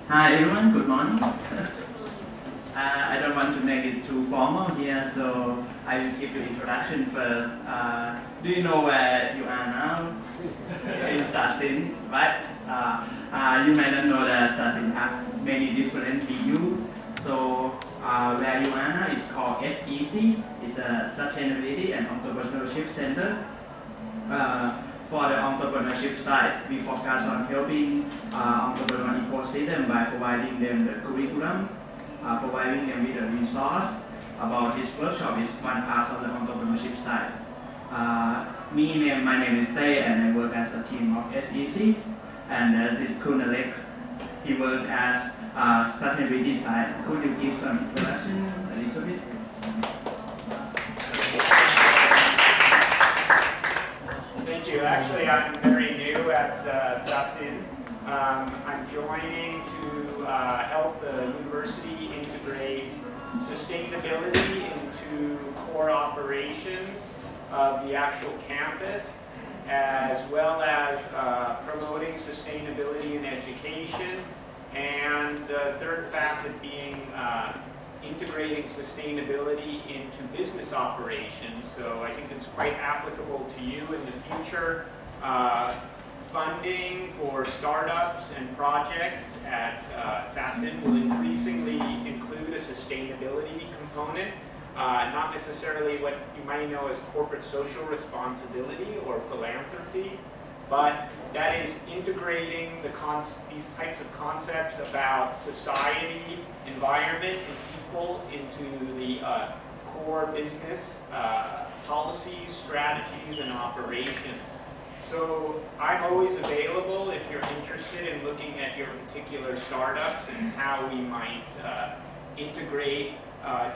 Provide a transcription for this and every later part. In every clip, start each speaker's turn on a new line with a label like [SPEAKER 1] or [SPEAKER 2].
[SPEAKER 1] Hi everyone, good morning. I don't want to make it too formal here, so I will give you introduction first. Do you know where you are now? In Sasin, right? You might not know that Sasin have many different BU. So where you are now is called SEC. It's a Sustainability and Entrepreneurship Center. For the entrepreneurship side, we focus on helping entrepreneur ecosystem by providing them the curriculum, providing them with a resource. About this workshop is one part of the entrepreneurship side. My name is Tay, and I work as a team of SEC. And this is Khun Alex. He works as sustainability side. Could you give some introduction a little bit?
[SPEAKER 2] Thank you. Actually, I'm very new at Sasin. I'm joining to help the university integrate sustainability into core operations of the actual campus, as well as promoting sustainability in education, and the third facet being integrating sustainability into business operations. So I think it's quite applicable to you in the future. Funding for startups and projects at Sasin will increasingly include a sustainability component, not necessarily what you might know as corporate social responsibility or philanthropy, but that is integrating these types of concepts about society, environment, and people into the core business policies, strategies, and operations. So I'm always available if you're interested in looking at your particular startups and how we might integrate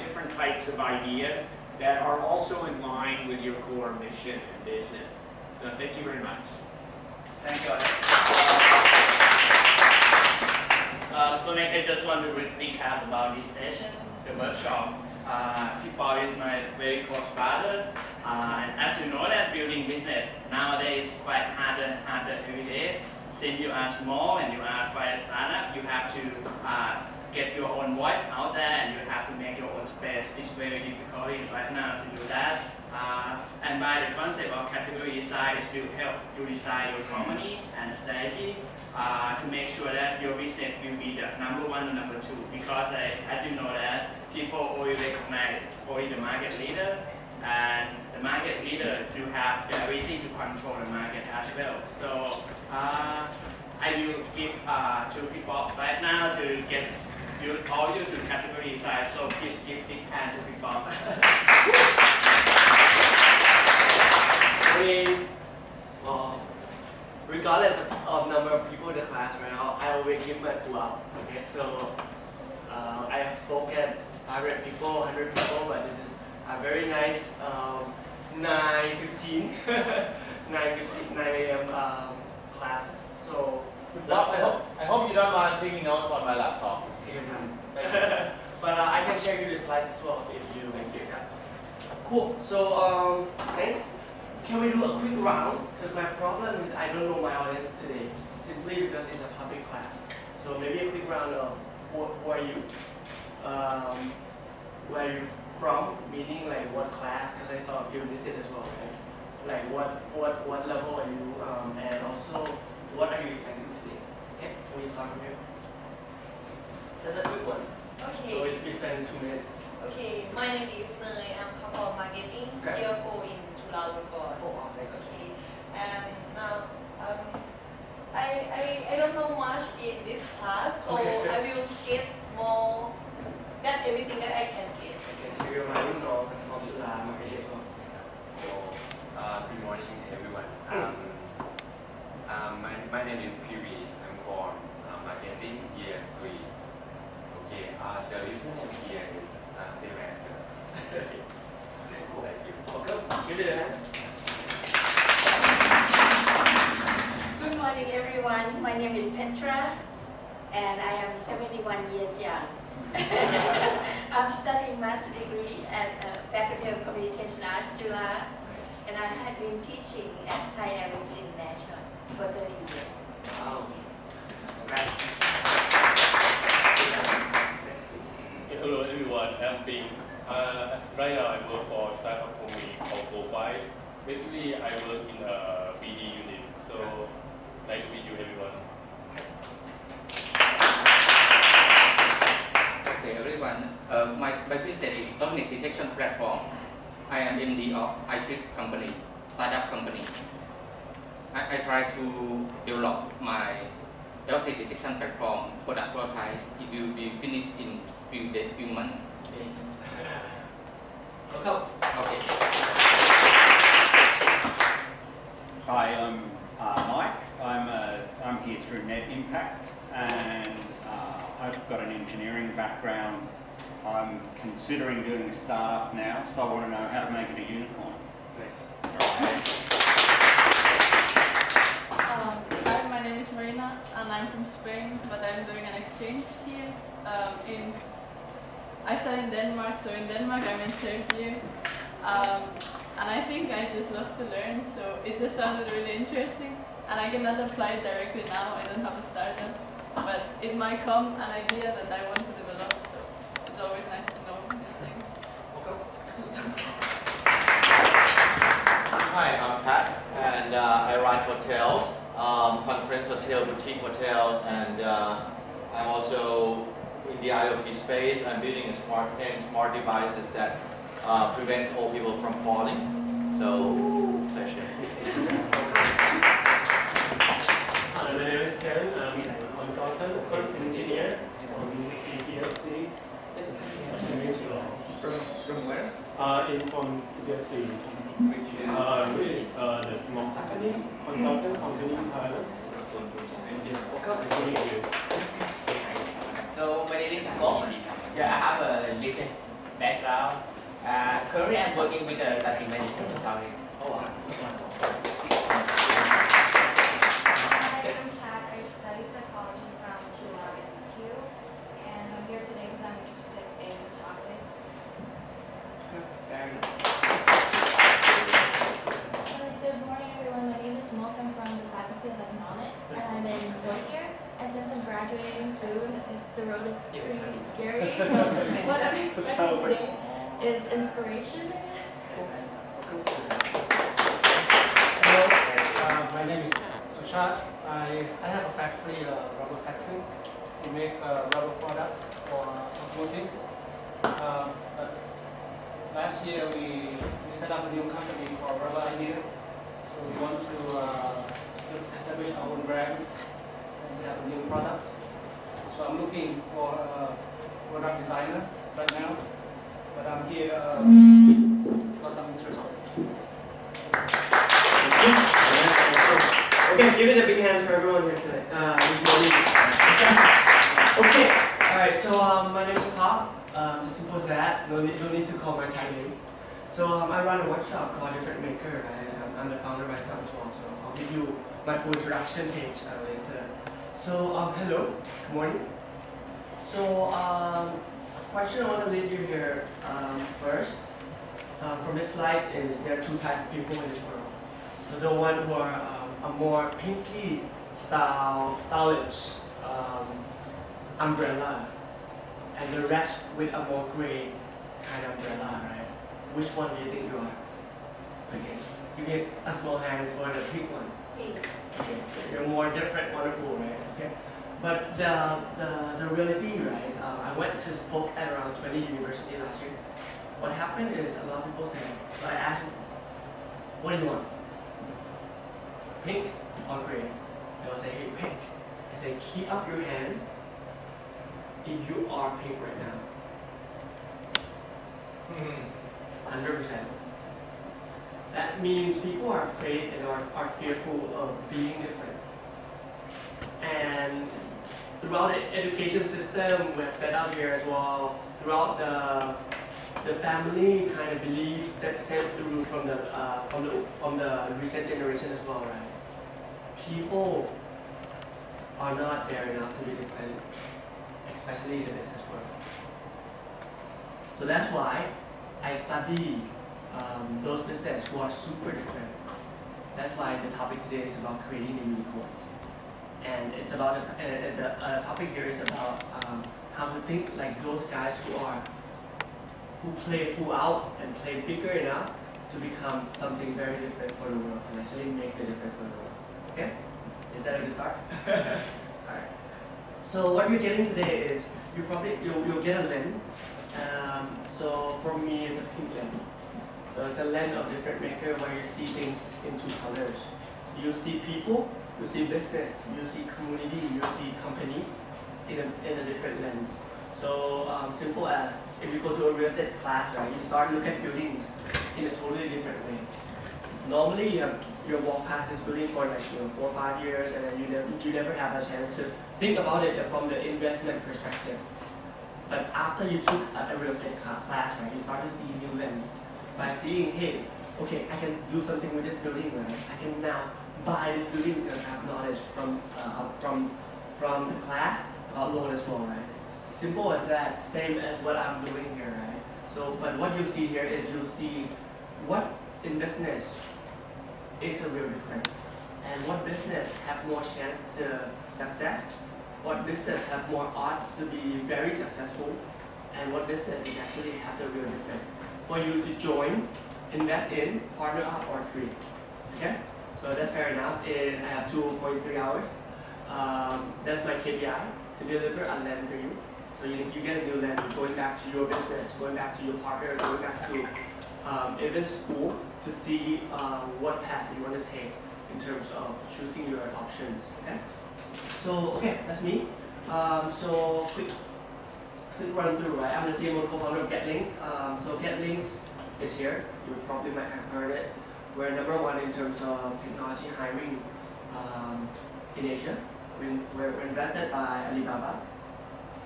[SPEAKER 2] different types of ideas that are also in line with your core mission and vision. So thank you very much.
[SPEAKER 1] Thank you. So next, I just want to recap about this session, the workshop. People is my very close brother, and as you know that building business nowadays is quite harder every day. Since you are small and you are quite a startup, you have to get your own voice out there, and you have to make your own space. It's very difficult right now to do that. And by the concept of category design, it will help you design your company and strategy to make sure that your business will be the number one and number two. Because I do know that people only recognize only the market leader, and the market leader do have the ability to control the market as well. So I will give two people right now to get all you to category design. So please give big hand to people.
[SPEAKER 3] Regardless of number of people in the class right now, I always give my full out. Okay, so I have spoken 100 people, 100 people, but this is a very nice 9:15, 9 a.m. Classes. So
[SPEAKER 4] I hope you don't mind taking notes on my laptop.
[SPEAKER 3] take your time. But I can share you the slides as well if you like it. Cool. So thanks. Can we do a quick round? Because my problem is I don't know my audience today, simply because it's a public class. So maybe a quick round of who are you? Where are you from? Meaning like what class? Because I saw a few listed as well. Right? Like what level are you? And also what are you expecting today? Okay, can we start from here? That's a quick one.
[SPEAKER 5] Okay.
[SPEAKER 3] So we spend 2 minutes.
[SPEAKER 5] Okay. My name is Nai. I'm top of marketing.
[SPEAKER 3] Okay.
[SPEAKER 5] Year 4 in Chulalongkorn.
[SPEAKER 3] Oh, wow, thanks.
[SPEAKER 5] Okay. And now I don't know much in this class, so
[SPEAKER 3] Okay.
[SPEAKER 5] I will get more than everything that I can get.
[SPEAKER 3] Okay, so you're myรุ่nน้องfrom Chula marketing as well.
[SPEAKER 6] So, good morning, everyone. My name is Piri. I'm from marketing year 3. Okay, the reason I'm here is same as you. Okay, cool. Thank you.
[SPEAKER 3] Welcome. Give it a hand.
[SPEAKER 7] Good morning, everyone. My name is Petra, and I am 71 years young. I'm studying master degree at Faculty of Communication Arts, Chula,
[SPEAKER 3] Nice.
[SPEAKER 7] and I have been teaching at Thai Airways International for 30 years.
[SPEAKER 3] Wow.
[SPEAKER 7] Thank you.
[SPEAKER 3] Congrats.
[SPEAKER 8] Right now, I work for a startup company called Polpat. Basically, I work in a BD unit. So, nice to meet you, everyone.
[SPEAKER 9] Okay, everyone. My business is dominant detection platform. I am MD of IT company, startup company. I try to develop my diagnostic detection platform product prototype. It will be finished in few months.
[SPEAKER 3] Welcome.
[SPEAKER 9] Okay.
[SPEAKER 10] Hi, I'm Mike. I'm here through Net Impact, and I've got an engineering background. I'm considering doing a startup now, so I want to know how to make it a unicorn.
[SPEAKER 11] Hi, my name is Marina, and I'm from Spain, but I'm doing an exchange here. I study in Denmark, so in Denmark I'm in third year. And I think I just love to learn, so it just sounded really interesting. And I cannot apply it directly now, I don't have a startup. But it might come an idea that I want to develop, so it's always nice to know new things.
[SPEAKER 4] Hi, I'm Pat, and I run hotels, conference hotel, boutique hotels, and I'm also in the IoT space. I'm building a smart devices that prevents old people from falling. So, pleasure.
[SPEAKER 12] Hi, my name is Ken. I'm a consultant, engineer on PLC. Nice to meet you all.
[SPEAKER 4] From where?
[SPEAKER 12] From PLC. The small company, consultant company in Thailand. Nice to meet you.
[SPEAKER 13] So my name is Khun. Yeah, I have a business background. Currently, I'm working with the SaaS management consulting.
[SPEAKER 5] Hi, I'm Kat. I study psychology from QRMQ, and I'm here today because I'm interested in the topic. Good morning, everyone. My name is Mok. I'm from the Faculty of Economics, and I'm in fourth year. And since I'm graduating soon, the road is pretty scary. So what I'm expecting is inspiration, I guess.
[SPEAKER 14] Hello, my name is Sushat. I have a factory, a rubber factory. We make rubber products for automotive. Last year we set up a new company for Rubber Idea. So we want to establish our own brand, and we have a new product. So I'm looking for product designers right now, but I'm here because I'm interested.
[SPEAKER 3] Okay, give it a big hand for everyone here today. This morning. Okay, alright, so my name is Pop. Just simple as that. No need to call my Thai name. So I run a workshop called Different Maker, and I'm the founder myself as well. So I'll give you my full introduction page later. So hello, good morning. So question I want to leave you here first. From this slide is there are two types of people in this world. So the one who are a more pinky stylish umbrella, and the rest with a more gray kind of umbrella, right? Which one do you think you are? Okay, you get a small hand for the pink one.
[SPEAKER 5] Pink.
[SPEAKER 3] Okay, you're more different, wonderful, right? Okay, but the reality, right? I went to spoke at around 20 university last year. What happened is a lot of people said, so I asked, what do you want? Pink or gray? They will say, hey, pink. I say, keep up your hand if you are pink right now. 100%. That means people are afraid and are fearful of being different. And throughout the education system we have set up here as well, throughout the family kind of belief that's sent through from the recent generation as well, right? People are not there enough to be different, especially in the business world. So that's why I study those businesses who are super different. That's why the topic today is about creating the unicorns. And it's about the topic here is about how to think like those guys who are who play full out and play bigger enough to become something very different for the world and actually make a difference for the world. Okay? Is that a good start? Alright. So what you're getting today is you'll get a lens. So for me it's a pink lens. So it's a lens of different maker where you see things in two colors. You see people, you see business, you see community, you see companies in a different lens. So simple as if you go to a real estate class, right, you start look at buildings in a totally different way. Normally you walk past this building for like 4 or 5 years and then you never have a chance to think about it from the investment perspective. But after you took a real estate class, right, you start to see new lens by seeing, hey, okay, I can do something with this building, right? I can now buy this building because I have knowledge from the class about loan as well, right? Simple as that, same as what I'm doing here, right? So, but what you see here is you see what in business is a real difference, and what business have more chance to success, what business have more odds to be very successful, and what business is actually have the real difference for you to join, invest in, partner up, or create. Okay, so that's fair enough. I have 2.3 hours. That's my KPI to deliver a lens for you. So you get a new lens, going back to your business, going back to your partner, going back to even school to see what path you want to take in terms of choosing your options. Okay. So that's me. So quick run through, right? I'm the CMO co-founder of GetLinks. So GetLinks is here. You probably might have heard it. We're number one in terms of technology hiring in Asia. We're invested by Alibaba,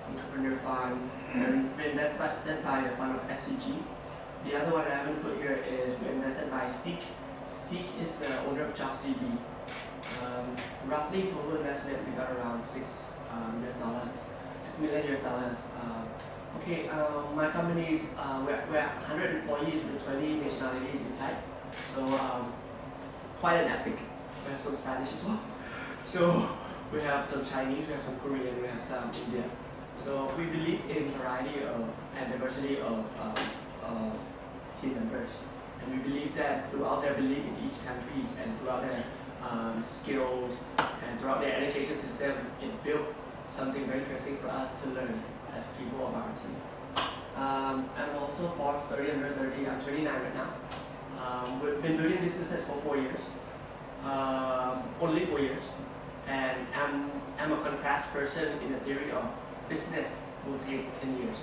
[SPEAKER 3] entrepreneur fund. We're invested by the fund of SCG. The other one I haven't put here is we're invested by Seek. Seek is the owner of JobCB. Roughly total investment we got around $6 million. My company is we're 100 employees with 20 nationalities inside. So quite an epic. We have some Spanish as well. So we have some Chinese, we have some Korean, we have some Indian. So we believe in variety and diversity of team members. And we believe that throughout their belief in each country and throughout their skills and throughout their education system, it built something very interesting for us to learn as people of our team. I'm also Forbes 30 under 30. I'm 29 right now. We've been building businesses for 4 years, only 4 years, and I'm a contrast person in the theory of business will take 10 years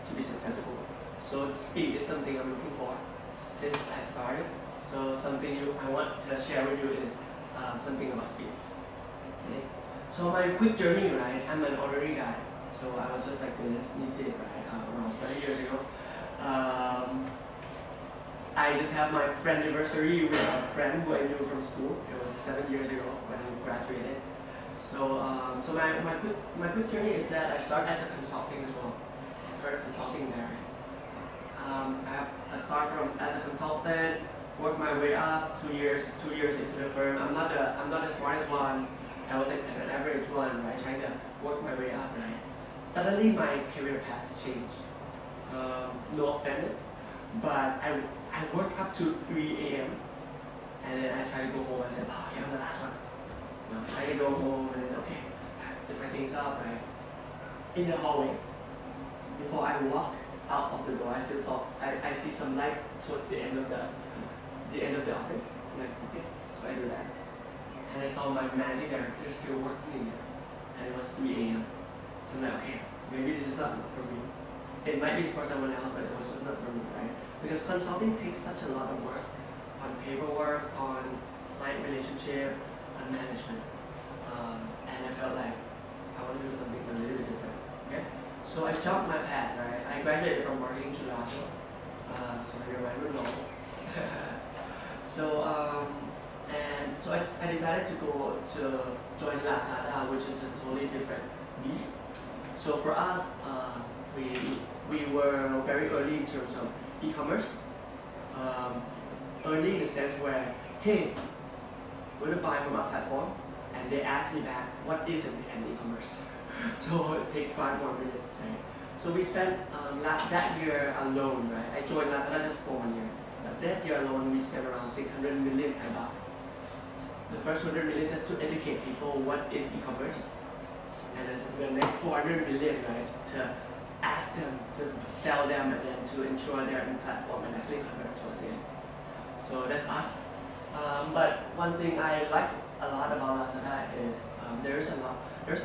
[SPEAKER 3] to be successful. So speed is something I'm looking for since I started. So something I want to share with you is something about speed today. So my quick journey, right? I'm an honorary guy. So I was just like this, right? Around 7 years ago. I just had my friend anniversary with a friend who I knew from school. It was 7 years ago when I graduated. So my quick journey is that I started as a consulting as well. I've heard of consulting there. I start from as a consultant, work my way up 2 years into the firm. I'm not the smartest one. I was like an average one, right? Trying to work my way up, right? Suddenly my career path changed. No offense, but I worked up to 3 a.m. and then I tried to go home. I said, okay, I'm the last one. I can go home and then pick my things up, right? In the hallway, before I walk out of the door, I see some light towards the end of the office. I'm like, okay, so I do that. And I saw my managing director still working in there, and it was 3 a.m. So I'm like, okay, maybe this is not for me. It might be for someone else, but it was just not for me, right? Because consulting takes such a lot of work on paperwork, on client relationship, on management. And I felt like I want to do something a little bit different. Okay? So I jumped my path, right? I graduated from marketing to Toronto. So you're my root novel. So I decided to go to join Lazada, which is a totally different beast. So for us, we were very early in terms of e-commerce. Early in the sense where, hey, we're going to buy from our platform, and they asked me back, what is an e-commerce? So it takes 5 more minutes, right? So we spent that year alone, right? I joined Lazada just for 1 year. But that year alone, we spent around 600 million Thai baht. The first 100 million just to educate people what is e-commerce, and the next 400 million, right, to ask them to sell them and then to ensure they're in platform and actually convert towards the end. So that's us. But one thing I like a lot about Lazada is there's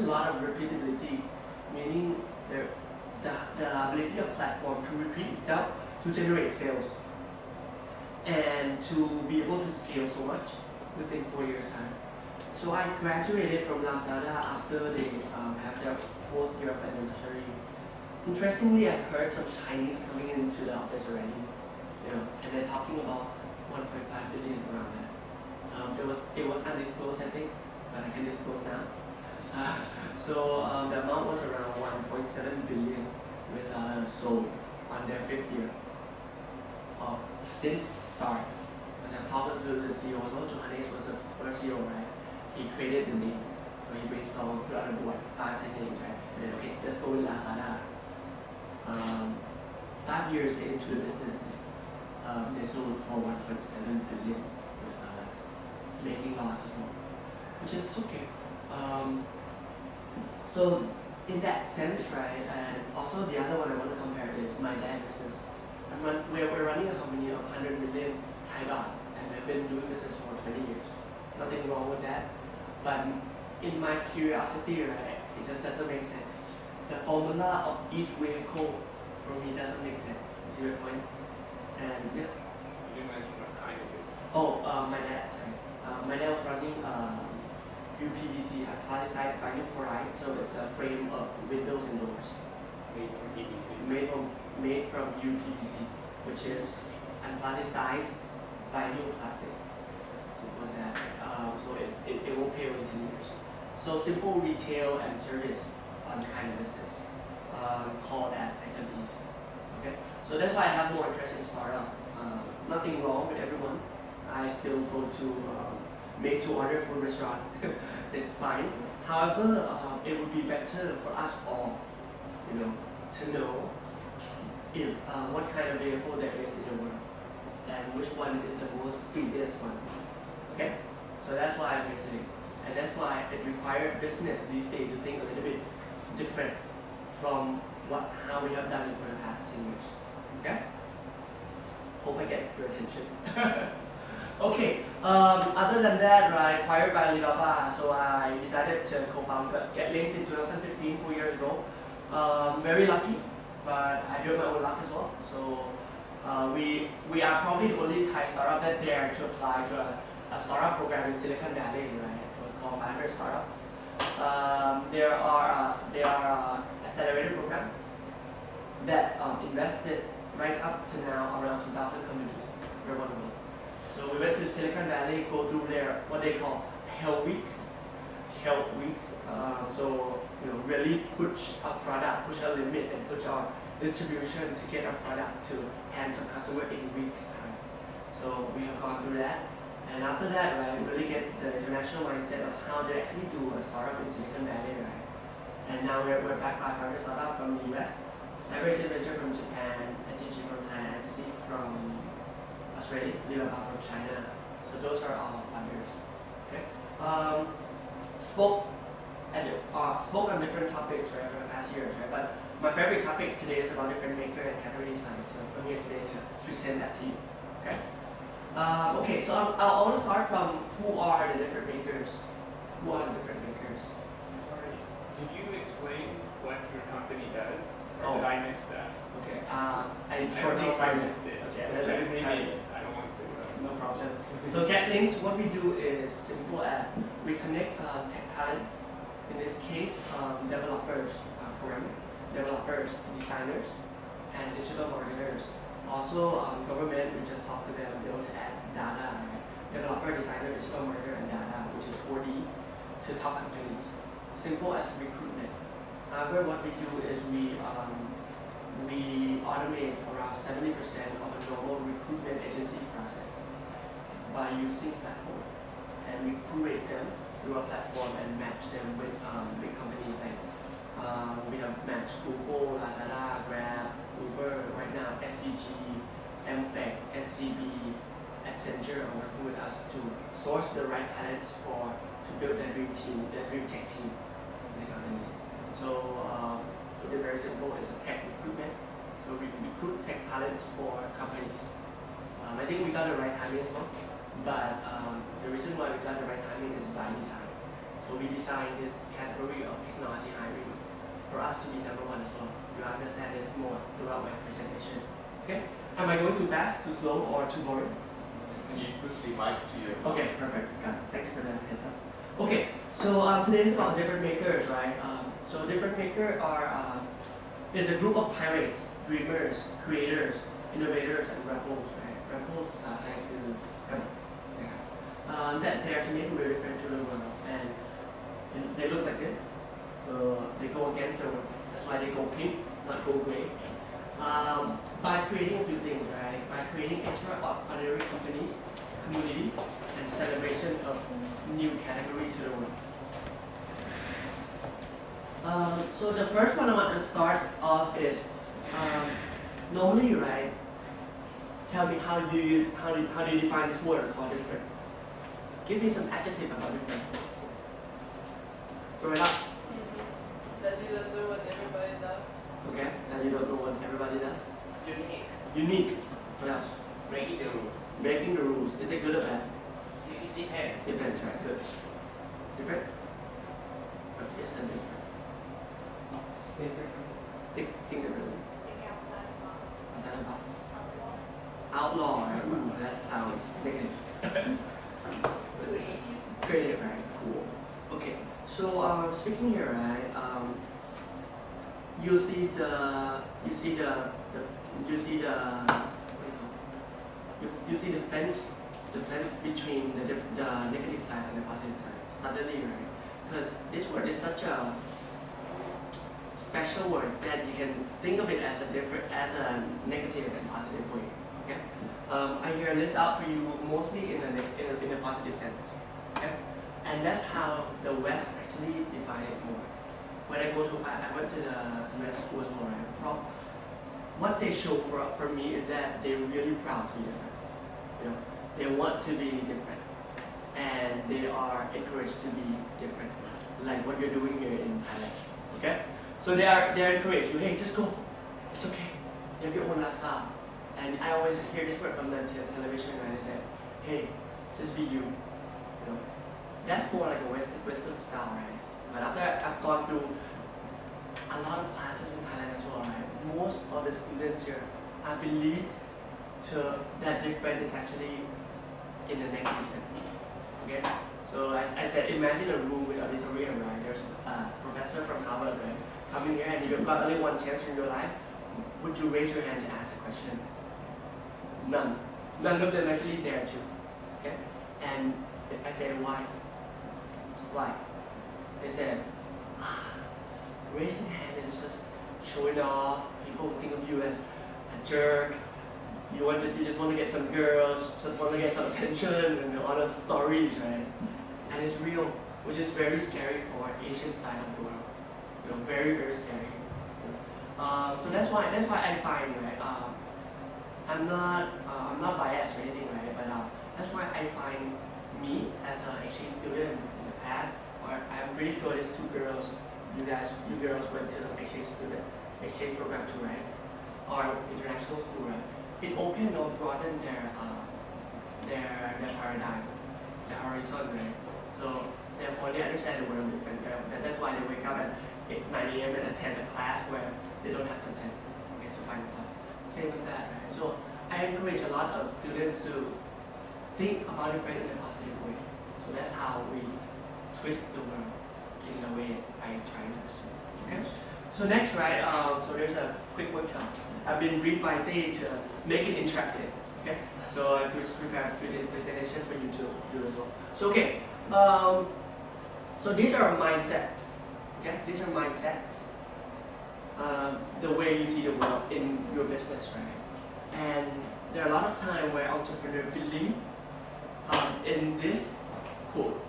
[SPEAKER 3] a lot of repeatability, meaning the ability of platform to repeat itself to generate sales and to be able to scale so much within 4 years time. So I graduated from Lazada after they have their 4th year of anniversary. Interestingly, I've heard some Chinese coming into the office already, and they're talking about 1.5 billion around that. It was undisclosed, I think, but I can disclose now. So the amount was around 1.7 billion sold on their 5th year since start. As I've talked to the CEO, so Johannes was the first CEO, right? He created the name, so he brainstormed, put on the board 5-10 names, right? And then, okay, let's go with Lazada. 5 years into the business, they sold for 1.7 billion dollars, making loss as well, which is okay. So in that sense, right, and also the other one I want to compare is my dad's business. We're running a company of 100 million Thai baht, and we've been doing business for 20 years. Nothing wrong with that, but in my curiosity, right, it just doesn't make sense. The formula of each vehicle for me doesn't make sense. You see your point? And yeah.
[SPEAKER 2] You didn't mention what kind of business.
[SPEAKER 3] Oh, my dad, sorry. My dad was running UPVC, plastic vinyl chloride, so it's a frame of windows and doors.
[SPEAKER 2] Made from PVC.
[SPEAKER 3] Made from UPVC, which is unplasticized vinyl plastic. Simple as that. So it won't pay within 10 years. So simple retail and service kind of business called as SMEs. Okay, so that's why I have more interest in startup. Nothing wrong with everyone. I still go to made to order food restaurant. It's fine. However, it would be better for us all, to know if what kind of vehicle there is in the world and which one is the most speediest one. Okay, so that's why I'm here today, and that's why it required business these days to think a little bit different from how we have done it for the past 10 years. Okay? Hope I get your attention. Okay, other than that, right, acquired by Alibaba, so I decided to co-found GetLinks in 2015, 4 years ago. Very lucky, but I built my own luck as well. So we are probably the only Thai startup that dare to apply to a startup program in Silicon Valley, right? It was called Founder Startups. There are accelerator program that invested right up to now around 2,000 companies around the world. So we went to Silicon Valley, go through their what they call Hell Weeks. So really push a product, push a limit, and push our distribution to get a product to hands of customer in weeks time. So we have gone through that. And after that, right, we really get the international mindset of how they actually do a startup in Silicon Valley, right? And now we're backed by Founder Startup from the US, Cyber Venture from Japan, SCG from Thailand, SC from Australia, Alibaba from China. So those are all founders. Okay. Spoke on different topics, right, for the past years, right? But my favorite topic today is about different maker and category design. So I'm here today to present that to you. Okay. Okay, so I want to start from who are the different makers. Who are the different makers?
[SPEAKER 2] Sorry, did you explain what your company does? Or did I miss that?
[SPEAKER 3] Okay,
[SPEAKER 2] I
[SPEAKER 3] shortly
[SPEAKER 2] missed it.
[SPEAKER 3] Okay,
[SPEAKER 2] Maybe I don't want to.
[SPEAKER 3] No problem. So GetLinks, what we do is simple as we connect tech talents, in this case developers, programmers, developers, designers, and digital marketers. Also government, we just talk to them, they want to add data, right? Developer, designer, digital marketer, and data, which is 4D, to top companies. Simple as recruitment. However, what we do is we automate around 70% of a normal recruitment agency process by using platform, and we curate them through a platform and match them with big companies like we have matched Google, Lazada, Lazada, Grab, Uber, right now SCG, MFEC, SCB, Accenture are working with us to source the right talents to build their dream team, their dream tech team in the companies. So it's very simple. It's a tech recruitment. So we recruit tech talents for companies. I think we got the right timing as well. But the reason why we got the right timing is by design. So we designed this category of technology hiring for us to be number one as well. You understand this more throughout my presentation. Okay? Am I going too fast, too slow, or too boring?
[SPEAKER 4] Can you push the mic to your mouth?
[SPEAKER 3] Okay, perfect. Got it. Thank you for that heads up. Okay, so today is about different makers, right? So different maker is a group of pirates, dreamers, creators, innovators, and rebels, right? Rebels that dare to make a real difference to the world, and they look like this. So they go against the world. That's why they go pink, not go gray. By creating a few things, right? By creating extraordinary companies, community, and celebration of new category to the world. So the first one I want to start off is normally, right? Tell me how do you define this word called different? Give me some adjective about different. Throw it up.
[SPEAKER 11] That you don't do what everybody does.
[SPEAKER 3] Okay, that you don't know what everybody does.
[SPEAKER 13] Unique.
[SPEAKER 3] Unique. What else?
[SPEAKER 13] Breaking the rules.
[SPEAKER 3] Breaking the rules. Is it good or bad?
[SPEAKER 13] It depends.
[SPEAKER 3] Depends, right? Good. Different? Okay, so different.
[SPEAKER 14] Stay different.
[SPEAKER 3] Think differently.
[SPEAKER 5] Think outside the box.
[SPEAKER 3] Outside the box.
[SPEAKER 5] Outlaw.
[SPEAKER 3] Outlaw, right? Ooh, that sounds negative.
[SPEAKER 5] Creative.
[SPEAKER 3] Creative, right? Cool. Okay. So speaking here, right? You see the fence between the negative side and the positive side. Suddenly, right? Because this word is such a special word that you can think of it as a negative and positive way. Okay. I hear this out for you mostly in a positive sense. Okay. And that's how the West actually define it more. When I went to the US school as well, right? What they show for me is that they're really proud to be different. You know, they want to be different, and they are encouraged to be different, like what you're doing here in Thailand. Okay, so they're encouraged. Hey, just go. It's okay. You have your own lifestyle. And I always hear this word from the television, and they say, hey, just be you. You know, that's more like a Western style, right? But after I've gone through a lot of classes in Thailand as well, right? Most of the students here are believed that different is actually in a negative sense. Okay? So as I said, imagine a room with auditorium, right? There's a professor from Harvard, right? Coming here and you've got only one chance in your life. Would you raise your hand to ask a question? None. None of them actually dare to. Okay? And I said, why? Why? They said, raising hand is just showing off. People think of you as a jerk. You just want to get some girls, just want to get some attention and all those stories, right? And it's real, which is very scary for Asian side of the world. You know, very, very scary. So that's why I find, right? I'm not biased or anything, right? But that's why I find me as an exchange student in the past, or I'm pretty sure there's two girls. You girls went to the exchange program too, right? Or international school, right? It opened or broadened their paradigm, their horizon, right? So therefore they understand the world different. That's why they wake up at 9 a.m. and attend a class where they don't have to attend, okay, to find themselves. Same as that, right? So I encourage a lot of students to think about it in a positive way. So that's how we twist the world in a way I try to pursue. Okay? So next, right, so there's a quick workshop. I've been briefed by Day to make it interactive. Okay? So I've prepared a presentation for you to do as well. So okay, so these are mindsets. Okay? These are mindsets. The way you see the world in your business, right? And there are a lot of times where entrepreneurs believe in this quote,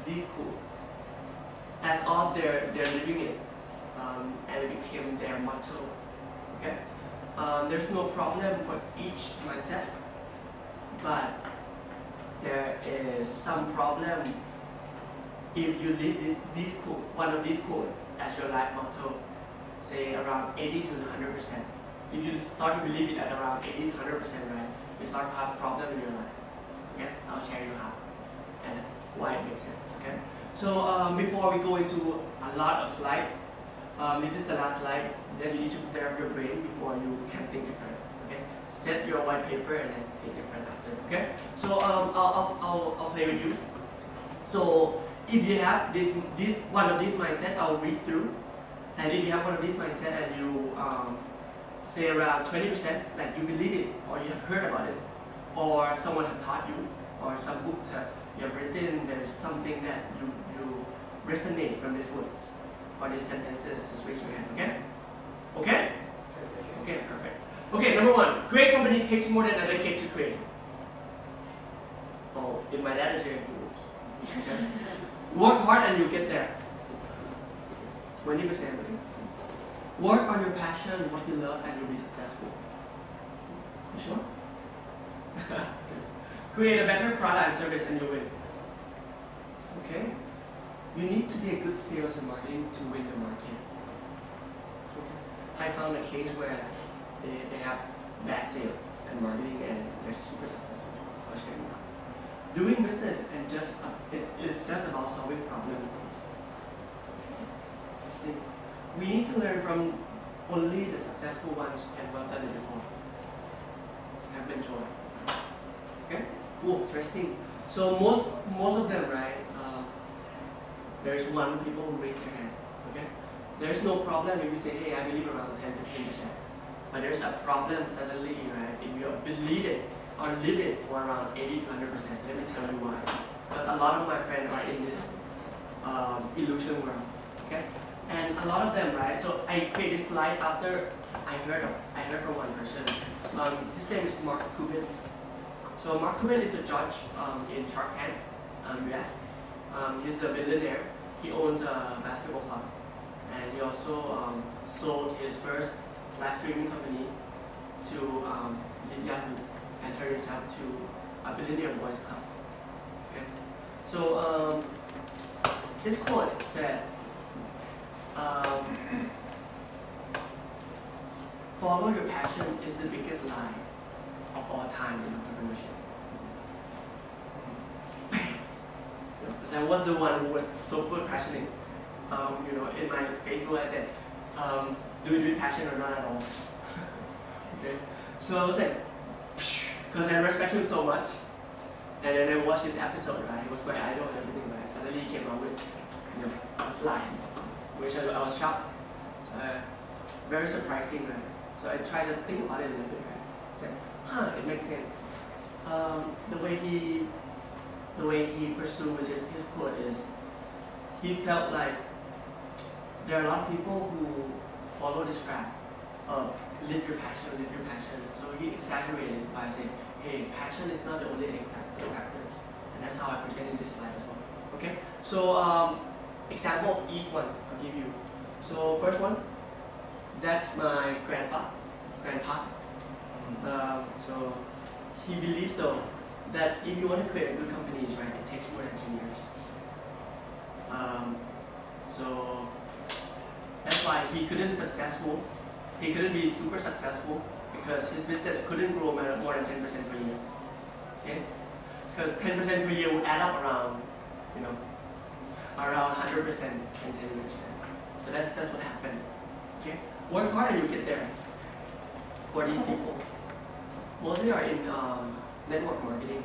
[SPEAKER 3] these quotes, as if they're living it. and it became their motto. Okay, there's no problem for each mindset, but there is some problem if you leave this quote, one of these quotes as your life motto, say around 80 to 100%. If you start to believe it at around 80 to 100%, right, you start to have a problem in your life. Okay, I'll share you how and why it makes sense. Okay, so before we go into a lot of slides, this is the last slide that you need to clear up your brain before you can think different. Okay, set your white paper and then think different after. Okay, so I'll play with you. So if you have this one of these mindset, I'll read through, and if you have one of these mindset and you say around 20%, like you believe it or you have heard about it, or someone has taught you, or some books you have written, there's something that you resonate from these words or these sentences, just raise your hand, okay? Okay? Okay, perfect. Okay, number one, great company takes more than a decade to create. Oh, if my dad is here, okay. Work hard and you'll get there. 20%. Work on your passion, what you love, and you'll be successful. You sure? Create a better product and service and you win. Okay? You need to be a good sales and marketing to win the market. Okay. I found a case where they have bad sales and marketing and they're super successful. I'll show you now. Doing business and it's just about solving problems. We need to learn from only the successful ones and what done it before. Have mentor. Okay? Cool, interesting. So most of them, right? There's one people who raise their hand. Okay? There's no problem if you say, hey, I believe around 10-15%. But there's a problem suddenly, right? If you believe it or live it for around 80 to 100%. Let me tell you why. Because a lot of my friends are in this illusion world. Okay? And a lot of them, right? So I created this slide after I heard from one person. His name is Mark Cuban. So Mark Cuban is a judge in Shark Tank, US. He's a billionaire. He owns a basketball club, and he also sold his first live streaming company to Yahoo and turned himself to a billionaire boys club. Okay. So this quote said, follow your passion is the biggest lie of all time in entrepreneurship. Because I was the one who was super passionate. In my Facebook I said, do it with passion or not at all. Okay, so I was like, because I respect him so much, and then I watched his episode. Right, he was my idol and everything. Right, suddenly he came out with a slide, which I was shocked. So very surprising, right? So I tried to think about it a little bit. Right, I said, it makes sense. The way he pursued his quote is, he felt like there are a lot of people who follow this track of live your passion, live your passion. So he exaggerated by saying, hey, passion is not the only factor. And that's how I presented this slide as well. Okay? So example of each one I'll give you. So first one, that's my grandpa. So he believes so that if you want to create a good company, right, it takes more than 10 years. So that's why he couldn't be super successful because his business couldn't grow more than 10% per year. See? Because 10% per year would add up around 100% in 10 years. So that's what happened. Okay? Work hard and you get there. For these people, mostly are in network marketing.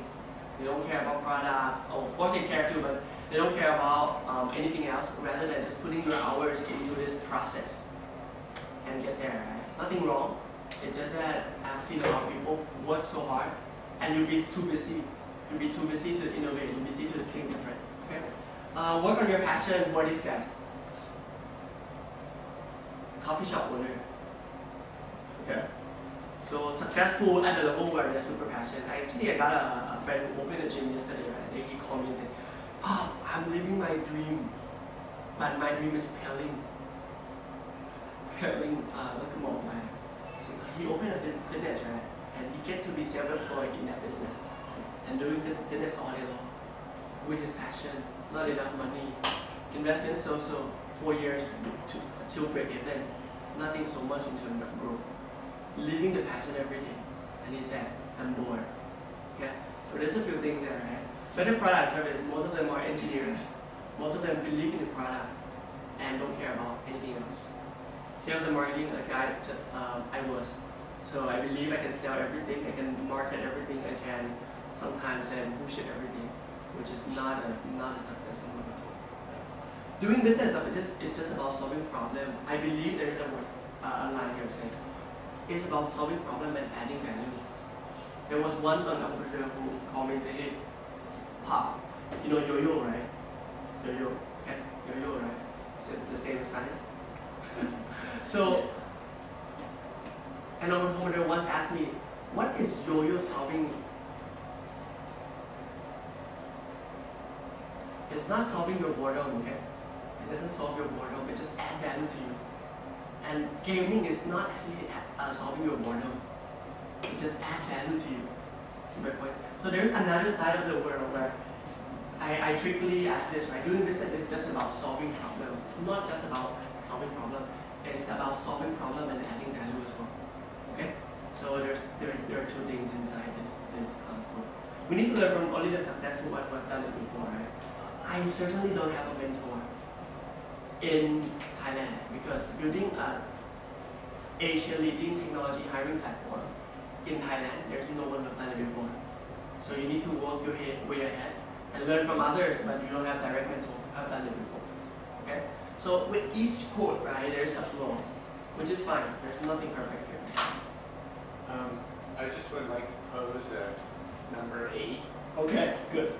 [SPEAKER 3] They don't care about product. Of course they care too, but they don't care about anything else rather than just putting your hours into this process and get there, right? Nothing wrong. It's just that I've seen a lot of people work so hard and you'll be too busy. You'll be too busy to innovate. You'll be busy to think different. Okay? Work on your passion. Who are these guys? Coffee shop owner. Okay? So successful at the level where they're super passionate. I got a friend who opened a gym yesterday, right? He called me and said, I'm living my dream, but my dream is failing. telling he opened a fitness, right? And he get to be self-employed in that business and doing fitness all day long with his passion, not enough money, investment so 4 years to break even, nothing so much into enough growth, living the passion every day. And he said, I'm bored. Okay? So there's a few things there, right? Better product service, most of them are engineers. Most of them believe in the product and don't care about anything else. Sales and marketing, a guy that I was. So I believe I can sell everything, I can market everything, I can sometimes say bullshit everything, which is not a successful move at all. Doing business, it's just about solving problem. I believe there's a line here saying, it's about solving problem and adding value. There was once an entrepreneur who called me and said, hey, Pop, you know yo-yo, right? Yo-yo, okay? Yo-yo, right? Is it the same in Spanish? So, an entrepreneur once asked me, what is yo-yo solving? It's not solving your boredom, okay? It doesn't solve your boredom, it just adds value to you. And gaming is not actually solving your boredom. It just adds value to you. See my point? So there's another side of the world where I trickily ask this, right? Doing business is just about solving problems. It's not just about solving problem. It's about solving problem and adding value as well. Okay? So there are two things inside this book. We need to learn from only the successful ones who have done it before, right? I certainly don't have a mentor in Thailand because building a Asia leading technology hiring platform in Thailand, there's no one who has done it before. So you need to work your head way ahead and learn from others, but you don't have direct mentor who have done it before. Okay? So with each course, right, there's a flow, which is fine. There's nothing perfect here.
[SPEAKER 2] I just would like to pose number 8.
[SPEAKER 3] Okay, good.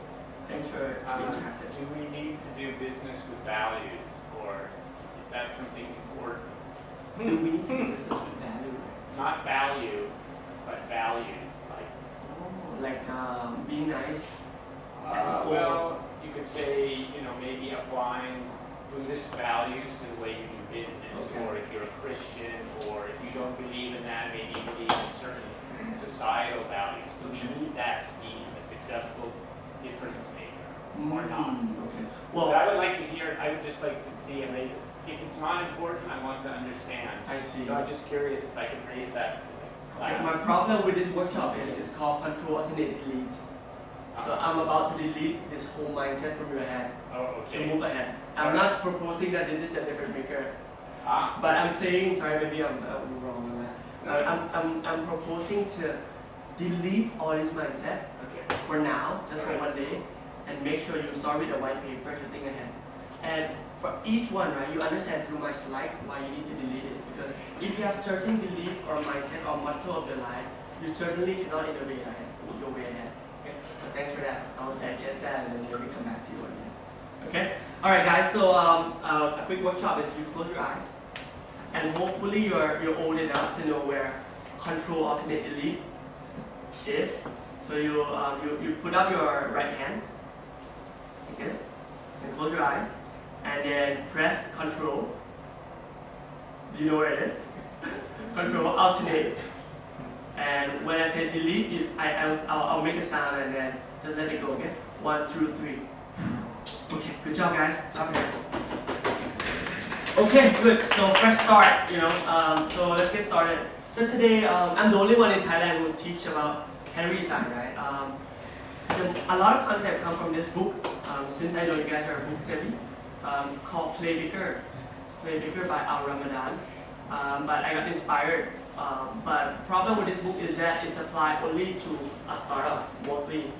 [SPEAKER 3] Thanks for being interactive.
[SPEAKER 2] Do we need to do business with values, or is that something important?
[SPEAKER 3] Do we need to do business with value?
[SPEAKER 2] Not value, but values, like
[SPEAKER 3] be nice. Ethical.
[SPEAKER 2] Well, you could say, maybe applying Buddhist values to the way you do business,
[SPEAKER 3] Okay.
[SPEAKER 2] or if you're a Christian, or if you don't believe in that, maybe you believe in certain societal values. Do we need that to be a successful difference maker, or not?
[SPEAKER 3] Okay.
[SPEAKER 2] Well,
[SPEAKER 3] Well,
[SPEAKER 2] I would like to hear, I would just like to see and raise it. If it's not important, I want to understand.
[SPEAKER 3] I see.
[SPEAKER 2] So I'm just curious if I can raise that to the
[SPEAKER 3] Okay,
[SPEAKER 2] class.
[SPEAKER 3] my problem with this workshop is it's called Control Alternate Delete. So I'm about to delete this whole mindset from your head
[SPEAKER 2] Oh,
[SPEAKER 3] to
[SPEAKER 2] okay.
[SPEAKER 3] move ahead. I'm not proposing that this is the difference maker,
[SPEAKER 2] Ah,
[SPEAKER 3] but I'm saying, sorry, maybe I'm wrong on that. I'm proposing to delete all this mindset
[SPEAKER 2] okay.
[SPEAKER 3] for now, just for one day, and make sure you start with a white paper to think ahead. And for each one, right, you understand through my slide why you need to delete it. Because if you have certain belief or mindset or motto of your life, you certainly cannot innovate ahead, your way ahead. Okay? So thanks for that. I'll digest that and then maybe come back to you again. Okay? Alright guys, so a quick workshop is you close your eyes. And hopefully you're old enough to know where Control Alternate Delete is. So you put up your right hand like this, and close your eyes, and then press Control. Do you know where it is? Control Alternate. And when I say delete, I'll make a sound and then just let it go. Okay? 1, 2, 3. Okay, good job guys. Clap your hands. Okay, good. So fresh start, so let's get started. So today, I'm the only one in Thailand who will teach about Henry San, right? A lot of content come from this book, since I know you guys are book savvy, called Play Bigger by Al Ramadan. But I got inspired. But the problem with this book is that it's applied only to a startup, mostly.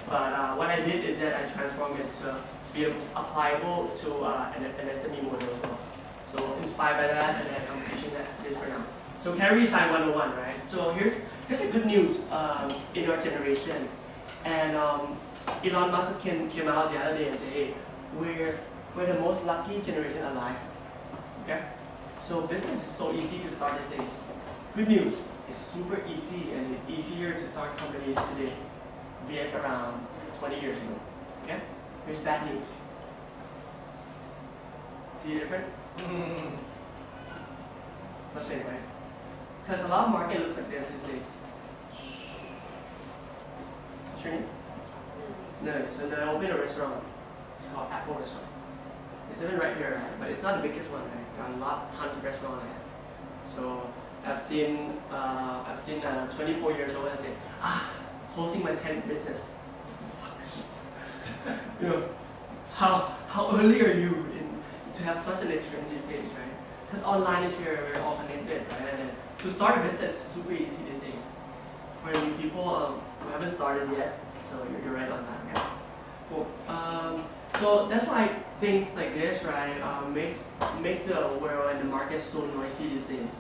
[SPEAKER 3] But what I did is that I transformed it to be applicable to an SME model as well. So inspired by that, and then I'm teaching this for now. So Carry Design 101, right? So here's a good news in our generation. And Elon Musk came out the other day and said, hey, we're the most lucky generation alive. Okay? So business is so easy to start these days. Good news, it's super easy and it's easier to start companies today vs around 20 years ago. Okay? Here's bad news. See the difference? Nothing, right? Because a lot of market looks like this these days. What's your name? No, so they opened a restaurant. It's called Apple Restaurant. It's even right here, right? But it's not the biggest one, right? There are a lot, tons of restaurants. Right? So I've seen 24 years old and say, closing my 10th business. You know, how early are you to have such an experience these days, right? Because online is here, we're all connected, right? And to start a business is super easy these days. For people who haven't started yet, so you're right on time, yeah? Cool. So that's why things like this, right, makes the world and the market so noisy these days.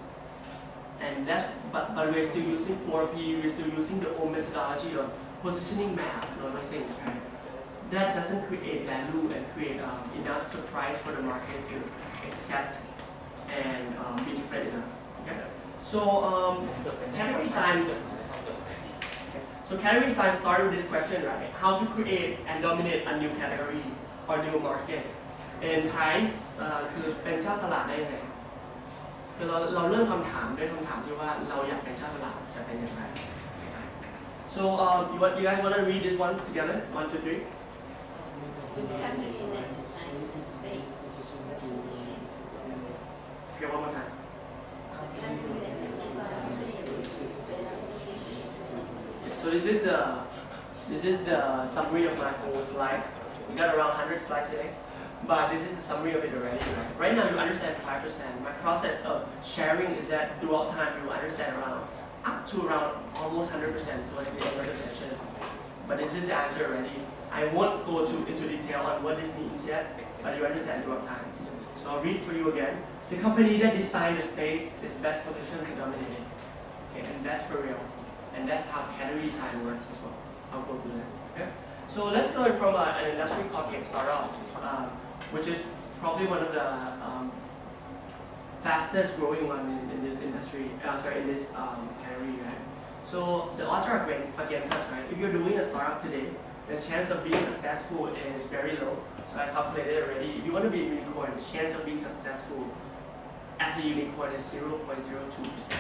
[SPEAKER 3] And but we're still using 4P, we're still using the old methodology of positioning map and all those things, right? That doesn't create value and create enough surprise for the market to accept and be different enough. Okay? So category sign. So category sign started with this question, right? How to create and dominate a new category or new market. In Thai คือเป็นเจ้าตลาดได้ยังไงคือเราเริ่มคำถามด้วยคำถามที่ว่าเราอยากเป็นเจ้าตลาดจะเป็นอย่างไร So you guys want to read this one together? 1, 2, 3. Okay, one more time. So this is the summary of my whole slide. We got around 100 slides today, but this is the summary of it already. Right now you understand 5%. My process of sharing is that throughout time you understand up to around almost 100% towards the end of the session. But this is the answer already. I won't go into detail on what this means yet, but you understand throughout time. So I'll read for you again. The company that designed the space is best positioned to dominate it. Okay, and that's for real. And that's how category design works as well. I'll go through that. Okay? So let's learn from an industry called Tech Startup, which is probably one of the fastest growing one in this industry, in this category, right? So the odds are against us, right? If you're doing a startup today, the chance of being successful is very low. So I calculated already. If you want to be a unicorn, the chance of being successful as a unicorn is 0.02%.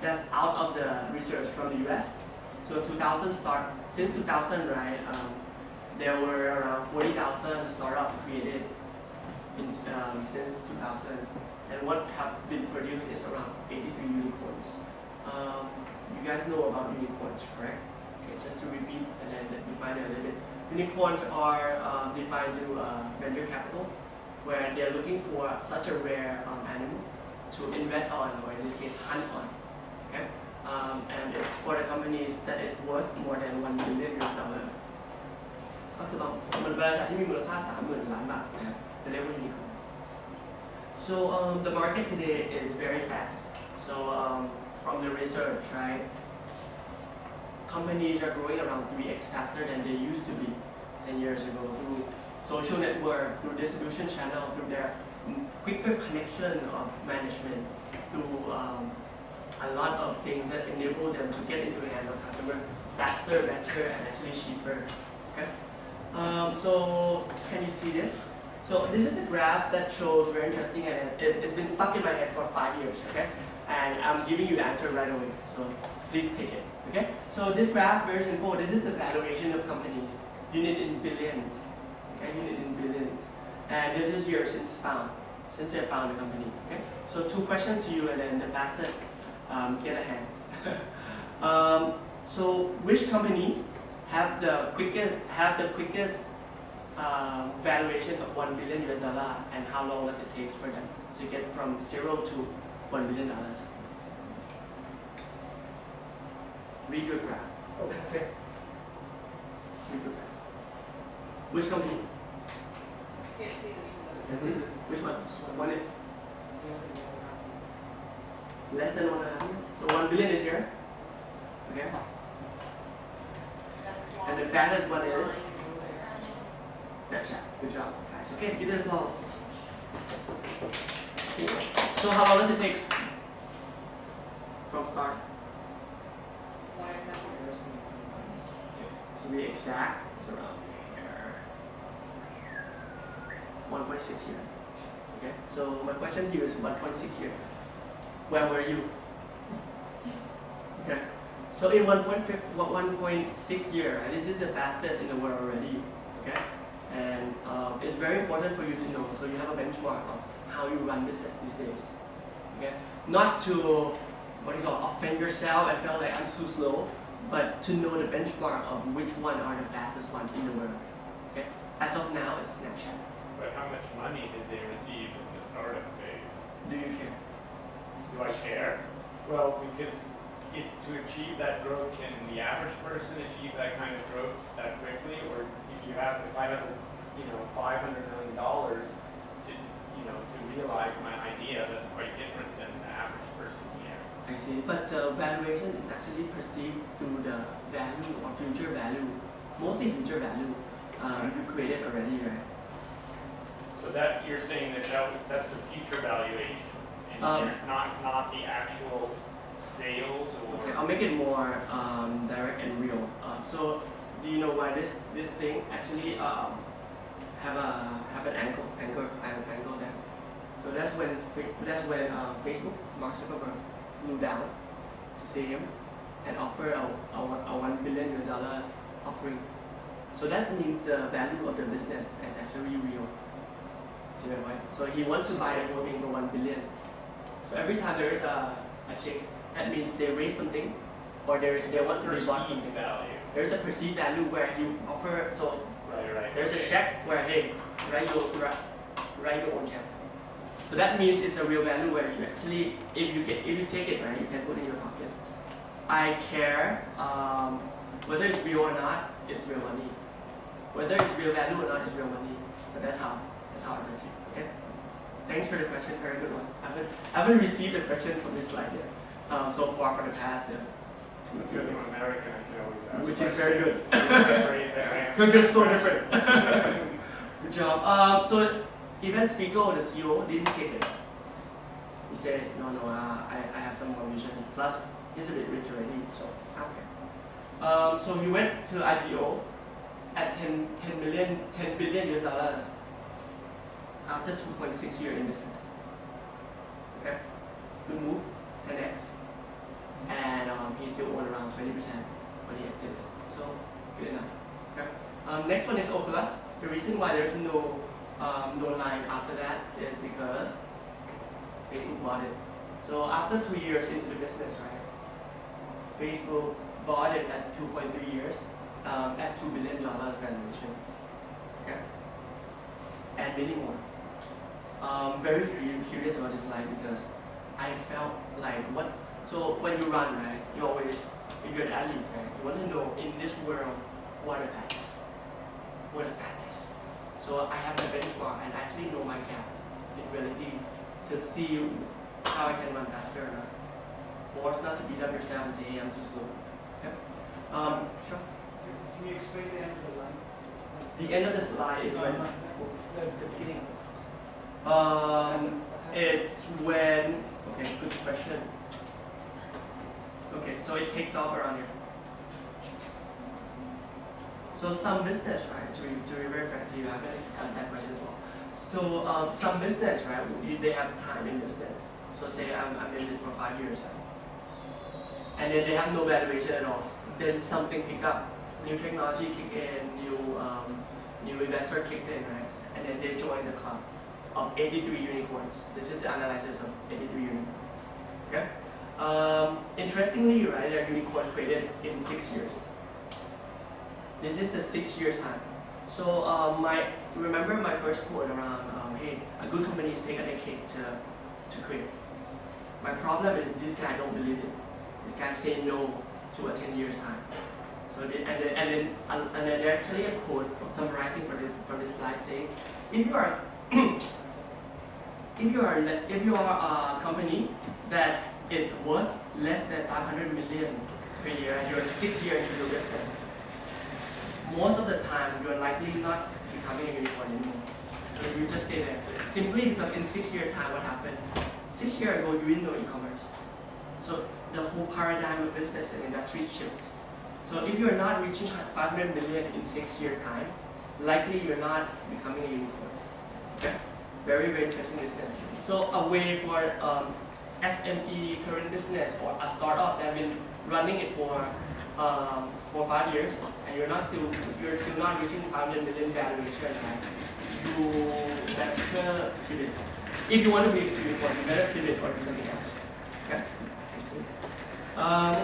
[SPEAKER 3] That's out of the research from the US. So 2000 starts, since 2000, right, there were around 40,000 startups created since 2000. And what have been produced is around 83 unicorns. You guys know about unicorns, correct? Okay, just to repeat and then define it a little bit. Unicorns are defined through venture capital, where they're looking for such a rare animal to invest on, or in this case, hunt on. Okay? And it's for the companies that is worth more than $1 billion. ก็คือมันบริษัทที่มีมูลค่า 30,000 ล้านบาทนะครับจะเรียกว่า unicorn. So the market today is very fast. So from the research, right, companies are growing around 3x faster than they used to be 10 years ago through social network, through distribution channel, through their quicker connection of management, through a lot of things that enable them to get into the hand of customer faster, better, and actually cheaper. Okay? So can you see this? So this is a graph that shows very interesting, and it's been stuck in my head for 5 years. Okay? And I'm giving you the answer right away. So please take it. Okay? So this graph, very simple. This is the valuation of companies, unit in billions. Okay? Unit in billions. And this is years since they found the company. Okay? So 2 questions to you, and then the fastest get a hands. So which company have the quickest valuation of $1 billion US, and how long does it take for them to get from 0 to $1 billion? Read your graph. Okay. Read your graph. Which company? That's it. Which one? One it. Less than 1.5. So $1 billion is here. Okay. And the fastest one is Snapchat. Good job, guys. Okay, give it applause. So how long does it take from start? To be exact, it's around here. 1.6 years. Okay. So my question to you is 1.6 years. where were you? Okay. So in 1.6 year, right, this is the fastest in the world already. Okay. And it's very important for you to know, so you have a benchmark of how you run business these days. Okay. Not to offend yourself and feel like I'm too slow, but to know the benchmark of which one are the fastest one in the world. Okay. As of now, it's Snapchat.
[SPEAKER 2] But how much money did they receive in the startup phase?
[SPEAKER 3] Do you care?
[SPEAKER 2] Do I care? Well, because to achieve that growth, can the average person achieve that kind of growth that quickly? Or if I have $500 million to realize my idea, that's quite different than the average person here.
[SPEAKER 3] I see. But the valuation is actually perceived through the value or future value, mostly future value you created already, right?
[SPEAKER 2] So that you're saying that's a future valuation, and not the actual sales or.
[SPEAKER 3] Okay, I'll make it more direct and real. So do you know why this thing actually have an angle there? So that's when Facebook, Mark Zuckerberg, flew down to see him and offer a $1 billion offering. So that means the value of the business is actually real. See that right? So he wants to buy the whole thing for $1 billion. So every time there is a check, that means they raise something, or they want to be bought something.
[SPEAKER 2] Value.
[SPEAKER 3] There's a perceived value where he offer. So
[SPEAKER 2] right.
[SPEAKER 3] there's a check where hey, write your own check. So that means it's a real value where you actually, if you take it, right, you can put it in your pocket. I care whether it's real or not, it's real money. Whether it's real value or not, it's real money. So that's how I perceive. Okay. Thanks for the question. Very good one. I haven't received a question from this slide yet. So far for the past 2
[SPEAKER 2] Because I'm American, I can always ask.
[SPEAKER 3] Which is very good.
[SPEAKER 2] Because
[SPEAKER 3] they're so different. Good job. So even Spiegel, the CEO, didn't take it. He said, no, I have some more vision. Plus, he's a bit rich already, so okay. So he went to IPO at $10 billion US dollars after 2.6 years in business. Okay, good move, 10x, and he still owned around 20% when he exited. So good enough. Okay. Next one is Oculus. The reason why there's no line after that is because Facebook bought it. So after 2 years into the business, right, Facebook bought it at 2.3 years at $2 billion valuation. Okay, and many more. Very curious about this slide because I felt like what. So when you run, right, you always, if you're an athlete, right, you want to know in this world what are the fastest. What are the fastest. So I have a benchmark and I actually know my gap in reality to see how I can run faster or not. Force not to beat up yourself and say, hey, I'm too slow. Okay. Sure.
[SPEAKER 14] Can you explain the end of the line?
[SPEAKER 3] The end of the slide is when
[SPEAKER 14] The beginning.
[SPEAKER 3] it's when, okay, good question. Okay, so it takes off around here. So some business, right, to revert back to you, I have that question as well. So some business, right, they have time in business. So say I'm in it for 5 years, right? And then they have no valuation at all. Then something pick up, new technology kick in, new investor kicked in, right? And then they join the club of 83 unicorns. This is the analysis of 83 unicorns. Okay. Interestingly, right, they're unicorn created in 6 years. This is the 6-year time. So remember my first quote around, hey, a good company is take a decade to create. My problem is this guy don't believe it. This guy say no to a 10 years time. So and then actually a quote summarizing from this slide saying, if you are a company that is worth less than 500 million per year and you're 6 years into your business, most of the time you're likely not becoming a unicorn anymore. So you just stay there. Simply because in 6 year time, what happened? 6 years ago, you didn't know e-commerce. So the whole paradigm of business and industry shifts. So if you're not reaching 500 million in 6 year time, likely you're not becoming a unicorn. Okay? Very, very interesting business. So a way for SME current business or a startup that have been running it for 5 years and you're still not reaching 500 million valuation, right? You better pivot. If you want to be unicorn, you better pivot or do something else. Okay.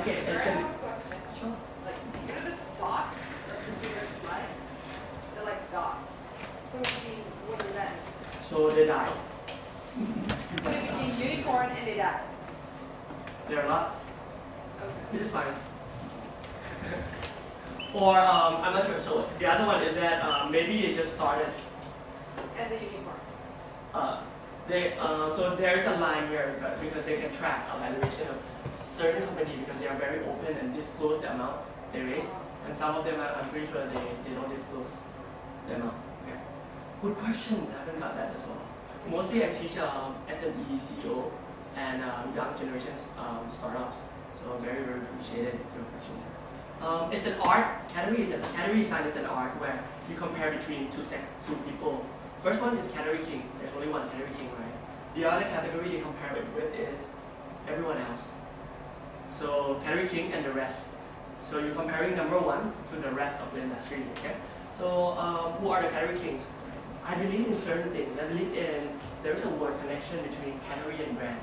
[SPEAKER 3] Okay.
[SPEAKER 15] Sir,
[SPEAKER 3] It's
[SPEAKER 15] I have a question.
[SPEAKER 3] sure.
[SPEAKER 15] Like, you know the dots that computer slide? They're like dots. So it became what is that?
[SPEAKER 3] So they die.
[SPEAKER 15] So it became unicorn and they died.
[SPEAKER 3] There are lots.
[SPEAKER 15] Okay.
[SPEAKER 3] It is fine. Or I'm not sure. So the other one is that maybe it just started.
[SPEAKER 15] As a unicorn.
[SPEAKER 3] So there is a line here because they can track a valuation of certain company because they are very open and disclose the amount they raise. And some of them, I'm pretty sure they don't disclose the amount. Okay. Good question. I haven't got that as well. Mostly I teach SME, CEO, and young generation startups. So very, very appreciated your questions. It's an art. Category design is an art where you compare between two people. First one is category king. There's only one category king, right? The other category they compare it with is everyone else. So category king and the rest. So you're comparing number one to the rest of the industry. Okay. So who are the category kings? I believe in certain things. I believe there is a word connection between category and brand.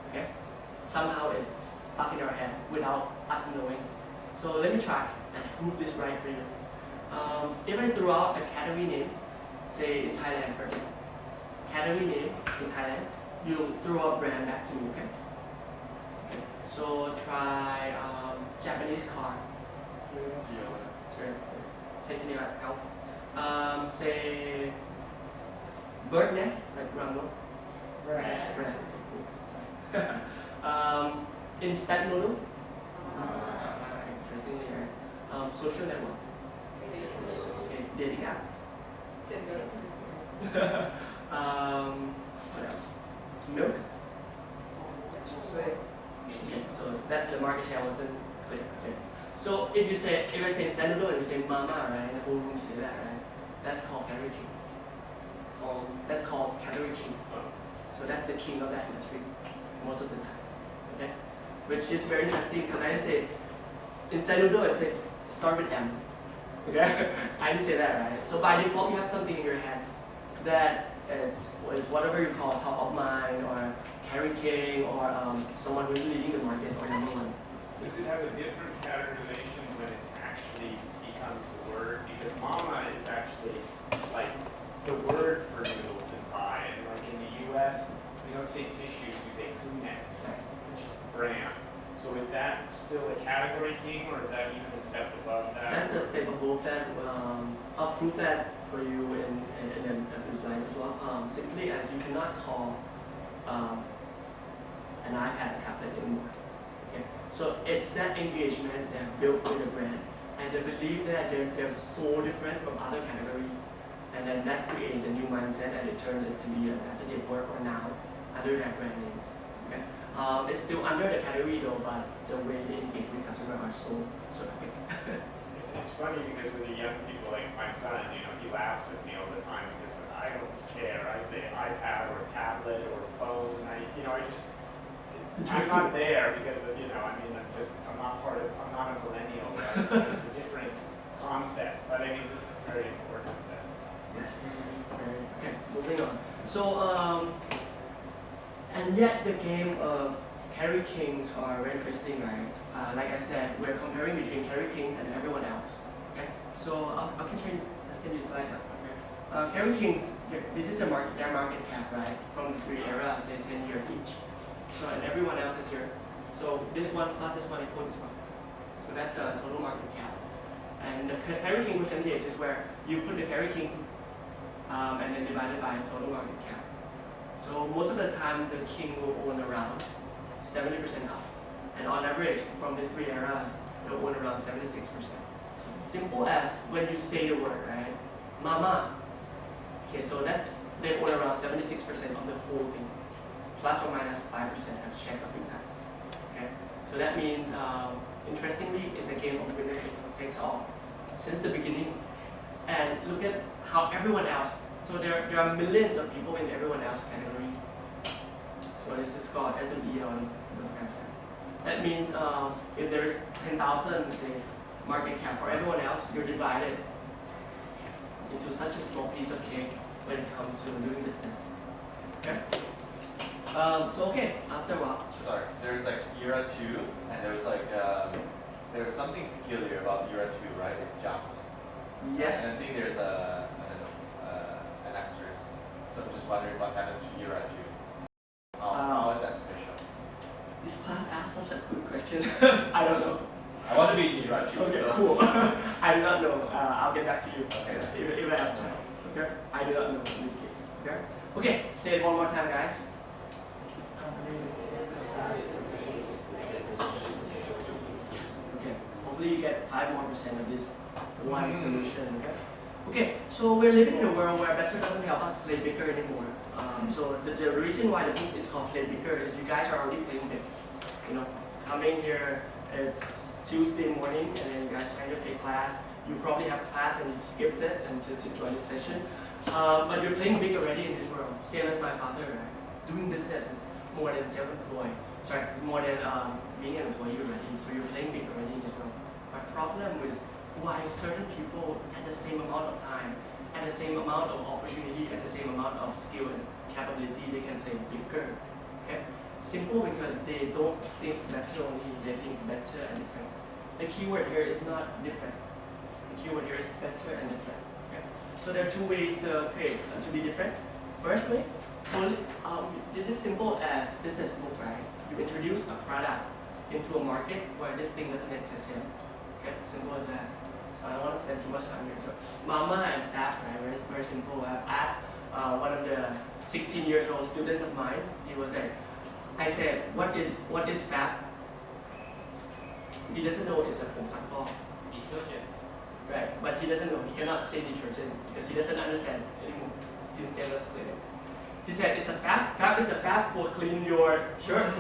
[SPEAKER 3] Okay. Somehow it's stuck in our head without us knowing. So let me try and prove this right for you. If I throw out a category name, say in Thailand for example, category name in Thailand, you throw a brand back to me, okay? Okay. So try Japanese car. Can you help? Say bird nest, like Rambo. Brand. Okay, cool. Instant noodle. Interestingly, right? Social network. Okay, dating app.
[SPEAKER 15] Tinder.
[SPEAKER 3] What else? Milk. Okay, so that the market share wasn't clear. Okay. So if I say instant noodle and you say mama, right, and the whole room say that, right? That's called category king. That's called category king. So that's the king of that industry most of the time. Okay? Which is very interesting because I didn't say instant noodle, I said start with M. Okay? I didn't say that, right? So by default you have something in your head that is whatever you call top of mind or carry king or someone who's leading the market or number one.
[SPEAKER 2] Does it have a different categorization when it's actually becomes the word? Because mama is actually like the word for noodles in Thai. And like in the US, we don't say tissues, we say Kleenex, which is the brand. So is that still a category king or is that even a step above that?
[SPEAKER 3] That's a step above that. I'll prove that for you in a few slides as well. Simply as you cannot call an iPad a tablet anymore. Okay? So it's that engagement that built with the brand and the belief that they're so different from other categories. And then that creates a new mindset and it turns it to be an adjective word or noun other than brand names. Okay? It's still under the category though, but the way they engage with customers are so epic.
[SPEAKER 2] It's funny because with the young people like my son, you know, he laughs at me all the time because I don't care. I say iPad or tablet or phone. I'm not there because of, you know, I mean, I'm not a millennial, right? It's a different concept. But I mean, this is very important.
[SPEAKER 3] Yes. Okay, moving on. So, and yet the game of carry kings are very interesting, right? Like I said, we're comparing between carry kings and everyone else. Okay, so I can change this slide now. Carry kings, this is their market cap, right? From the three eras, say 10 years each. So and everyone else is here. So this one plus this one equals this one. So that's the total market cap. And the carry king percentage is where you put the carry king and then divided by total market cap. So most of the time the king will own around 70% up. And on average, from these three eras, they'll own around 76%. Simple as when you say the word, right? Mama. Okay, so they own around 76% of the whole thing. Plus or minus 5%, I've checked a few times. Okay? So that means, interestingly, it's a game of winner takes all since the beginning. And look at how everyone else, so there are millions of people in everyone else category. So this is called SME or those kind of thing. That means if there's 10,000 say market cap for everyone else, you're divided into such a small piece of cake when it comes to doing business. Okay. So okay, after a while.
[SPEAKER 4] Sorry, there's like era 2, and there's like there's something peculiar about era 2, right? It jumps.
[SPEAKER 3] Yes.
[SPEAKER 4] And I think there's a I don't know an asterisk. So I'm just wondering what happens to era 2. How is that special?
[SPEAKER 3] This class asked such a good question. I don't know.
[SPEAKER 4] I want to be in era 2.
[SPEAKER 3] Okay,
[SPEAKER 4] so.
[SPEAKER 3] cool. I do not know. I'll get back to you if I have time. Okay. I do not know in this case. Okay. Okay. Say it one more time, guys. Okay. Hopefully you get 5% more of this one solution. Okay. Okay. So we're living in a world where better doesn't help us play bigger anymore. So the reason why the book is called Play Bigger is you guys are already playing big. You know, coming here, it's Tuesday morning, and then you guys trying to take class. You probably have class and you skipped it and to join the session. But you're playing big already in this world. Same as my father, right? Doing business is more than self-employed. Sorry, more than being an employee already. So you're playing big already in this world. My problem is why certain people at the same amount of time, at the same amount of opportunity, at the same amount of skill and capability, they can play bigger. Okay? Simple because they don't think better only, they think better and different. The keyword here is not different. The keyword here is better and different. Okay? So there are two ways to be different. First way, this is simple as business book, right? You introduce a product into a market where this thing doesn't exist yet. Okay, simple as that. So I don't want to spend too much time here. So Mama and Fab, right? Very, very simple. I've asked one of the 16-year-old students of mine. He was like, I said, what is Fab? He doesn't know it's a Polpat. Detergent. Right, but he doesn't know. He cannot say detergent because he doesn't understand anymore since Sailor's Clinic. He said it's a fab. Fab is a fab for clean your shirt.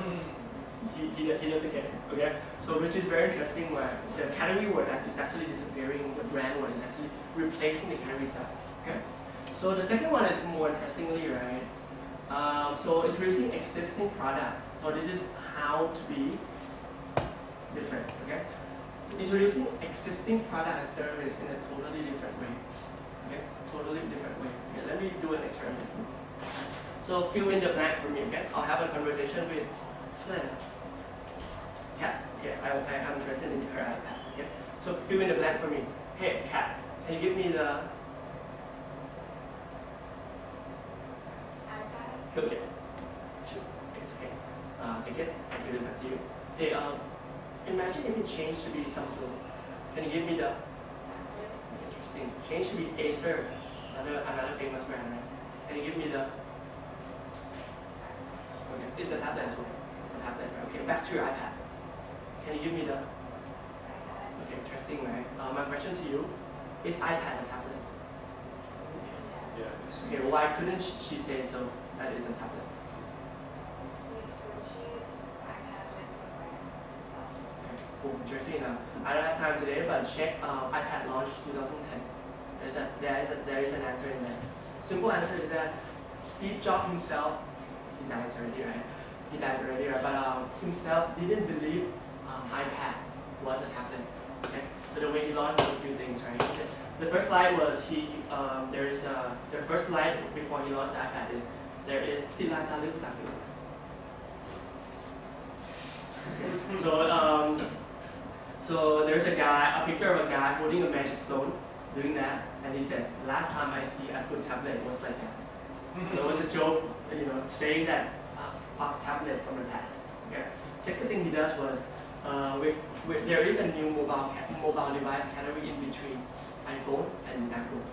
[SPEAKER 3] He doesn't get it. Okay, so which is very interesting. Where the category word that is actually disappearing, the brand word is actually replacing the category itself. Okay, so the second one is more interestingly, right? So introducing existing product. So this is how to be different. Okay, so introducing existing product and service in a totally different way. Okay, totally different way. Okay, let me do an experiment. So fill in the blank for me, okay? I'll have a conversation with Kat. Okay, I'm interested in her iPad. Okay, so fill in the blank for me. Hey, Kat, can you give me the iPad? Okay, sure, it's okay. Take it. I give it back to you. Hey, imagine if it changed to be Samsung. Can you give me the? Interesting. Change to be Acer, another famous brand, right? Can you give me the? Okay, it's a tablet as well. It's a tablet. Okay, back to your iPad. Can you give me the? Okay, interesting, right? My question to you, is iPad a tablet?
[SPEAKER 8] Yes.
[SPEAKER 3] Okay, why couldn't she say so? That is a tablet. Okay, cool, interesting enough. I don't have time today, but check iPad launch 2010. There is an answer in there. Simple answer is that Steve Jobs himself, he died already, right? But himself didn't believe iPad was a tablet. Okay, so the way he launched was a few things, right? He said, the first slide was the first slide before he launched iPad is there is Sila Jalil Zakir. So there's a picture of a guy holding a magic stone, doing that, and he said, last time I see a good tablet was like that. So it was a joke, saying that fuck tablet from the past. Okay. Second thing he does was, there is a new mobile device category in between iPhone and MacBook,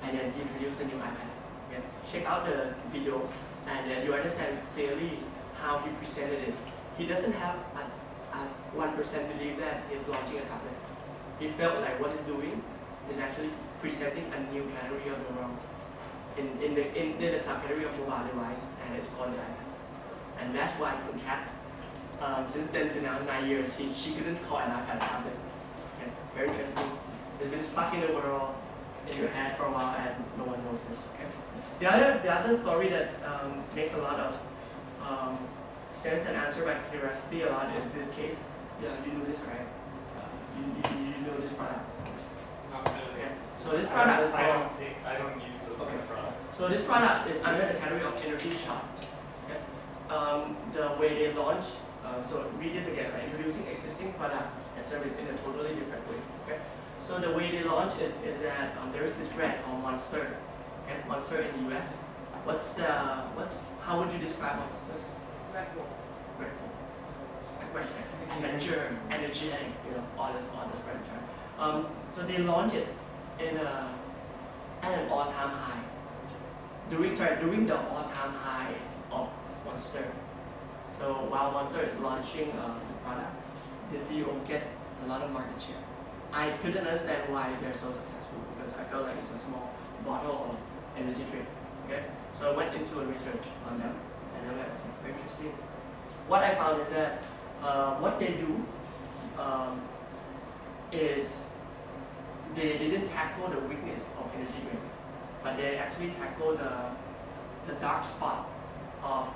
[SPEAKER 3] and then he introduced a new iPad. Okay. Check out the video, and then you understand clearly how he presented it. He doesn't have a 1% belief that he's launching a tablet. He felt like what he's doing is actually presenting a new category of the world in the subcategory of mobile device, and it's called the iPad. And that's why Khun Kat, since then to now 9 years, she couldn't call an iPad a tablet. Okay, very interesting. It's been stuck in the world, in your head for a while, and no one knows this. Okay. The other story that makes a lot of sense and answer my curiosity a lot in this case. Yeah, you know this, right? You know this product. Okay. So this product is called.
[SPEAKER 8] I don't use those kind of products.
[SPEAKER 3] So this product is under the category of energy shot. Okay. The way they launch. So read this again. Right? Introducing existing product and service in a totally different way. Okay. So the way they launch is that there is this brand called Monster. Okay. Monster in the US. How would you describe Monster?
[SPEAKER 15] Red Bull.
[SPEAKER 3] Red Bull. Aggressive, adventure, energetic, all this brand term. So they launch it at an all-time high. During the all-time high of Monster. So while Monster is launching the product, the CEO get a lot of market share. I couldn't understand why they're so successful because I felt like it's a small bottle of energy drink. Okay, so I went into a research on them, and I'm like, okay, very interesting. What I found is that what they do is they didn't tackle the weakness of energy drink, but they actually tackle the dark spot of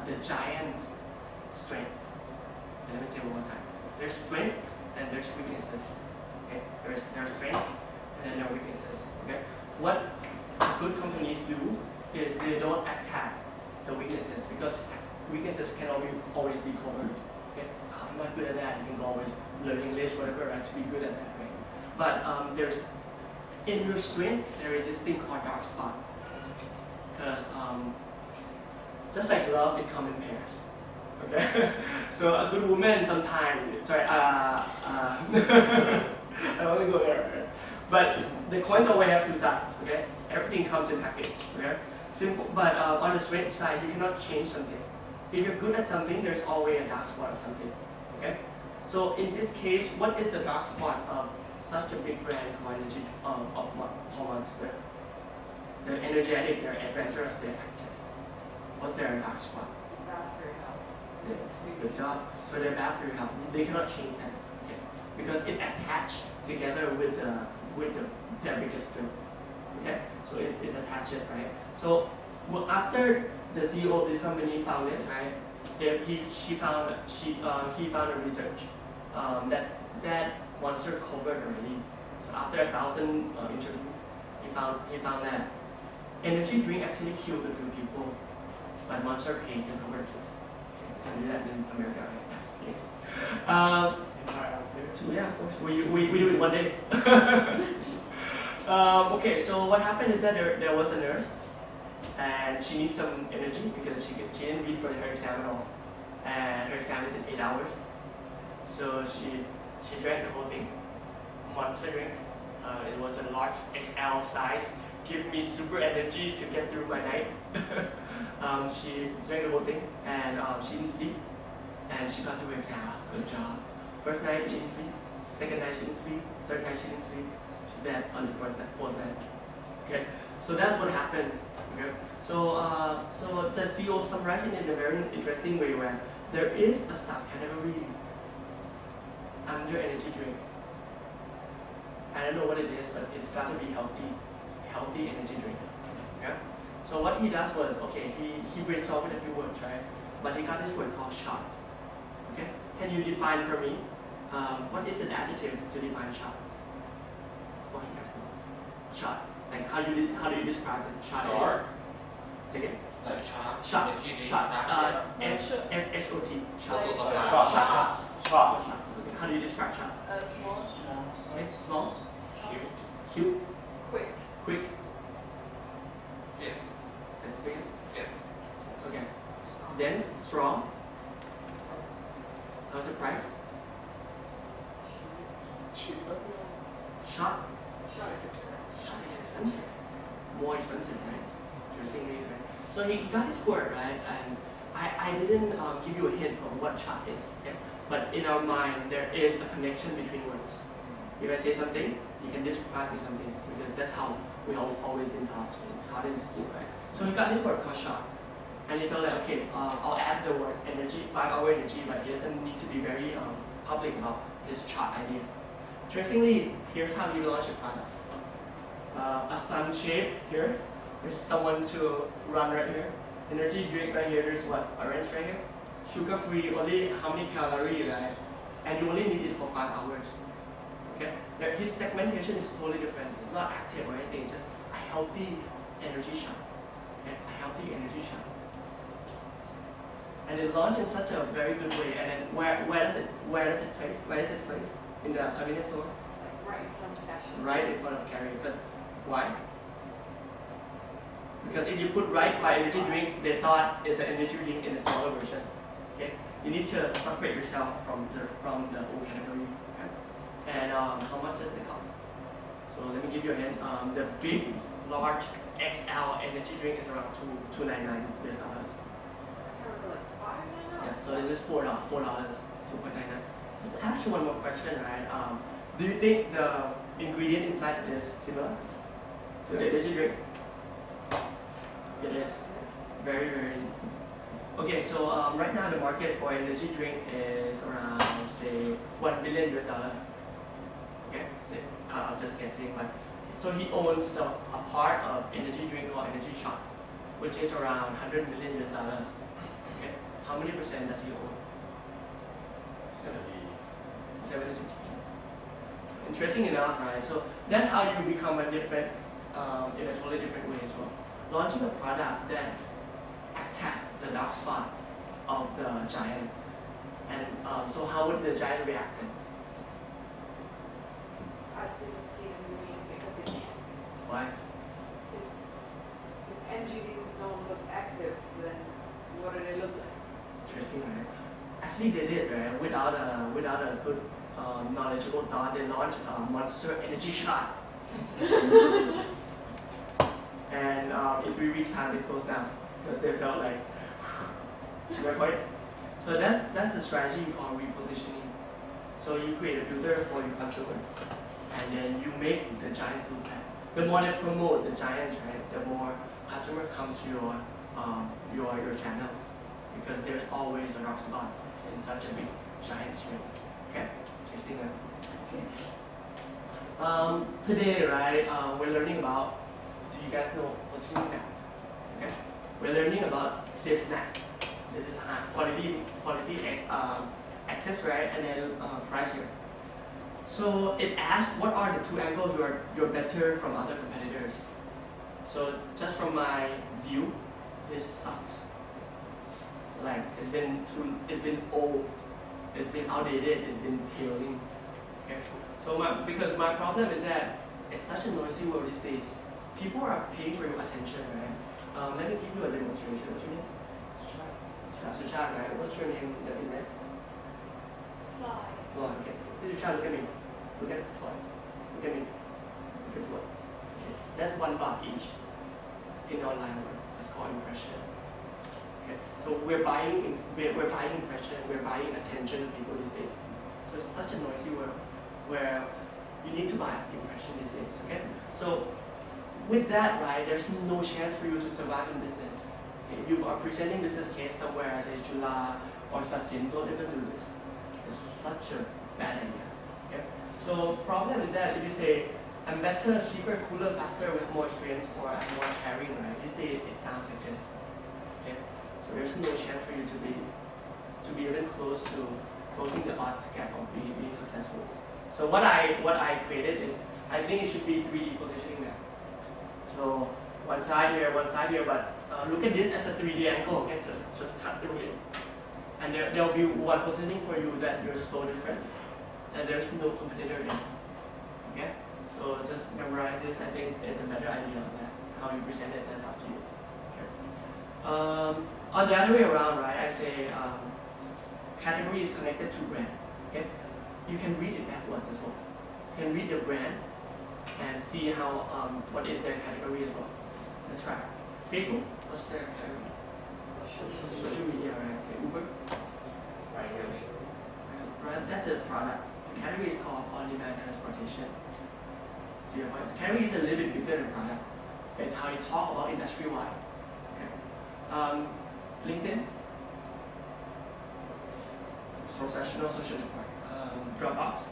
[SPEAKER 3] the giant's strength. And let me say it one more time. There's strength and there's weaknesses. Okay, there's strengths and then there are weaknesses. Okay, what good companies do is they don't attack the weaknesses because weaknesses can always be covered. Okay, I'm not good at that. You can always learn English, whatever, right, to be good at that. Right? But there's in your strength there is this thing called dark spot. Because just like love, it comes in pairs. Okay, so a good woman sometimes. Sorry, I don't want to go there. Right? But the coins always have two sides. Okay, everything comes in package. Okay, simple. But on the strength side, you cannot change something. If you're good at something, there's always a dark spot of something. Okay, so in this case, what is the dark spot of such a big brand called energy of Monster? They're energetic, they're adventurous, they're active. What's their dark spot?
[SPEAKER 15] Battery health.
[SPEAKER 3] Yes, good job. So their battery health, they cannot change that. Okay? Because it attached together with their biggest strength. Okay? So it is attached, right? So after the CEO of this company found this, right? He found a research that Monster covered already. So after 1,000 interviews, he found that energy drink actually killed a few people, but Monster paid to cover the case. Can do that in America, right? Yeah, of course. We do it one day. Okay, so what happened is that there was a nurse, and she needs some energy because she didn't read for her exam at all, and her exam is in 8 hours. So she drank the whole thing, Monster drink. It was a large XL size. Give me super energy to get through my night. She drank the whole thing and she didn't sleep and she got through her exam. Good job. First night she didn't sleep, second night she didn't sleep, third night she didn't sleep. She's dead on the fourth night. Okay, so that's what happened. Okay, so the CEO summarized it in a very interesting way where there is a subcategory under energy drink. I don't know what it is, but it's got to be healthy energy drink. Okay? So what he does was, okay, he brainstormed a few words, right? But he got this word called shot. Okay? Can you define for me, what is an adjective to define shot? What you guys know? Shot. Like how do you describe it? Shot.
[SPEAKER 4] Short.
[SPEAKER 3] Say again?
[SPEAKER 9] Shot.
[SPEAKER 3] Shot. Shot. S-H-O-T. Shot.
[SPEAKER 4] Shot. Shot.
[SPEAKER 3] Okay. How do you describe shot?
[SPEAKER 11] Small.
[SPEAKER 3] Okay. Small. Cute. Quick.
[SPEAKER 9] Yes.
[SPEAKER 3] Say it again.
[SPEAKER 9] Yes.
[SPEAKER 3] It's okay. Dense, strong. How's the price? Shot. Shot is expensive. More expensive, right? Interestingly, right? So he got his word, right? And I didn't give you a hint of what shot is, okay? But in our mind, there is a connection between words. If I say something, you can describe me something because that's how we have always been taught in school, right? So he got this word called shot, and he felt like, okay, I'll add the word energy, 5-hour energy, but he doesn't need to be very public about his shot idea. Interestingly, here's how you launch a product. A sun shape here. There's someone to run right here. Energy drink right here, there's what? Orange right here? Sugar free, only how many calories, right? And you only need it for 5 hours. Okay? Now his segmentation is totally different. It's not active or anything, it's just a healthy energy shot. Okay? A healthy energy shot. And it launched in such a very good way. And then where does it place? Where is it placed? In the convenience store?
[SPEAKER 15] Like right in front of cashier.
[SPEAKER 3] Right in front of carrier. Because why? Because if you put right by energy drink, they thought it's an energy drink in a smaller version. Okay? You need to separate yourself from the old category. Okay? And how much does it cost? So let me give you a hint. The big, large XL energy drink is around $2.99 US dollars. Yeah, so this is $4, $2.99. Just to ask you one more question, right? Do you think the ingredient inside is similar to the energy drink? It is. Very, very. Okay, so right now the market for energy drink is around, say, $1 billion US dollar. Okay, I'm just guessing, but so he owns a part of energy drink called Energy Shot, which is around $100 million US dollars. Okay, how many percent does he own? 76%. Interesting enough, right? So that's how you become a different, in a totally different way as well. Launching a product that attack the dark spot of the giants. And so how would the giant react then?
[SPEAKER 15] I didn't see them doing it because they can't.
[SPEAKER 3] Why?
[SPEAKER 15] It's, if NGDs don't look active, then what do they look like?
[SPEAKER 3] Interesting, right? Actually, they did, right? Without a good knowledgeable thought, they launched a Monster Energy Shot. And in 3 weeks' time, it closed down because they felt like, super quiet. So that's the strategy you call repositioning. So you create a filter for your consumer, and then you make the giant feel bad. The more they promote the giants, right, the more customer comes to your channel, because there's always a dark spot in such a big giant strength. Okay, interesting. Okay. Today, right, we're learning about. Do you guys know what's in that? Okay, we're learning about this snack. This is high quality access, right, and then price here. So it asks what are the 2 angles you're better from other competitors. So just from my view, this sucks. Like it's been old, it's been outdated, it's been paling. Okay. So because my problem is that it's such a noisy world these days. People are paying for your attention, right? Let me give you a demonstration. What's your name? Suchat, right? What's your name in the internet? Floyd. Okay. This is Suchat, look at me. Look at Floyd. Look at me. Look at Floyd. Okay. That's $1 each in online world. It's called impression. Okay. So we're buying impression, we're buying attention of people these days. So it's such a noisy world where you need to buy impression these days. Okay. So with that, right, there's no chance for you to survive in business. If you are presenting business case somewhere, say Chula or Sasin, don't even do this. It's such a bad idea. Okay? So problem is that if you say, I'm better, cheaper, cooler, faster, with more experience, or I'm more caring, right? These days it sounds like this. Okay? So there's no chance for you to be even close to closing the odds gap of being successful. So what I created is, I think it should be 3D positioning now. So one side here, but look at this as a 3D angle, okay, so just cut through it. And there'll be one positioning for you that you're so different, and there's no competitor there. Okay? So just memorize this. I think it's a better idea on that. How you present it, that's up to you. Okay. On the other way around, right, I say category is connected to brand. Okay? You can read it backwards as well. You can read the brand and see how what is their category as well. Let's try. Facebook, what's their category? Social media, right? Okay, Uber.
[SPEAKER 2] Right here.
[SPEAKER 3] Right, that's a product. The category is called on-demand transportation. See your point? The category is a little bit bigger than product. It's how you talk about industry-wide. Okay. LinkedIn, professional social network. Dropbox,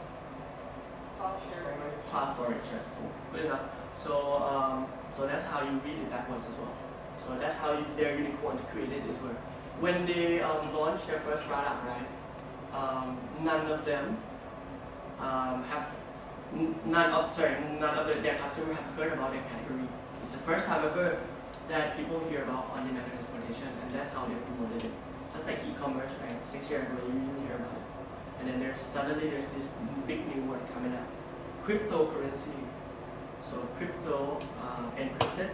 [SPEAKER 3] cloud storage. Right? Cool. Good enough. So that's how you read it backwards as well. So So that's how their unicorn created this word. When they launched their first product, right? None of them none of their customers have heard about their category. It's the first time ever that people hear about on-demand transportation, and that's how they promoted it. Just like e-commerce, right? 6 years ago, you didn't hear about it, and then suddenly there's this big new word coming up, cryptocurrency. So crypto encrypted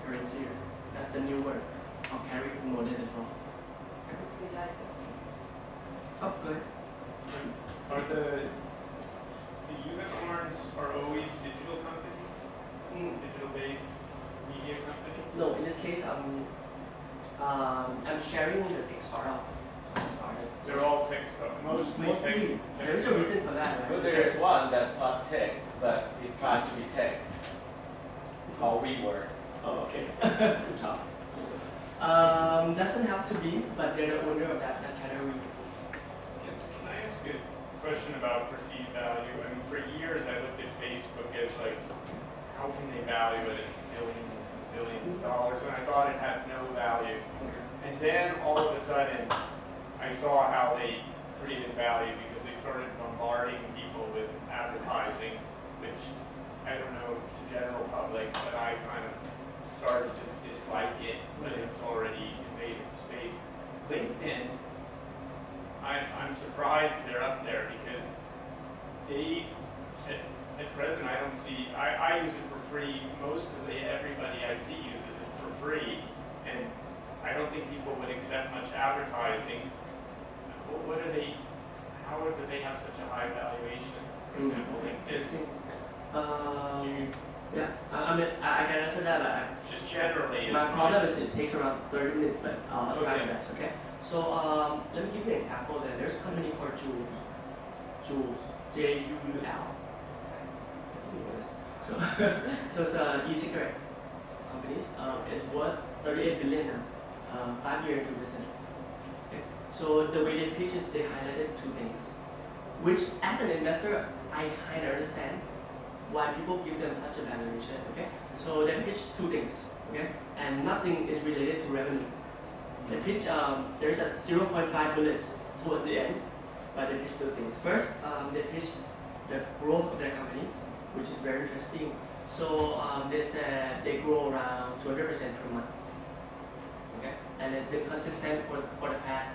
[SPEAKER 3] currency. That's the new word. How Carrie promoted as well. Oh, go ahead.
[SPEAKER 2] Are the unicorns are always digital companies? Digital-based media companies?
[SPEAKER 3] No, in this case, I'm sharing the tech startup.
[SPEAKER 2] They're all tech stuff. Mostly tech.
[SPEAKER 3] There's a reason for that, right?
[SPEAKER 4] Well, there's one that's not tech, but it tries to be tech. It's called WeWork.
[SPEAKER 3] Oh, okay. Good job. Doesn't have to be, but they're the owner of that category.
[SPEAKER 2] Can I ask a question about perceived value? I mean, for years I looked at Facebook as like, how can they value it at billions and billions of dollars? And I thought it had no value. And then all of a sudden, I saw how they created value because they started bombarding people with advertising, which I don't know the general public, but I kind of started to dislike it when it was already invaded the space. LinkedIn, I'm surprised they're up there because they, at present, I don't see, I use it for free. Most of everybody I see uses it for free, and I don't think people would accept much advertising. What are they, how do they have such a high valuation? For example, LinkedIn.
[SPEAKER 3] Yeah, I mean, I can answer that, but
[SPEAKER 2] Just generally.
[SPEAKER 3] my problem is it takes around 30 minutes, but I'll try my best, okay? So let me give you an example. There's a company called Jules, J-U-U-L. So it's an e-cigarette company. It's worth 38 billion now, 5 years into business. Okay? So the way they pitch is they highlighted two things, which as an investor, I kind of understand why people give them such a valuation, okay? So they pitch two things, okay? And nothing is related to revenue. They pitch, there's a 0.5 bullets towards the end, but they pitch two things. First, they pitch the growth of their companies, which is very interesting. So they said they grow around 200% per month, okay? And it's been consistent for the past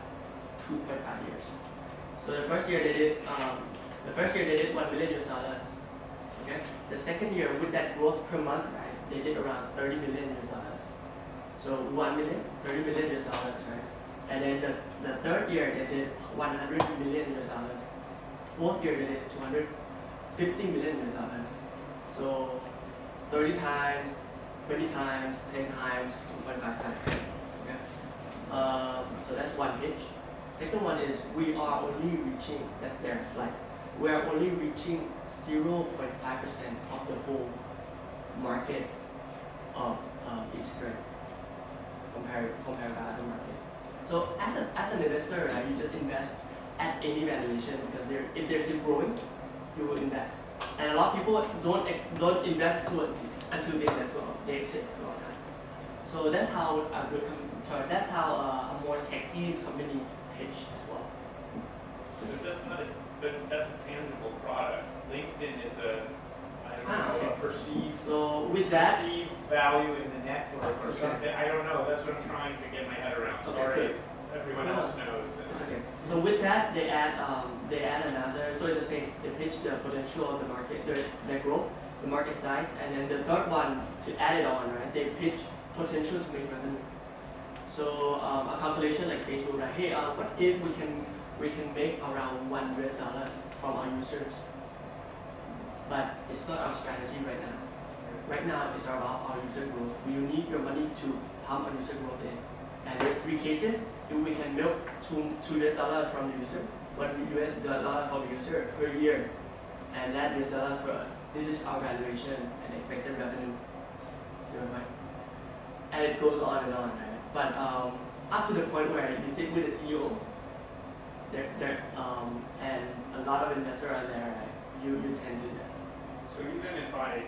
[SPEAKER 3] 2.5 years. So the first year they did, $1 billion. Okay. The second year, with that growth per month, right, they did around $30 million. So 1 million, $30 million, right? And then the third year, they did $100 million. Fourth year, they did $250 million. So 30 times, 20 times, 10 times, 2.5 times. Okay. So that's one pitch. Second one is we are only reaching, that's their slide. We are only reaching 0.5% of the whole market of e-cigarette compared to other market. So as an investor, right, you just invest at any valuation because if they're still growing, you will invest. And a lot of people don't invest until they invest well. They exit to all time. So that's how a more techy company pitch as well.
[SPEAKER 2] But that's a tangible product. LinkedIn is a perceived, perceived value in the network or something. I don't know. That's what I'm trying to get my head around. Sorry, everyone else knows.
[SPEAKER 3] It's okay. So with that, they add another. So it's the same. They pitch the potential of the market, their growth, the market size, and then the third one to add it on, right? They pitch potential to make revenue. So a calculation like Facebook, right? Hey, what if we can make around $1 from our users? But it's not our strategy right now. Right now, it's about our user growth. We need your money to pump our user growth in. And there's 3 cases. If we can milk $2 from the user, $1 from the user per year, and that $1 per, this is our valuation and expected revenue. And it goes on and on, right? But up to the point where you sit with the CEO, and a lot of investors are there, right? You tend to invest.
[SPEAKER 2] So even if I,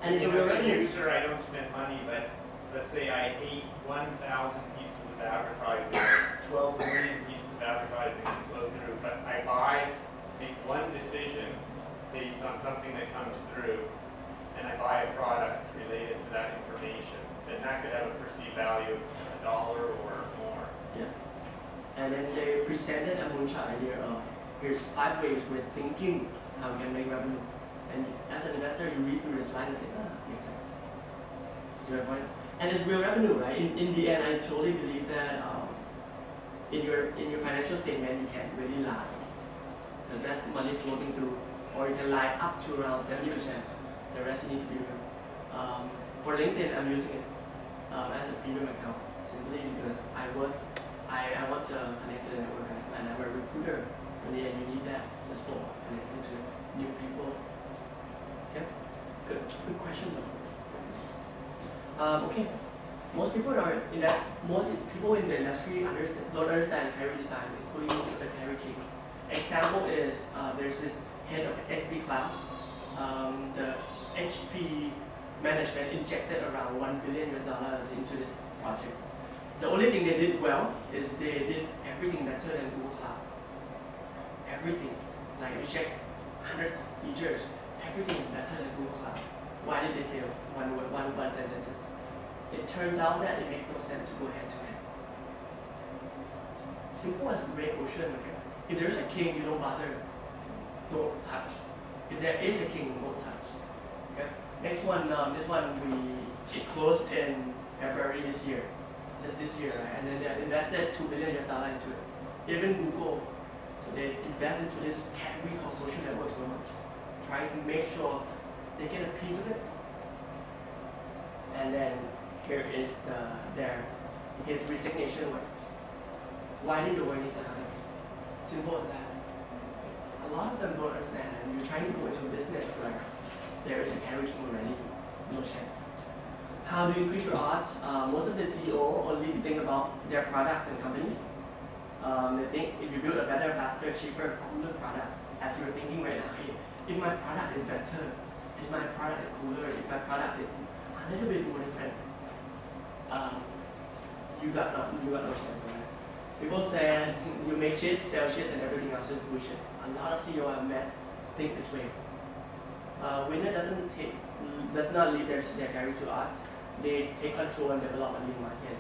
[SPEAKER 3] and it's
[SPEAKER 2] as a user, I don't spend money, but let's say I hate 1,000 pieces of advertising, 12 million pieces of advertising to flow through, but I make one decision based on something that comes through, and I buy a product related to that information, then that could have a perceived value of $1 or more.
[SPEAKER 3] Yeah. And then they presented a moonshot idea of here's 5 ways we're thinking how we can make revenue. And as an investor, you read through the slide and say, makes sense. See my point? And it's real revenue, right? In the end, I totally believe that in your financial statement, you can't really lie. Because that's money flowing through. Or you can lie up to around 70%. The rest you need to be real. For LinkedIn, I'm using it as a premium account simply because I want to connect to the network, right? And I'm a recruiter. In the end, you need that just for connecting to new people. Okay, good question though. Okay, most people in the industry don't understand carry design, including the carry king. Example is there's this head of HP Cloud. The HP management injected around $1 billion into this project. The only thing they did well is they did everything better than Google Cloud. Everything. Like we check hundreds features, everything better than Google Cloud. Why did they fail? One sentence. It turns out that it makes no sense to go head to head. Simple as great ocean, okay? If there's a king, you don't bother. Don't touch. If there is a king, don't touch. Okay? Next one, this one it closed in February this year. Just this year, right? And then they invested $2 billion into it. Even Google, so they invested into this category called social network so much, trying to make sure they get a piece of it. And then here is his resignation letter. Why did the world need to happen? Simple as that. A lot of them don't understand, and you're trying to go into a business where there is a carry king already, no chance. How do you increase your odds? Most of the CEO only think about their products and companies. They think if you build a better, faster, cheaper, cooler product, as you're thinking right now, hey, if my product is better, if my product is cooler, if my product is a little bit more different, you got no chance of that. People say you make shit, sell shit, and everything else is bullshit. A lot of CEOs I've met think this way. Winner does not lead their carry to odds. They take control and develop a new market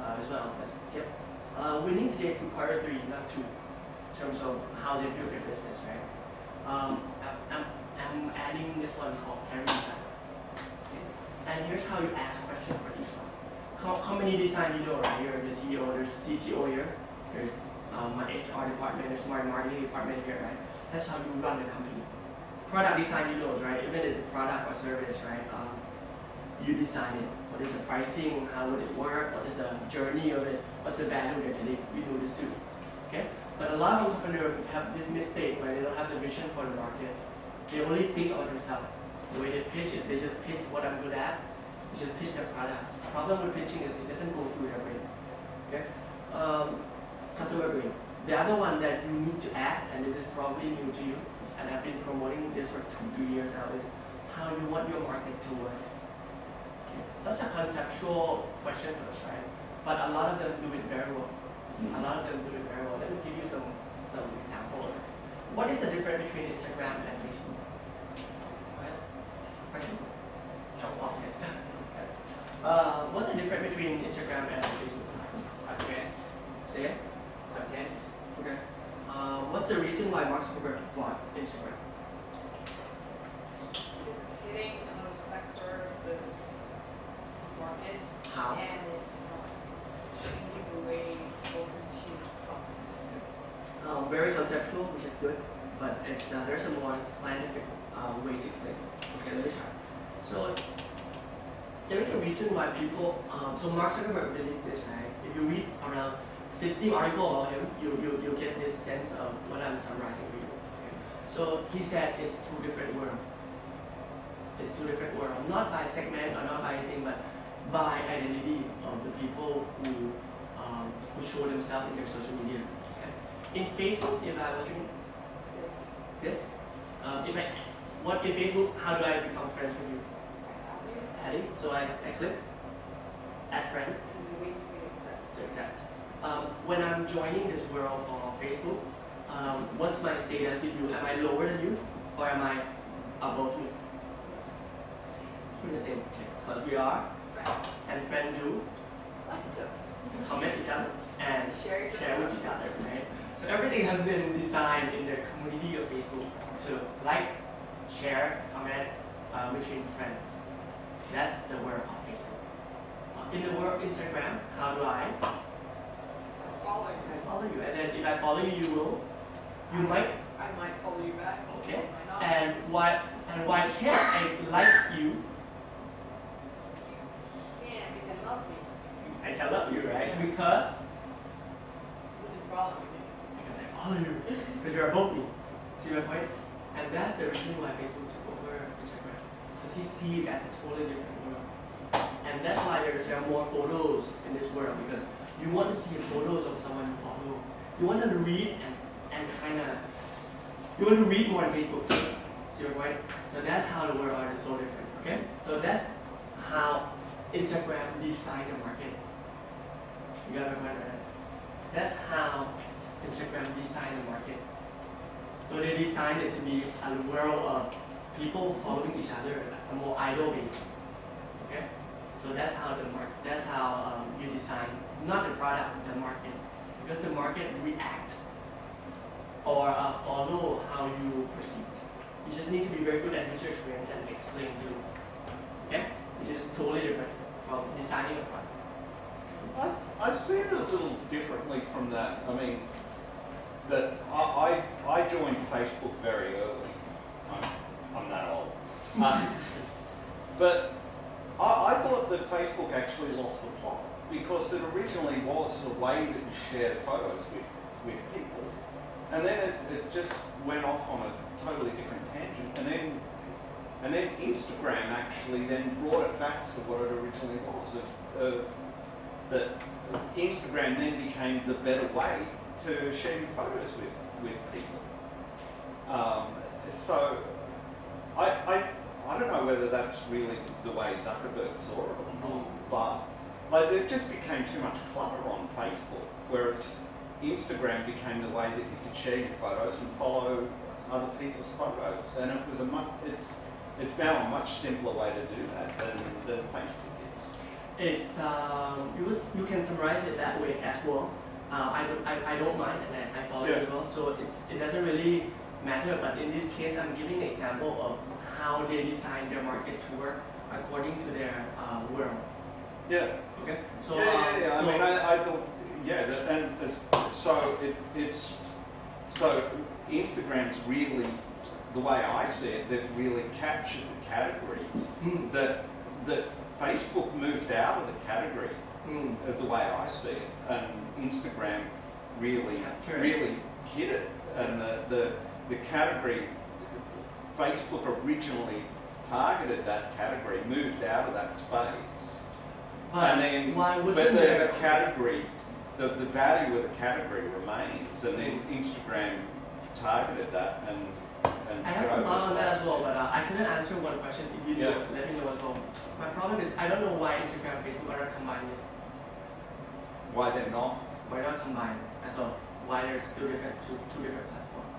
[SPEAKER 3] as well. Let's skip. Winning today require 3, not 2, in terms of how they build their business, right? I'm adding this one called carry design. Okay. And here's how you ask questions for each one. Company design, you know, right? You're the CEO, there's CTO here, there's my HR department, there's my marketing department here, right? That's how you run the company. Product design, you know, right? Even if it's a product or service, right? You design it. What is the pricing? How would it work? What is the journey of it? What's the value they're getting? We know this too. Okay? But a lot of entrepreneurs have this mistake where they don't have the vision for the market. They only think of themselves. The way they pitch is they just pitch what I'm good at. They just pitch their product. The problem with pitching is it doesn't go through their brain. Okay? Customer brain. The other one that you need to ask, and this is probably new to you, and I've been promoting this for 2-3 years now, is how you want your market to work. Such a conceptual question first, right? But a lot of them do it very well. Let me give you some examples. What is the difference between Instagram and Facebook? Go ahead. Question? No. Okay. What's the difference between Instagram and Facebook?
[SPEAKER 13] Content.
[SPEAKER 3] Say it.
[SPEAKER 13] Content.
[SPEAKER 3] Okay. What's the reason why Mark Zuckerberg bought Instagram?
[SPEAKER 15] It's hitting another sector of the market.
[SPEAKER 3] How?
[SPEAKER 15] And it's changing the way people consume content.
[SPEAKER 3] Very conceptual, which is good, but there's a more scientific way to explain. Okay, let me try. So there is a reason why people. So Mark Zuckerberg believed this, right? If you read around 50 articles about him, you get this sense of what I'm summarizing for you. Okay? So he said it's 2 different worlds. It's 2 different worlds, not by segment or not by anything, but by identity of the people who show themselves in their social media. Okay? In Facebook, if I was doing this, in Facebook, how do I become friends with you? Adding. So I click, add friend.
[SPEAKER 15] And we wait for you to accept.
[SPEAKER 3] To accept. When I'm joining this world on Facebook, what's my status with you? Am I lower than you, or am I above you? We're the same, because we are, and friend do, comment each other, and
[SPEAKER 15] Share
[SPEAKER 3] share with each other, right? So everything has been designed in the community of Facebook to like, share, comment between friends. That's the world of Facebook. In the world of Instagram, how do I?
[SPEAKER 15] Follow you.
[SPEAKER 3] I follow you, and then if I follow you, you might.
[SPEAKER 15] I might follow you back.
[SPEAKER 3] Okay.
[SPEAKER 15] I might not.
[SPEAKER 3] And why can't I like you?
[SPEAKER 15] Yeah, you can love me.
[SPEAKER 3] I can love you, right?
[SPEAKER 15] Yeah.
[SPEAKER 3] Because
[SPEAKER 15] You follow me.
[SPEAKER 3] I follow you. Because you're above me. See my point? And that's the reason why Facebook took over Instagram. Because he sees it as a totally different world. And that's why there are more photos in this world, because you want to see photos of someone you follow. You want to read and kind of, you want to read more on Facebook. See my point? So that's how the world is so different. Okay? So that's how Instagram designed the market. You got my point, right? That's how Instagram designed the market. So they designed it to be a world of people following each other, a more idol based. Okay? So that's how you design, not the product, the market. Because the market react or follow how you perceive. You just need to be very good at user experience and explain to you. Okay? Which is totally different from designing a product.
[SPEAKER 10] I see it a little differently from that. I mean, that I joined Facebook very early. I'm that old. But I thought that Facebook actually lost the plot, because it originally was a way that you shared photos with people, and then it just went off on a totally different tangent, and then Instagram actually then brought it back to what it originally was. That Instagram then became the better way to share your photos with people. So I don't know whether that's really the way Zuckerberg saw it or not, but like there just became too much clutter on Facebook, whereas Instagram became the way that you could share your photos and follow other people's photos, and it was it's now a much simpler way to do that than Facebook is.
[SPEAKER 3] It's you can summarize it that way as well. I don't mind, and I follow it as well. So it doesn't really matter. But in this case, I'm giving an example of how they design their market to work according to their world.
[SPEAKER 10] Yeah.
[SPEAKER 3] Okay. So
[SPEAKER 10] yeah.
[SPEAKER 3] So
[SPEAKER 10] I mean, I thought so Instagram's really, the way I see it, they've really captured the category that Facebook moved out of the category of the way I see it, and Instagram really hit it, and the category, Facebook originally targeted that category, moved out of that space, and then but the category, the value of the category remains, and then Instagram targeted that and
[SPEAKER 3] I have some thoughts on that as well, but I couldn't answer one question. If you
[SPEAKER 10] Yeah.
[SPEAKER 3] let me know as well. My problem is I don't know why Instagram and Facebook are not combined yet.
[SPEAKER 10] Why they're not?
[SPEAKER 3] Why not combined? As well, why they're still different, two different platforms.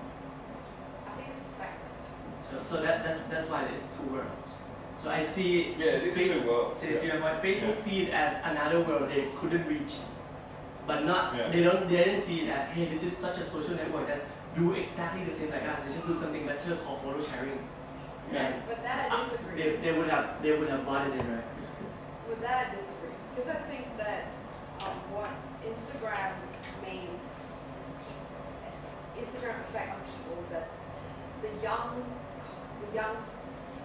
[SPEAKER 15] I think it's separate.
[SPEAKER 3] So that's why it's two worlds. So I see
[SPEAKER 10] Yeah, it is two worlds.
[SPEAKER 3] See my point? Facebook see it as another world they couldn't reach, but not
[SPEAKER 10] Yeah.
[SPEAKER 3] they didn't see it as, hey, this is such a social network that do exactly the same like us. They just do something better called photo sharing. And
[SPEAKER 15] But that I disagree.
[SPEAKER 3] they would have bought it in, right?
[SPEAKER 15] With that I disagree. Because I think that what Instagram effect on people is that the young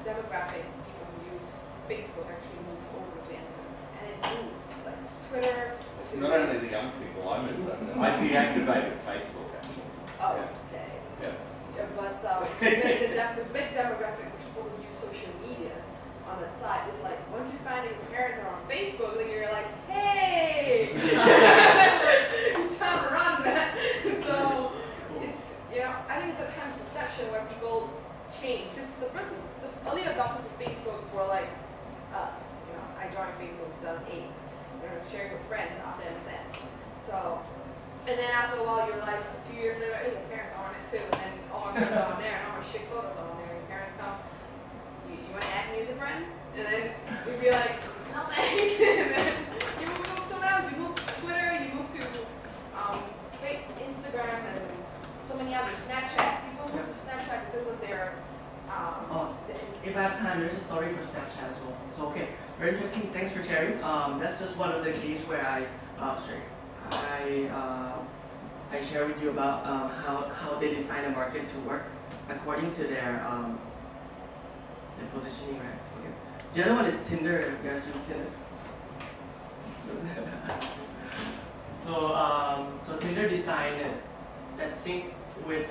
[SPEAKER 15] demographic people who use Facebook actually moves over to Instagram, and it moves like Twitter.
[SPEAKER 10] It's not only the young people, I moved over. I deactivated Facebook actually.
[SPEAKER 15] Oh,
[SPEAKER 10] Yeah.
[SPEAKER 15] okay.
[SPEAKER 10] Yeah.
[SPEAKER 15] Yeah, but the big demographic of people who use social media on that side is like, once you find that your parents are on Facebook, then you realize, hey, it's time to run that. So it's, I think it's that kind of perception where people change. Because the early adopters of Facebook were like us. I joined Facebook in 2008. The then after a while you realize a few years later, hey, your parents are on it too, and then all my friends are on there, and all my shit photos are on there. Your parents come, you want to add me as a friend? And then you'd be like, no thanks. And then you move to someone else, you move to Twitter, you move to Instagram, and so many others. Snapchat, people move to Snapchat because of their
[SPEAKER 3] If I have time, there's a story for Snapchat as well. So okay, very interesting. Thanks for sharing. That's just one of the cases where I share with you about how they design a market to work according to their positioning, right? Okay. The other one is Tinder. You guys use Tinder? So Tinder designed that sync with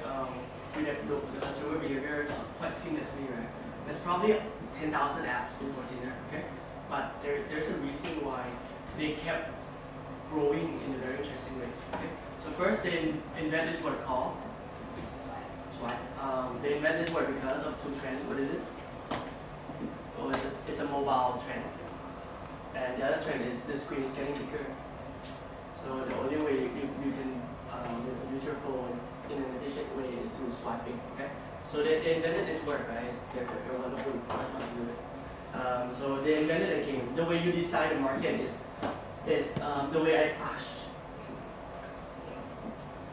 [SPEAKER 3] the consumer behavior quite seamlessly, right? There's probably 10,000 apps for Tinder, okay? But there's a reason why they kept growing in a very interesting way, okay? So first they invent this word called swipe. They invent this word because of two trends. What is it? So it's a mobile trend. And the other trend is the screen is getting bigger. So the only way you can use your phone in an efficient way is through swiping. Okay. So they invented this word, right? They're wonderful first one to do it. So they invented a game. The way you design the market is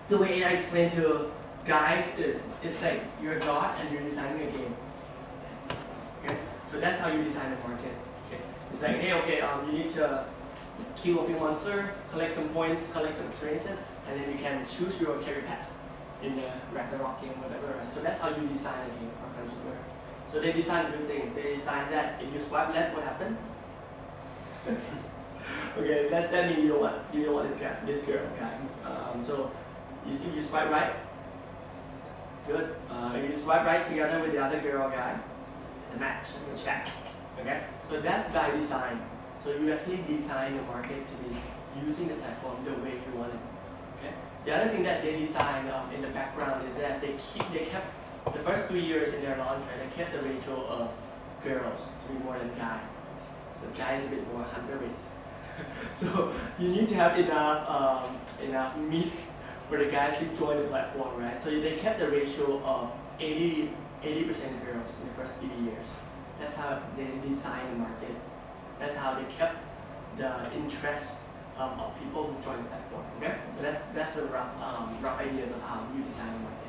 [SPEAKER 3] the way I explained to guys is it's like you're a god and you're designing a game. Okay. So that's how you design the market. Okay. It's like, hey, okay, you need to kill a few monster, collect some points, collect some experiences, and then you can choose your carry path in the Ragnarok game, whatever. Right? So that's how you design a game for consumer. So they design two things. They design that if you swipe left, what happened? Okay, that means you don't want this girl. Okay. So you swipe right. Good. If you swipe right together with the other girl or guy, it's a match. You can chat. Okay. So that's by design. So you actually design the market to be using the platform the way you want it. Okay. The other thing that they designed in the background is that they kept the first 3 years in their launch, right, they kept the ratio of girls to be more than guy. Because guy is a bit more hunter race. So you need to have enough meat for the guys to join the platform, right? So they kept the ratio of 80% girls in the first 3 years. That's how they designed the market. That's how they kept the interest of people who join the platform. Okay, so that's the rough ideas of how you design the market.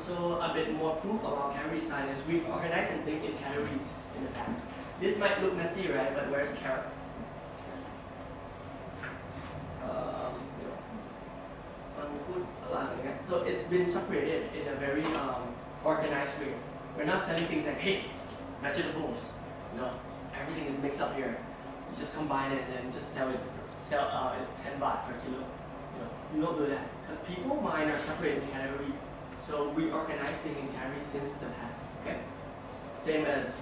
[SPEAKER 3] So a bit more proof about category design is we've organized and think in categories in the past. This might look messy, right? But where's carrots? So it's been separated in a very organized way. We're not selling things like, hey, vegetables, everything is mixed up here. You just combine it and then just sell it. It's 10 baht per kilo. You don't do that because people mind are separated in category. So we organize things in categories since the past. Okay, same as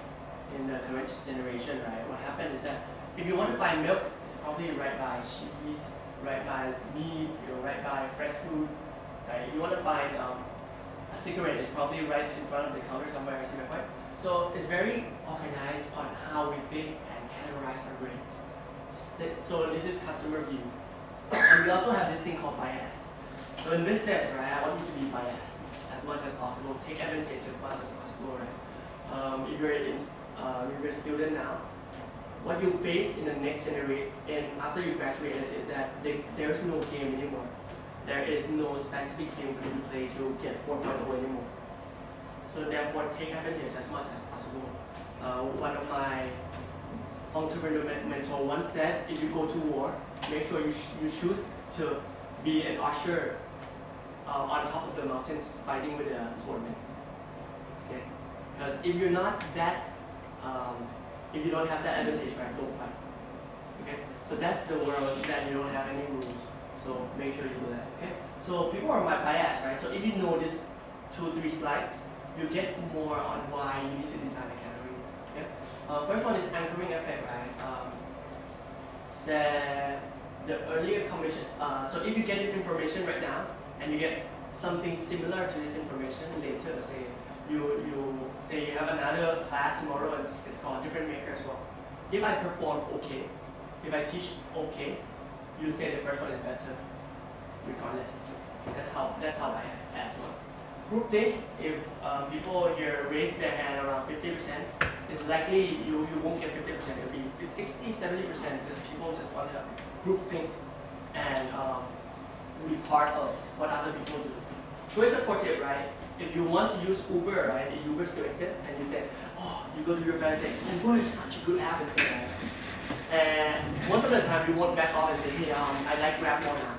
[SPEAKER 3] in the current generation, right? What happened is that if you want to buy milk, it's probably right by cheese, right by meat, right by fresh food. Right? If you want to find a cigarette, it's probably right in front of the counter somewhere. See my point? So it's very organized on how we think and categorize our grades. So this is customer view. And we also have this thing called bias. So in business, right, I want you to be biased as much as possible. Take advantage as much as possible, right? If you're a student now, what you face in the next generation and after you graduated is that there's no game anymore. There is no specific game for you to play to get 4.0 anymore. So therefore, take advantage as much as possible. One of my entrepreneur mentor once said, if you go to war, make sure you choose to be an usher on top of the mountains fighting with a swordman. Okay? Because if you're not that, if you don't have that advantage, right, don't fight. Okay? So that's the world that you don't have any rules. So make sure you do that. Okay? So people are biased, right? So if you know this 2-3 slides, you get more on why you need to design a category. Okay? First one is anchoring effect, right? The earlier combination. So if you get this information right now and you get something similar to this information later, say you have another class tomorrow and it's called different maker as well. If I perform okay, if I teach okay, you say the first one is better. regardless. That's how I ask. Groupthink, if people here raise their hand around 50%, it's likely you won't get 50%. It'll be 60, 70% because people just want to groupthink and be part of what other people do. Choice supportive, right? If you want to use Uber, right? Uber still exists, and you say, oh, you go to your friend and say, Uber is such a good app, and say that. And most of the time, you won't back off and say, hey, I like Grab more now.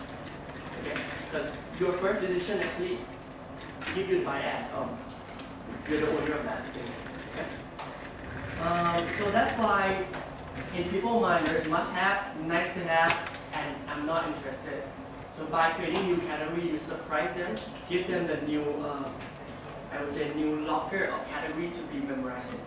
[SPEAKER 3] Okay? Because your first decision actually give you the bias of you're the owner of that thing. Okay? So that's why in people's mind, there's must have, nice to have, and I'm not interested. So by creating new category, you surprise them, give them the new, I would say, new locker of category to be memorizing.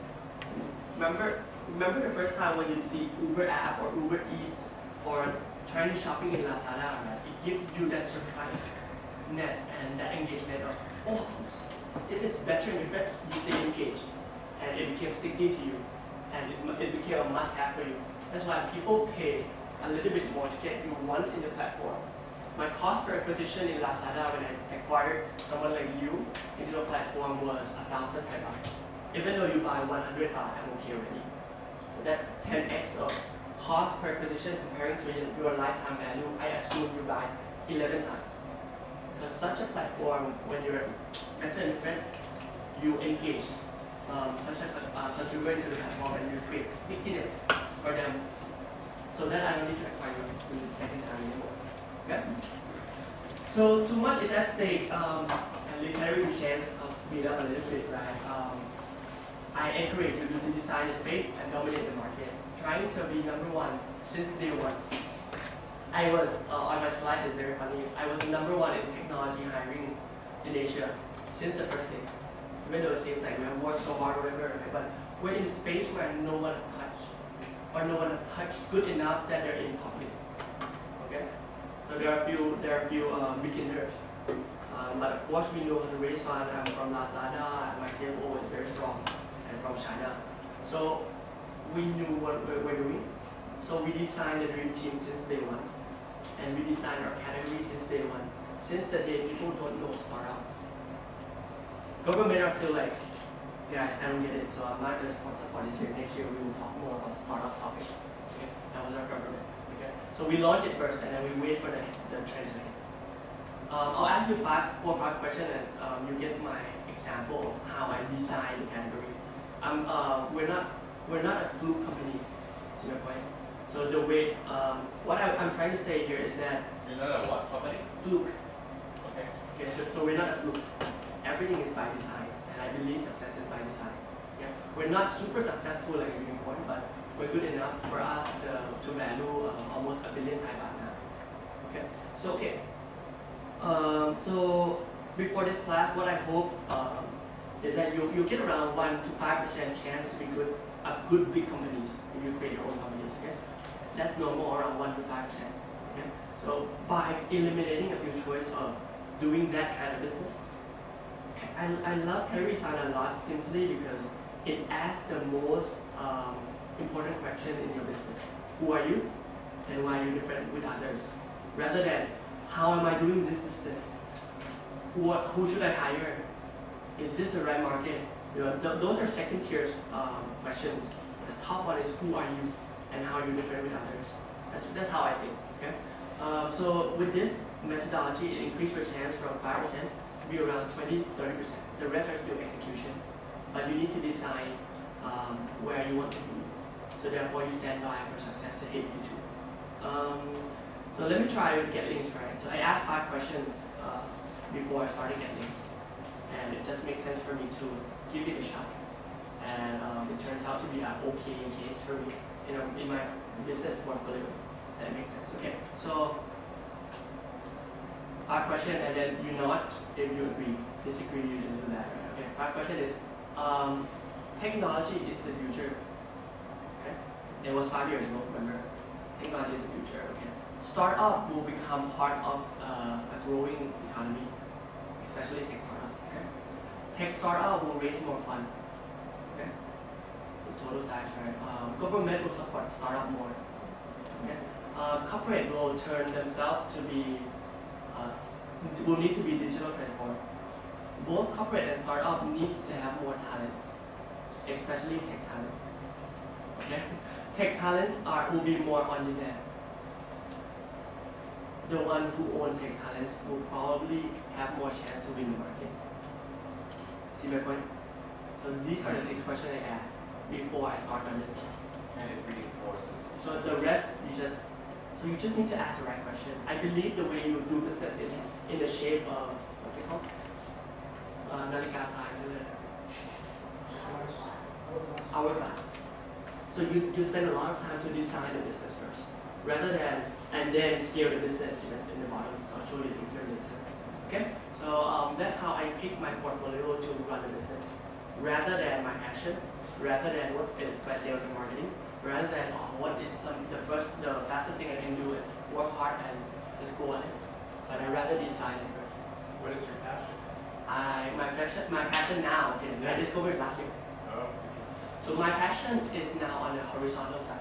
[SPEAKER 3] Remember the first time when you see Uber app or Uber Eats or trying shopping in Lazada, right? It gives you that surpriseness and that engagement of, oh, if it's better and different, you stay engaged, and it became sticky to you, and it became a must-have for you. That's why people pay a little bit more to get you once in the platform. My cost per acquisition in Lazada when I acquired someone like you into the platform was 1,000 baht. Even though you buy 100 baht, I'm okay already. So that 10x of cost per acquisition comparing to your lifetime value, I assume you buy 11 times. Because such a platform, when you're better and different, you engage such a consumer into the platform and you create stickiness for them. So that I don't need to acquire you the second time anymore. Okay? So too much is at stake, and literally we chance I'll speed up a little bit, right? I encourage you to design the space and dominate the market, trying to be number one since day one. I was, on my slide is very funny, I was number one in technology hiring in Asia since the first day. Even though it seems like we have worked so hard or whatever, but we're in a space where no one has touched, or no one has touched good enough that they're in public. Okay? So there are a few beginners. But of course we know how to raise funds. I'm from Lazada, and my CFO is very strong, and from China. So we knew what we're doing. So we designed the dream team since day one. And we designed our category since day one. Since the day people don't know startups. Government are still like, guys, I don't get it, so I'm not going to support this year. Next year we will talk more about startup topic. Okay? That was our government. Okay? So we launch it first and then we wait for the trend to hit. I'll ask you 4 or 5 questions and you get my example of how I design the category. We're not a fluke company, see my point? So the way, what I'm trying to say here is that
[SPEAKER 6] You're not a what company?
[SPEAKER 3] Fluke.
[SPEAKER 6] Okay.
[SPEAKER 3] Okay, so we're not a fluke. Everything is by design, and I believe success is by design. Yeah? We're not super successful like a unicorn, but we're good enough for us to value almost $1 billion Thai baht now. Okay, so before this class, what I hope is that you get around 1 to 5% chance to be good big companies if you create your own companies. Okay, that's normal around 1 to 5%. Okay, so by eliminating a few choices of doing that kind of business. I love category design a lot simply because it asks the most important question in your business. Who are you and why are you different with others? Rather than how am I doing this business? Who should I hire? Is this the right market? You know, those are second tier questions. The top one is who are you and how are you different with others? That's how I think. Okay? So with this methodology, it increases your chance from 5% to be around 20-30%. The rest are still execution, but you need to design where you want to be. So therefore, you stand by for success to hit you too. So let me try with get links, right? So I asked 5 questions before I started get links, and it just makes sense for me to give it a shot. And it turns out to be an okay case for me, you know, in my business portfolio. That makes sense. Okay, so 5 questions, and then you nod if you agree. Disagree, you just do that. Right? Okay, 5 questions is technology is the future. Okay, it was 5 years ago. Remember, technology is the future. Okay, startup will become part of a growing economy, especially tech startup. Okay, tech startup will raise more fund. Okay, the total size, right? Government will support startup more. Okay, corporate will turn themselves to be will need to be digital transformed. Both corporate and startup needs to have more talents, especially tech talents. Okay? Tech talents will be more on demand. The one who own tech talents will probably have more chance to win the market. See my point? So these are the 6 questions I asked before I start my business.
[SPEAKER 6] And it reinforces.
[SPEAKER 3] So the rest you just need to ask the right question. I believe the way you do business is in the shape of what's it called? Nalika sign, hourglass. So you spend a lot of time to design the business first, rather than and then scale the business in the bottom. So I'll show you the picture later. Okay, so that's how I pick my portfolio to run the business, rather than my passion, rather than what is my sales and marketing, rather than what is the fastest thing I can do, and work hard and just go on it. But I rather design it first.
[SPEAKER 2] What is your passion?
[SPEAKER 3] My passion now, okay, I discovered last year.
[SPEAKER 2] Oh.
[SPEAKER 3] So my passion is now on the horizontal side.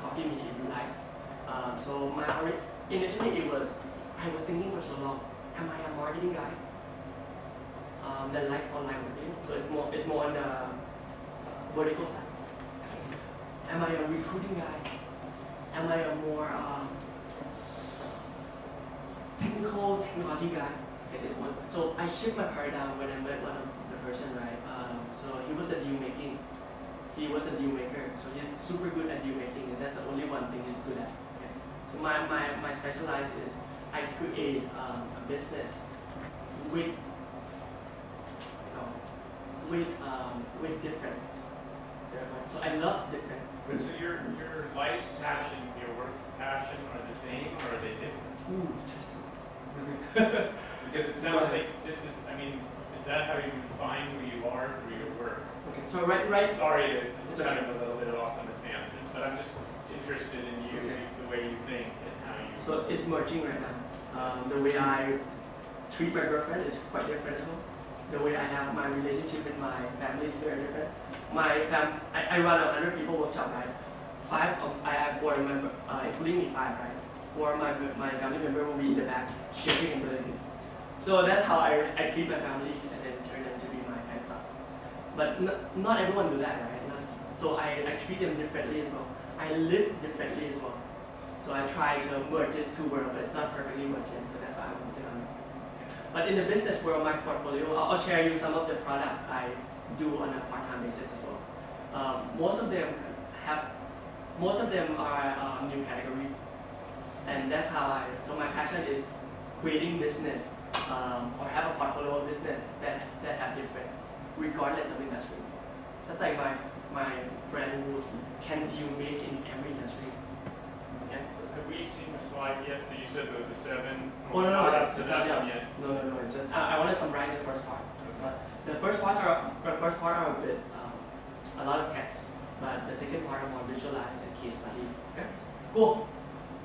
[SPEAKER 3] Copy me if you like. So initially I was thinking for so long, am I a marketing guy? Then like online marketing, so it's more on the vertical side. Am I a recruiting guy? Am I a more technology guy? Okay, this one. So I shift my paradigm when I met one of the person, right? So he was a deal making. He was a deal maker. So he's super good at deal making, and that's the only one thing he's good at. Okay? So my specialized is I create a business with different. So I love different.
[SPEAKER 2] But so your life passion, your work passion are the same, or are they different?
[SPEAKER 3] Ooh, interesting.
[SPEAKER 2] Because it sounds like this is, is that how you define who you are through your work?
[SPEAKER 3] Okay, so right.
[SPEAKER 2] Sorry, this is kind of a little bit off on the tangent, but I'm just interested in you,
[SPEAKER 3] okay.
[SPEAKER 2] The way you think and how you.
[SPEAKER 3] So it's merging right now. The way I treat my girlfriend is quite different as well. The way I have my relationship with my family is very different. I run a 100 people workshop, right? I have 4 members, including me 5, right? 4 of my family members will be in the back, shaking and doing this. So that's how I treat my family and then turn them to be my fan club. But not everyone do that, right? So I treat them differently as well. I live differently as well. So I try to merge these 2 worlds, but it's not perfectly merged yet, so that's why I'm working on it. But in the business world, my portfolio, I'll share you some of the products I do on a part-time basis as well. Most of them are new category, and that's how so my passion is creating business or have a portfolio of business that have difference regardless of industry. So it's like my friend who can deal make in every industry. Okay?
[SPEAKER 2] Have we seen the slide yet? You said the 7.
[SPEAKER 3] Oh, no,
[SPEAKER 2] not up to
[SPEAKER 3] it's
[SPEAKER 2] that
[SPEAKER 3] not
[SPEAKER 2] one yet.
[SPEAKER 3] No. It's just I want to summarize the first part. The first part are a bit a lot of text, but the second part are more visualized and case study. Okay, cool.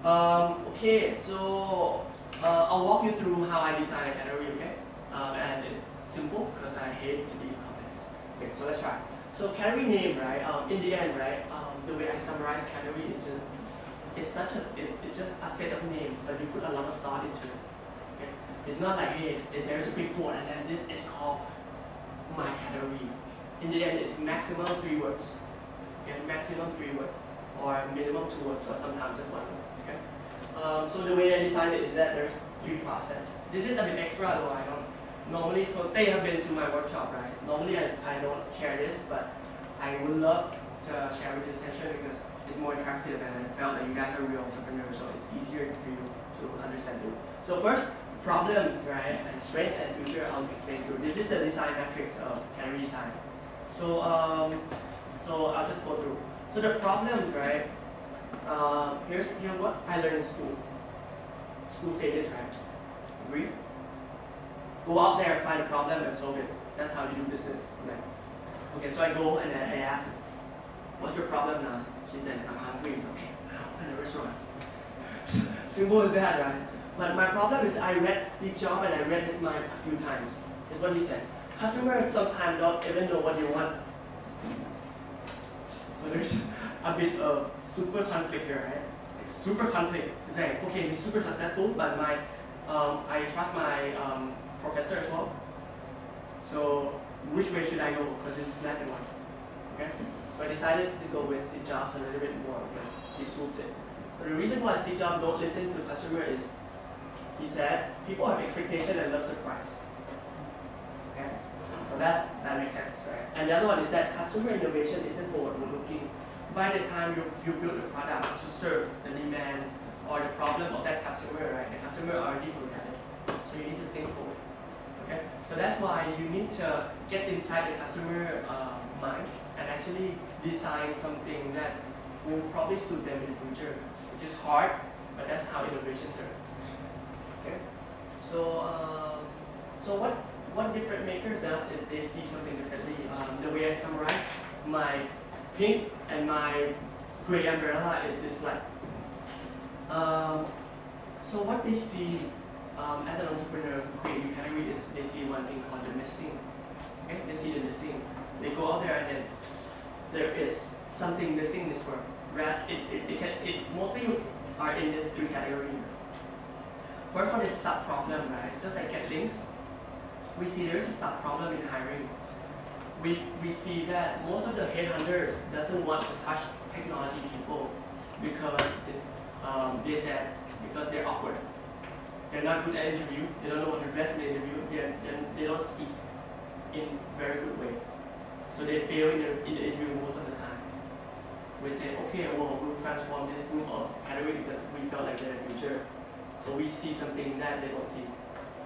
[SPEAKER 3] Okay, so I'll walk you through how I design a category. Okay, and it's simple because I hate to be complex. Okay, so let's try. So category name, right? In the end, right? The way I summarize category is just it's just a set of names, but you put a lot of thought into it. Okay? It's not like, hey, there's a big board and then this is called my category. In the end, it's maximum 3 words. Okay? Maximum 3 words, or minimum 2 words, or sometimes just 1 word. Okay? So the way I design it is that there's 3 processes. This is a bit extra, though I don't normally. So they have been to my workshop, right? Normally I don't share this, but I would love to share with this session because it's more attractive, and I felt that you guys are real entrepreneurs, so it's easier for you to understand it. So first, problems, right, and strength and future, I'll explain through. This is the design matrix of category design. So I'll just go through. So the problems, right, here's what I learned in school. School say this, right? Agree? Go out there, find a problem and solve it. That's how you do business. Right? Okay, so I go and I ask, what's your problem now? She said, I'm hungry. So, okay, I'll open a restaurant. Simple as that, right? But my problem is I read Steve Jobs and I read his mind a few times. It's what he said. Customers sometimes don't even know what you want. So there's a bit of super conflict here, right? super conflict. It's like, okay, he's super successful, but I trust my professor as well. So which way should I go? Because it's black and white. Okay? So I decided to go with Steve Jobs a little bit more because he proved it. So the reason why Steve Jobs don't listen to customer is, he said, people have expectation and love surprise. Okay? So that makes sense, right? And the other one is that customer innovation isn't forward-looking. By the time you build a product to serve the demand or the problem of that customer, right? The customer already forgot it. So you need to think forward. Okay? So that's why you need to get inside the customer mind and actually design something that will probably suit them in the future, which is hard, but that's how innovation serves. Okay? So what different makers does is they see something differently. The way I summarize my pink and my gray umbrella is this slide. So what they see as an entrepreneur who create new category is they see one thing called the missing. Okay? They see the missing. They go out there and then there is something missing in this world. It mostly are in this three categories. First one is sub-problem, right? Just like get links. We see there's a sub-problem in hiring. We see that most of the headhunters doesn't want to touch technology people because they said because they're awkward. They're not good at interview. They don't know what to dress in the interview. They don't speak in very good way. So they fail in the interview most of the time. We say, okay, well, we'll transform this group of category because we felt like they're the future. So we see something that they don't see.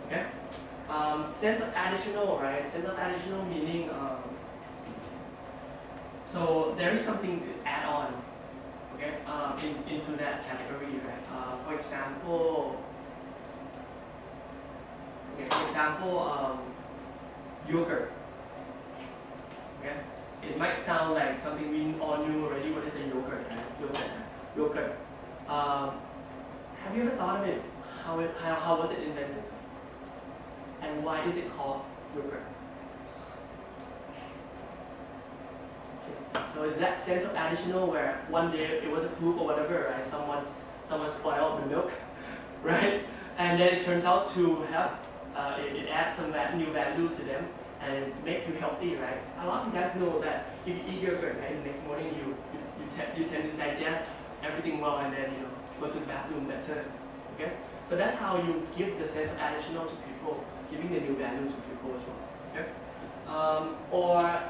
[SPEAKER 3] Okay? Sense of additional, right? Sense of additional meaning. So there is something to add on, okay, into that category, right? For example, yogurt. Okay, it might sound like something we all knew already. What is a yogurt? Right? Yogurt. Have you ever thought of it? How was it invented? And why is it called yogurt? Okay. So it's that sense of additional where one day it was a fluke or whatever, right? Someone spoiled the milk, right? And then it turns out to have it adds some new value to them and make you healthy, right? A lot of you guys know that if you eat yogurt, right, the next morning you tend to digest everything well and then go to the bathroom better. Okay? So that's how you give the sense of additional to people, giving the new value to people as well. Okay? Or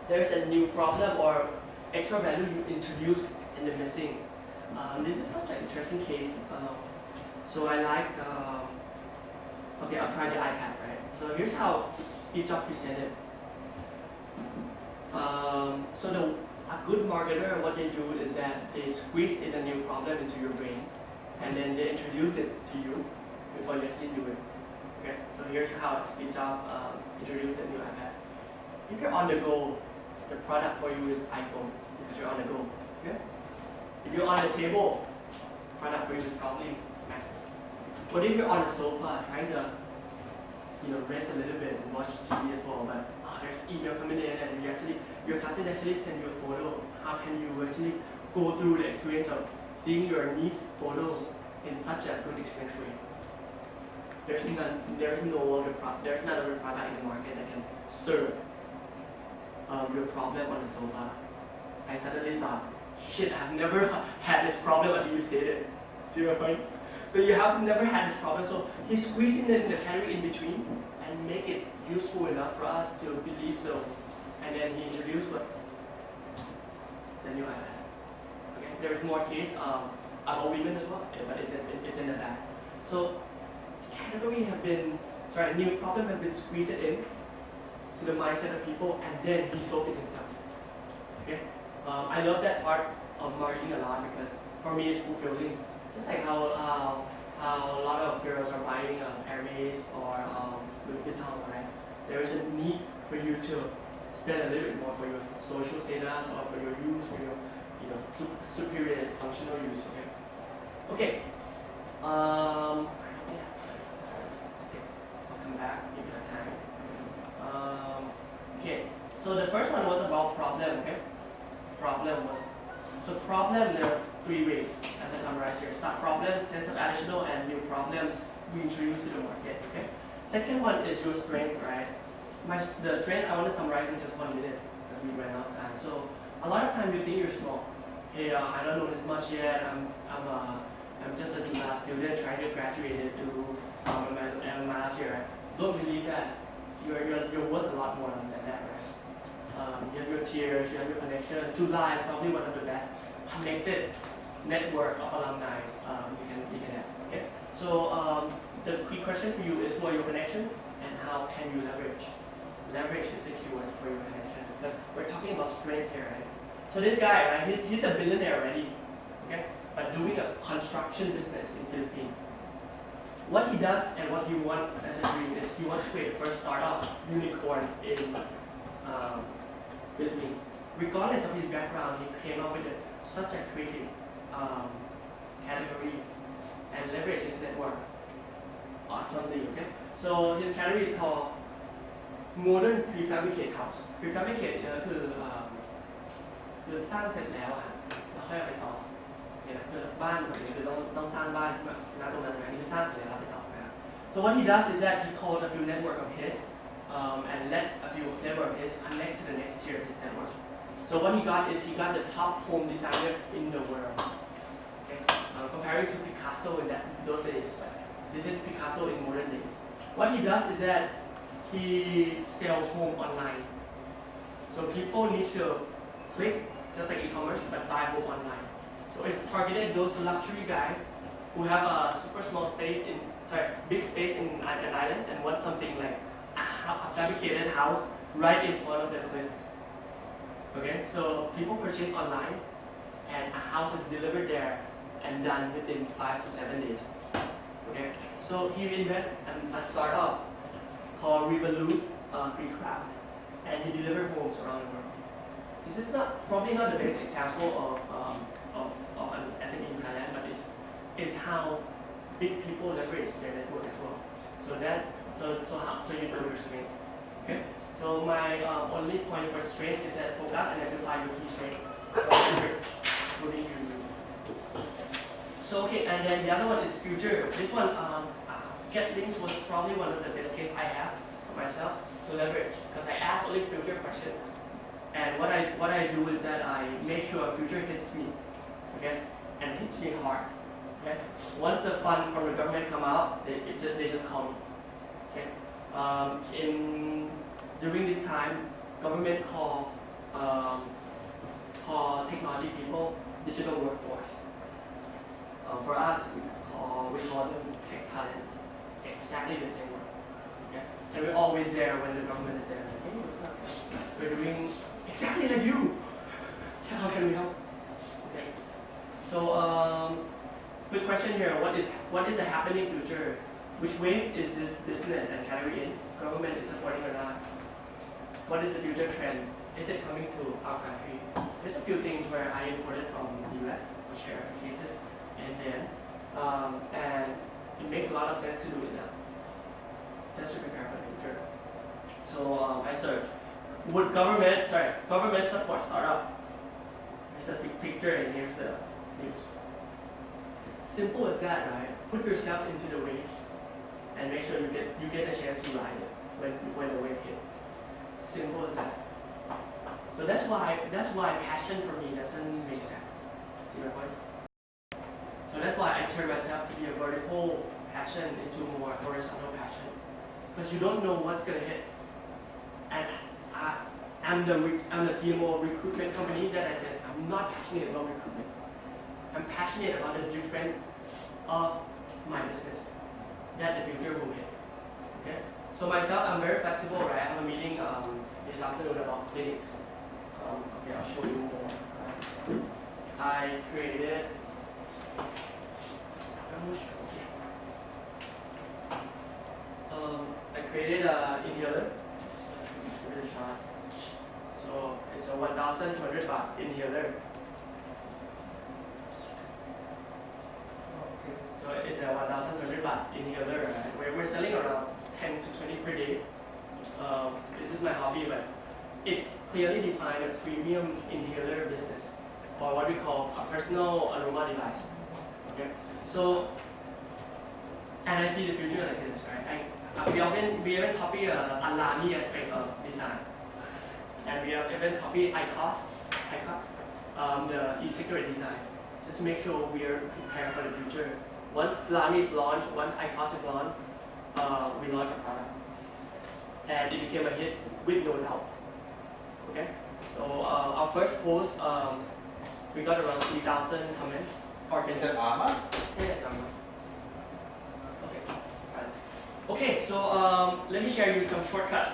[SPEAKER 3] there's a new problem or extra value you introduce in the missing. This is such an interesting case. So I like, okay, I'll try the iPad, right? So here's how Steve Jobs presented. So a good marketer, what they do is that they squeeze in a new problem into your brain, and then they introduce it to you before you actually do it. Okay, so here's how Steve Jobs introduced the new iPad. If you're on the go, the product for you is iPhone because you're on the go. Okay? If you're on the table, product for you is probably Mac. What if you're on the sofa trying to rest a little bit and watch TV as well, but there's email coming in and your cousin actually sent you a photo. How can you actually go through the experience of seeing your niece's photo in such a good experience way? There's not a product in the market that can serve your problem on the sofa. I suddenly thought, shit, I've never had this problem until you said it. See my point? So you have never had this problem. So he's squeezing in the category in between and make it useful enough for us to believe so. And then he introduced what? The new iPad. Okay, there's more case about women as well, but it's in the back. So category new problem have been squeezed in to the mindset of people, and then he solved it himself. Okay, I love that part of marketing a lot because for me it's fulfilling. Just like how a lot of girls are buying Hermes or Louis Vuitton, right? There is a need for you to spend a little bit more for your social status or for your use, for your superior functional use. Okay. I'll come back, give it a time. Okay. So the first one was about problem. Okay. Problem. 3 ways, as I summarize here. Start problems, sense of additional and new problems we introduce to the market. Okay. Second one is your strength, right? The strength I want to summarize in just 1 minute because we ran out of time. So a lot of time you think you're small. Hey, I don't know this much yet. I'm just a junior student trying to graduate into my last year. Don't believe that. You're worth a lot more than that, right? You have your tiers, you have your connection. July is probably one of the best connected network of alumni you can have. Okay. So the quick question for you is what your connection and how can you leverage? Leverage is the keyword for your connection because we're talking about strength here, right? So this guy, right? He's a billionaire already, okay? But doing a construction business in Philippines. What he does and what he wants as a dream is he wants to create the first startup unicorn in Philippines. Regardless of his background, he came up with such a creative category and leverage his network awesomely. Okay, so his category is called modern prefabricate house. Prefabricate คือสร้างเสร็จแล้วแล้วค่อยเอาไปต่อเนี่ยคือบ้านแบบนี้คือต้องสร้างบ้านณตรงนั้นนะนี่คือสร้างเสร็จแล้วไปต่อนะครับ So what he does is that he called a few network of his and let a few network of his connect to the next tier of his network. So what he got is he got the top home designer in the world. Okay, comparing to Picasso in those days, but this is Picasso in modern days. What he does is that he sells home online. So people need to click just like e-commerce, but buy home online. So it's targeted those luxury guys who have a super small space big space in an island and want something like a fabricated house right in front of the cliff. Okay, so people purchase online and a house is delivered there and done within 5 to 7 days. Okay, so he invented a startup called Revolut Precraft and he delivered homes around the world. This is probably not the best example of an SME in Thailand, but it's how big people leverage their network as well. So so you know your strength. Okay. So my only point for strength is that focus and amplify your key strength for leverage, including you. So okay, and then the other one is future. This one, get links was probably one of the best case I have for myself to leverage because I ask only future questions. And what I do is that I make sure future hits me, okay, and hits me hard. Okay. Once the fund from the government come out, they just call me. Okay. During this time, government call technology people digital workforce. For us, we call them tech talents. Exactly the same word. Okay. And we're always there when the government is there. Like, hey, what's up? We're doing exactly like you. How can we help? Okay. So quick question here. What is the happening future? Which wave is this business and category in? Government is supporting or not? What is the future trend? Is it coming to our country? There's a few things where I imported from the US, I'll share cases, and it makes a lot of sense to do it now, just to prepare for the future. So I searched, would government support startup? Here's a big picture and here's the news. Simple as that, right? Put yourself into the wave and make sure you get a chance to ride it when the wave hits. Simple as that. So that's why passion for me doesn't make sense. See my point? So that's why I turn myself to be a vertical passion into more horizontal passion. Because you don't know what's gonna hit. And I'm the CMO of recruitment company that I said I'm not passionate about recruitment. I'm passionate about the difference of my business that the future will hit. Okay? So myself, I'm very flexible, right? I have a meeting this afternoon about clinics. Okay, I'll show you more. I created. I created an inhaler. Give it a shot. So it's a 1,200 baht inhaler. So it's a 1,200 baht inhaler. Right? We're selling around 10 to 20 per day. This is my hobby, but it's clearly defined a premium inhaler business. or what we call a personal aroma device. Okay, so and I see the future like this, right? We even copy a Lamy aspect of design, and we have even copy ICOS, the e-cigarette design, just to make sure we are prepared for the future. Once Lamy is launched, once ICOS is launched, we launch a product, and it became a hit with no doubt. Okay, so our first post, we got around 3,000 comments.
[SPEAKER 4] Is it Arma?
[SPEAKER 3] Yes, Arma. Okay, so let me share you some shortcut.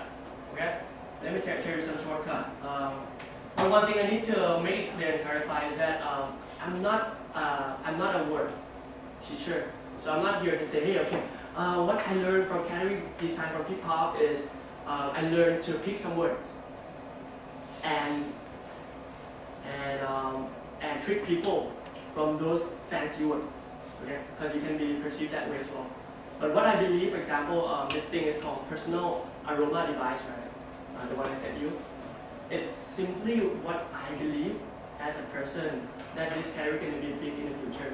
[SPEAKER 3] Okay, let me share you some shortcut. But one thing I need to make it clear and clarify is that I'm not a word teacher, so I'm not here to say, hey, okay, what I learned from category design from hip hop is I learned to pick some words and trick people from those fancy words. Okay, because you can be perceived that way as well. But what I believe, for example, this thing is called personal aroma device, right? The one I sent you. It's simply what I believe as a person that this category is going to be big in the future.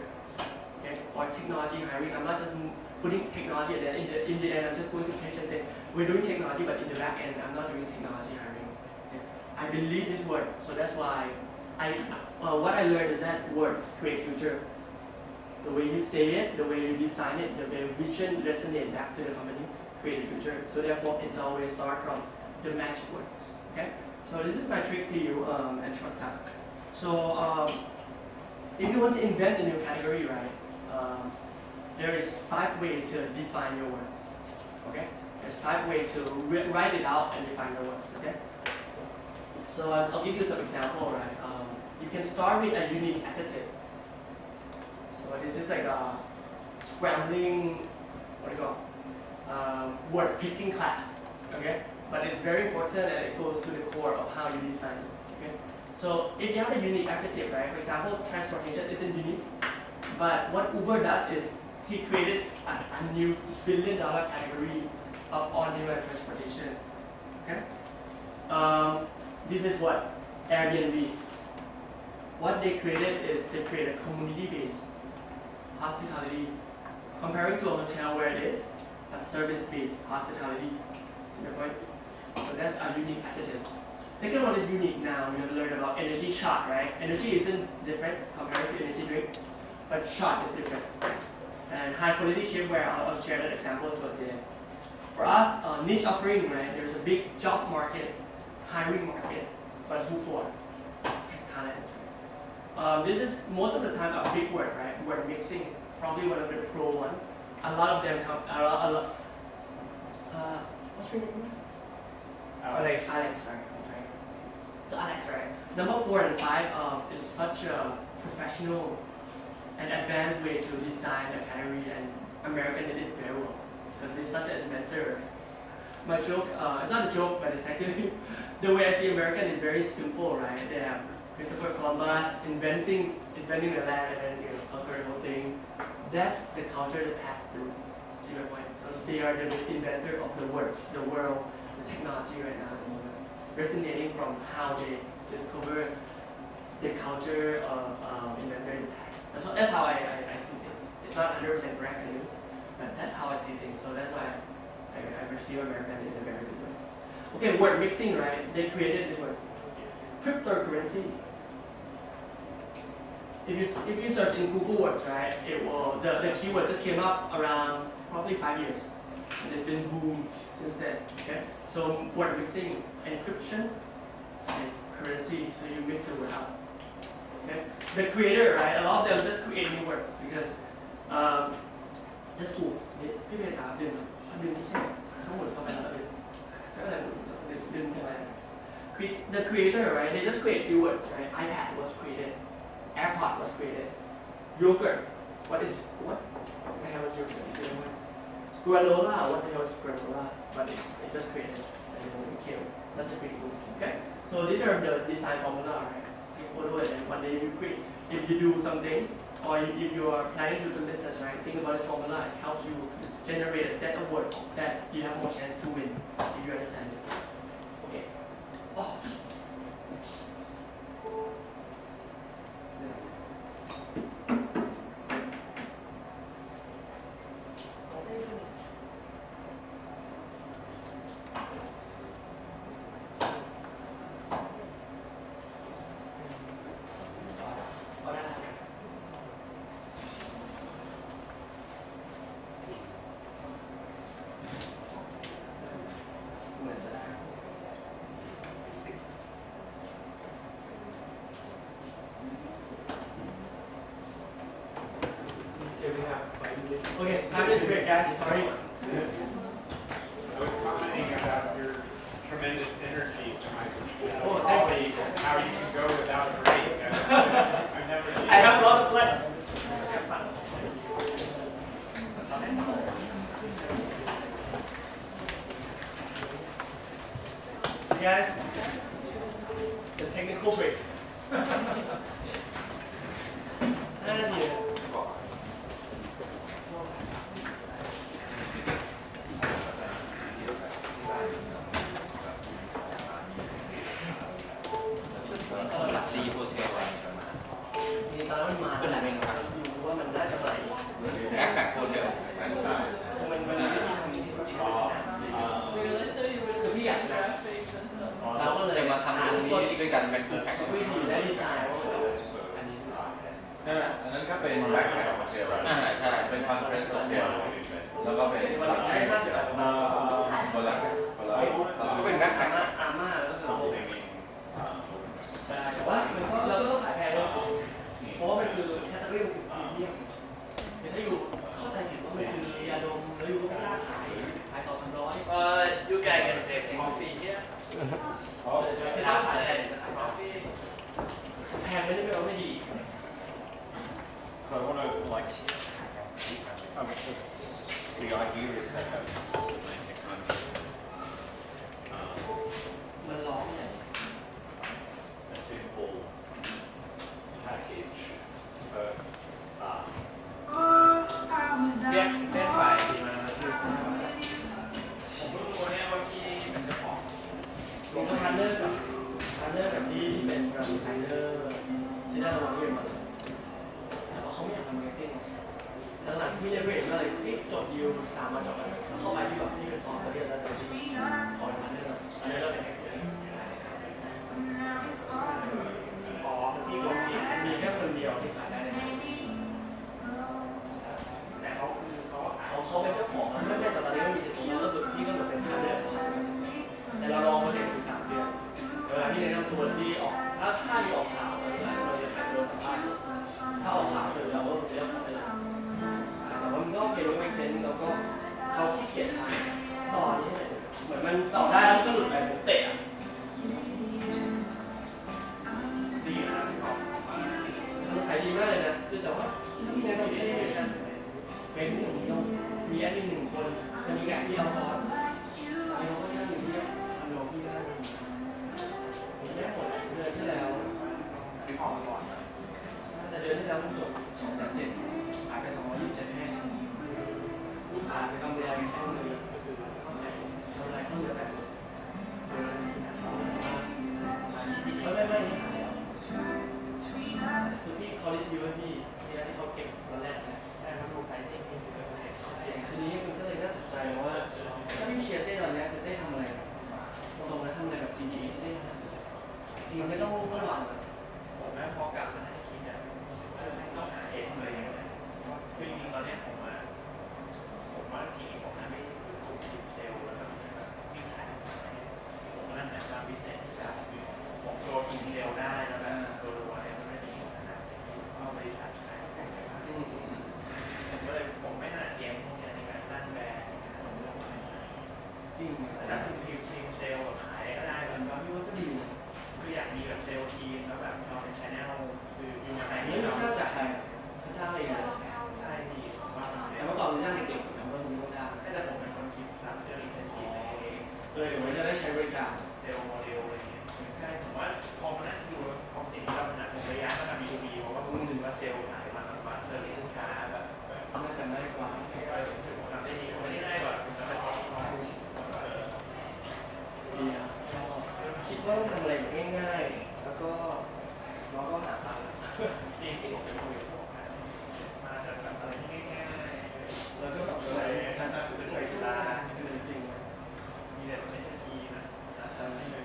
[SPEAKER 3] Okay? Or technology hiring. I'm not just putting technology at in the end. I'm just going to pitch and say we're doing technology, but in the back end, I'm not doing technology hiring. Okay? I believe this works, so that's why what I learned is that words create future. The way you say it, the way you design it, the way vision resonate back to the company, create a future. So therefore, it's always start from the magic words. Okay. So this is my trick to you and shortcut. So if you want to invent a new category, right? There is 5 ways to define your words. Okay. There's 5 ways to write it out and define your words. Okay. So I'll give you some example, right? You can start with a unique adjective. So this is like a scrambling, word picking class, okay? But it's very important and it goes to the core of how you design it, okay? So if you have a unique adjective, right? For example, transportation isn't unique, but what Uber does is he created a new billion-dollar category of on-demand transportation, okay? This is what? Airbnb. What they created is they created a community-based hospitality, comparing to a hotel where it is a service-based hospitality. See the point? So that's a unique adjective. Second one is unique now. We have learned about energy shot, right? Energy isn't different compared to energy drink, but shot is different. And high quality shapewear, I'll share that example towards the end. For us, niche offering, right? There's a big job market, hiring market, but who for? Tech talent. This is most of the time a big word, right? Word mixing, probably one of the pro one. A lot of them come. What's your name? Alex. Alex, right? So Alex, right? Number 4 and 5 is such a professional and advanced way to design a category, and American did it very well because they're such an inventor. My joke, it's not a joke, but it's actually the way I see American is very simple, right? They have Christopher Columbus inventing the land and then conquer the whole thing. That's the culture that passed through. See my point? So they are the inventor of the words, the world, the technology right now, resonating from how they discover the culture of inventor in the past. That's how I see things. It's not 100% correct, but that's how I see things. So that's why I perceive American is a very good way. Okay, word mixing, right? They created this word, cryptocurrency. If you search in Google Words, right, it will the keyword just came up around probably 5 years, and it's been boom since then. Okay, so word mixing, encryption, and currency. So you mix the word up. Okay, the creator, right? A lot of them just create new words because just cool. The creator, right? They just create few words, right? iPad was created. AirPod was created. Yogurt. What the hell is yogurt? Granola. What the hell is granola? But it just created. And it became such a big boom. Okay? So these are the design formula, right? Take photo and then one day you create. If you do something, or if you are planning to do some business, right? Think about this formula. It helps you generate a set of words that you have more chance to win if you understand this. Okay. Oh. Time is great, guys. Sorry.
[SPEAKER 2] I was commenting about your tremendous energy to my
[SPEAKER 3] Oh,
[SPEAKER 2] colleagues, how you can go without a break. I've never seen
[SPEAKER 3] I have a lot of slides. Guys, the technical break. And here.
[SPEAKER 9] ดีโฮเทล
[SPEAKER 3] มีตอนนั้นมา
[SPEAKER 9] ขึ้น
[SPEAKER 3] แล้ว
[SPEAKER 9] เมงครับ
[SPEAKER 3] อยู่ว่ามันน่าจะไป
[SPEAKER 9] แบ็คแบ็คโฮเทล
[SPEAKER 3] มันไม่ได้ทำธุรกิจเลยใช่ไหม
[SPEAKER 11] Really? So you were doing graphics and stuff?
[SPEAKER 3] เราก็เลย
[SPEAKER 9] จะมาทำตรงนี้ด้วยกันเป็นคู่แข่ง
[SPEAKER 3] วิธีและดีไซน์ว่าอันนี้
[SPEAKER 4] นั่นแหละอันนั้นก็เป็นแบ็คแพ็คโฮเทลใช่เป็นคอนเฟรนซ์โฮเทลแล้วก็เป็น
[SPEAKER 3] วันนี้ได้50 บาท
[SPEAKER 4] คนละ
[SPEAKER 9] ก็เป็นแบ็คแพ็ค
[SPEAKER 3] อาม่าแล้วก็แต่ว่ามันก็เราก็ต้องขายแพงด้วยเพราะว่ามันคือแคตตาล็อกมันคือพรีเมียมแต่ถ้าอยู่เข้าใจผิดว่ามันคือยาดมแล้วอยู่ก็ไม่กล้าขาย200-300
[SPEAKER 1] You guys can take coffee here.
[SPEAKER 3] ไม่ต้องขายอะไรจะขาย
[SPEAKER 1] Coffee.
[SPEAKER 3] แพงไม่ได้แปลว่าไม่ดี
[SPEAKER 10] So I want to like, the idea is that
[SPEAKER 3] มันร้องเนี่ย
[SPEAKER 10] a simple package, but
[SPEAKER 1] เรียกฝ่ายมาคือผมรู้ตัวเนี่ยว่าพี่เป็นเจ้าของ
[SPEAKER 3] ผมก็พาร์ทเนอร์กับที่เป็นแบรนด์ดีไซเนอร์ที่ได้รางวัลที่มาแต่ว่าเขาไม่อยากทำมาร์เก็ตติ้งหลังๆพี่ได้เรทมาเลยพี่จบดีล3 วันจบแล้วเข้าไปที่แบบนี่เป็นของเขาเรียกแล้วแต่ที่ขอพาร์ทเนอร์อันนี้เราเป็นอ๋อพี่ก็มีแค่คนเดียวที่ขายได้แต่เขาเป็นเจ้าของไม่แต่ตอนนี้ไม่มีเจ้าของแล้วก็พี่ก็เหมือนเป็นพาร์ทเนอร์แต่เราลองมาเจ็ดถึง3 เดือนเวลาพี่แนะนำตัวพี่ออกถ้ามีออกข่าวเราจะขายตัวสัมภาษณ์ถ้าออกข่าวเลยเราก็จะเลือกขายเลยแต่ว่ามันก็เป็นไม่เซนส์แล้วก็เขาขี้เกียจทำต่อนี่เหมือนมันต่อได้แล้วก็หลุดไปผมเตะดีนะมันขายดีมากเลยนะคือแต่ว่าที่แนะนำที่เป็นอย่างเดียวมีแอดมิน1 คนจะมีแอดที่เราสอนเราก็นั่งอยู่ที่ทำโลฟี่ได้ผมได้หมดเดือนที่แล้วออกก่อนแต่เดือนที่แล้วมันจบ270,000ขายไป227แท่งไปกำไรแท่งนึงก็คือกำไรข้างเหลือแบบไม่คือพี่เขารีวิวให้พี่ที่เขาเก็บวันแรกนะแต่เขาดูไพรซิ่งที่ทีนี้มันก็เลยน่าสนใจว่าถ้าพี่เชียร์เต้ตอนแรกคือเต้ทำอะไรตรงนั้นทำอะไรแบบ CDE เต้จริงมันไม่ต้องวุ่นวายผมแม่พอกลับมาให้คิดเนี่ยต้องหาเอสเลยคือจริงๆตอนนี้ผมว่าจริงผมไม่ถูกทีมเซลล์แล้วก็วิ่งขายผมก็นั่งหาบิสเนสที่จะผมตัวทีมเซลล์ได้แล้วก็ตัวอะไรก็ไม่ดีนะเข้าบริษัทขายผมไม่ถนัดเกมพวกนี้ในการสร้างแบรนด์จริงแต่ถ้าคุณทีมเซลล์ขายก็ได้แล้วก็พี่ว่าก็ดีคืออยากมีแบบเซลล์ทีมแล้วแบบเราเป็นชแนลคืออยู่ในนี้เราเจ้าจากใครเจ้าเองใช่ดีว่าแต่เมื่อก่อนเจ้าเด็กๆผมก็รู้ว่าเจ้าแต่ผมเป็นคนคิดสร้างเจออินเซนทีฟเองเลยเดี๋ยวจะได้ใช้บริการเซลล์โมเดลอะไรเงี้ยใช่ผมว่าพอมันนั่งดูความจริงเราถนัดในระยะก็ทำ B2B เพราะว่าคุณถึงว่าเซลล์ขายมาเซอร์วิสลูกค้าแบบน่าจะง่ายกว่าทำได้ดีไม่ได้ง่ายกว่าแล้วแต่คิดว่าต้องทำอะไรง่ายๆแล้วก็เราก็หาตังค์จริงที่ผมเป็นคนมาจากอะไรที่ง่ายๆแล้วก็แบบอะไรการตั้งเป็นไฟฟ้าคือจริงมีแต่ไม่ใช่ทีนะใช่เลย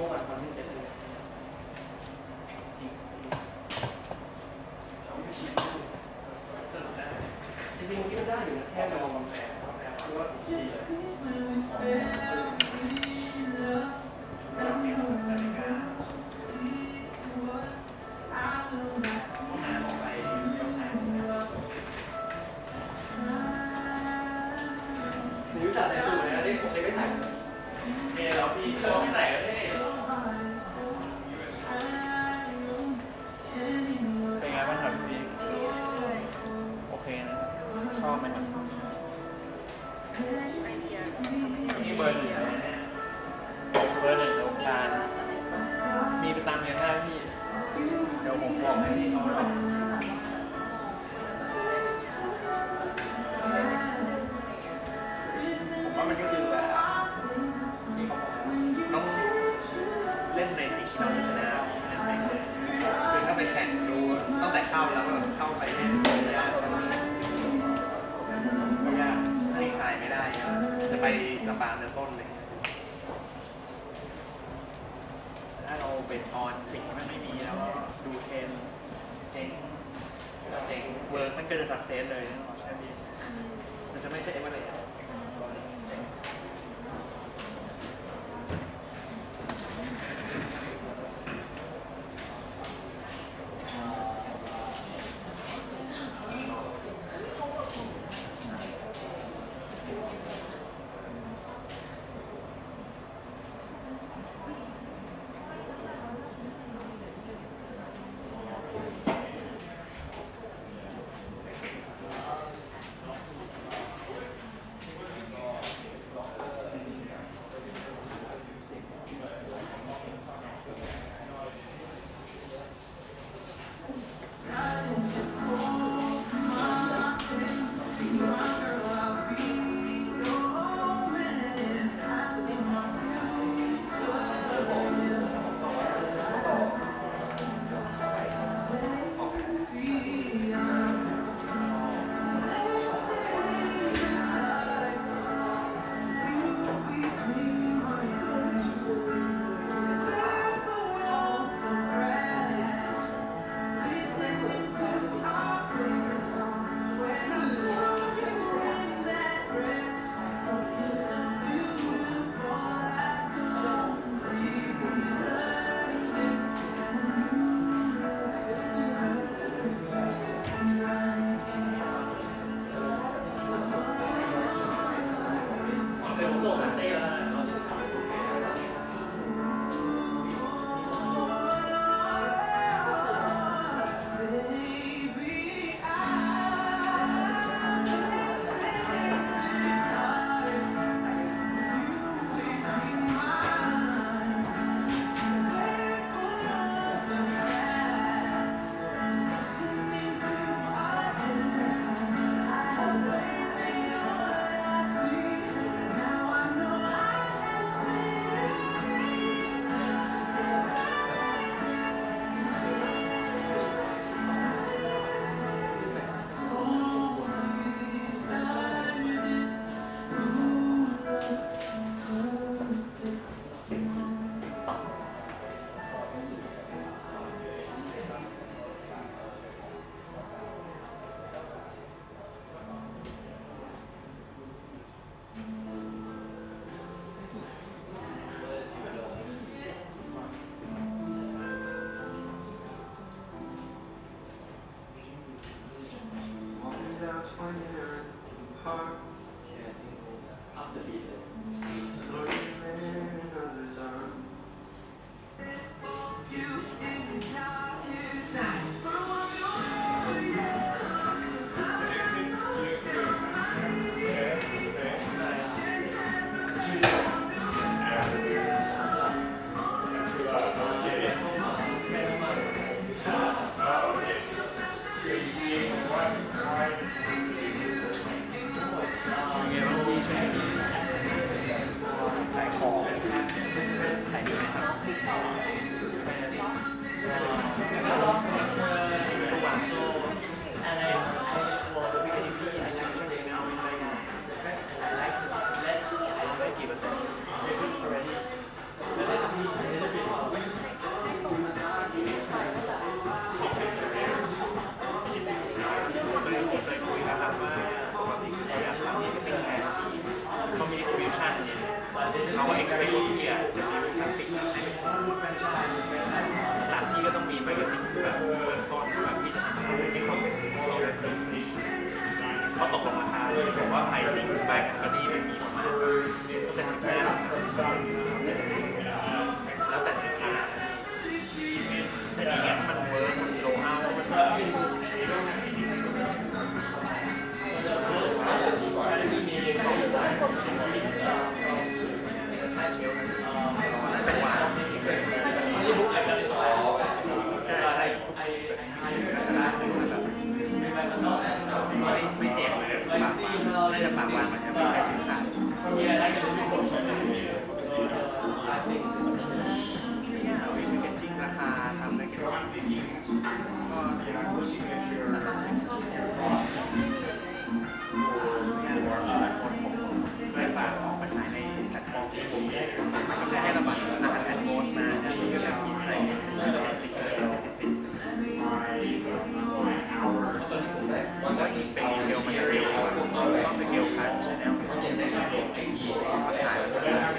[SPEAKER 3] มื่อวานฟังที่เจ็ดเลยจริงๆคิดว่าได้อยู่นะแค่มองกาแฟคิดว่าดีหนูใส่สูทเลยนะที่ผมไม่ใส่เฮ้ยเราพี่เราไม่ใส่ก็ได้เป็นไงบ้างครับพี่โอเคนะชอบไหมครับนี่เบอร์หนึ่งนะเบอร์หนึ่งตรงกลางมีไปตามเงินได้พี่เดี๋ยวผมบอกให้พี่เขาหรอกผมว่ามันก็คือแบบที่เขาบอกต้องเล่นในสิ่งที่เราจะชนะคือถ้าไปแข่งดูตั้งแต่เข้าแล้วก็เข้าไปเล่นยากยากให้ใส่ไม่ได้จะไปลำบากเริ่มต้นเลยถ้าเราเป็นออนสิ่งที่มันไม่มีแล้วก็ดูเทรนเจ๋งเวิร์กมันก็จะสักเซสเลยใช่ไหมพี่มันจะไม่ใช่เอเวอเรสต์
[SPEAKER 2] เขาก็ expect ว่าพี่อ่ะจะมีทราฟฟิกแบบให้ไปซื้อแฟรนไชส์หลังพี่ก็ต้องมีมาร์เก็ตติ้งแบบเบื้องต้นแบบพี่จะทำอะไรให้เขาไปซื้อเราได้เพิ่มเขาตกลงราคาเลยบอกว่า pricing ของแบรนด์ก็ดีมันมีประมาณตั้งแต่15แล้วแต่สินค้าแต่ทีเนี้ยมันเวิร์กมันโลเอามันจะไม่ดูในเรื่องนั้นไม่เสียงเลยน่าจะฝากวางมันจะไม่ได้สินค้าจริงราคาทำได้แค่ได้ฝากออกมาใช้ในแพลตฟอร์มที่ผมก็จะให้ระบายรหัสแอดโมสมาแล้วก็จะใส่สติ๊กเกอร์เป็นดีเทลมันจะเร็วกว่าต้องสเกลคัทใช่แล้วมาถ่ายเ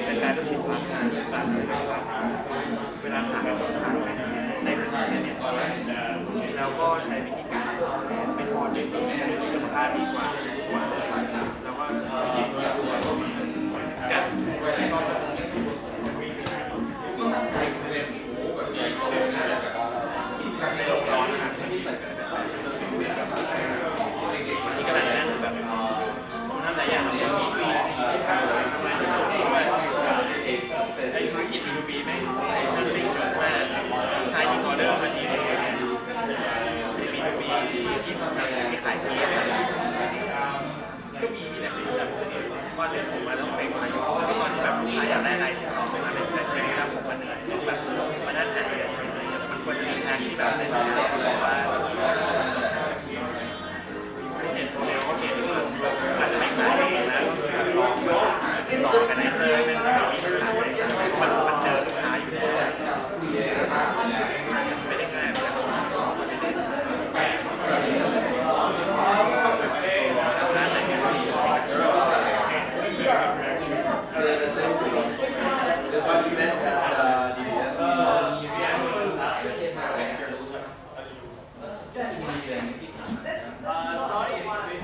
[SPEAKER 2] ป็นการทุกชิ้นความงานต่างๆเวลาถ่ายต้องถ่ายใช้ประสาทเนี่ยแล้วก็ใช้วิธีการไม่ทอดที่สุขภาพดีกว่าแล้วก็กัดในโลกร้อนนะครับที่ก็ได้นั่นแบบผมทำหลายอย่างเลยไอ้ธุรกิจ B2B แม่งไอ้ชั้นไม่เกิดมากใช้ที่ออเดอร์มาทีเลยไอ้ B2B ที่ทำงานที่ขายเกียร์ก็มีที่แบบว่าเดี๋ยวผมมาต้องไปขายเพราะตอนนี้แบบลูกค้าอยากได้อะไรที่เราไม่มาเป็นแฟชั่นครับผมมันเหนื่อยต้องแบบมานั่งหาอะไรมันควรจะมีทางที่แบบเป็นแบบว่าเห็นแล้วก็เห็นว่าอาจจะไม่ขายเองนะลองกันไนเซอร์เป็นแบบมีปัญหามันเจอลูกค้าอยู่แล้วไม่ได้ง่ายเหมือนกันร้านไหนเนี่ย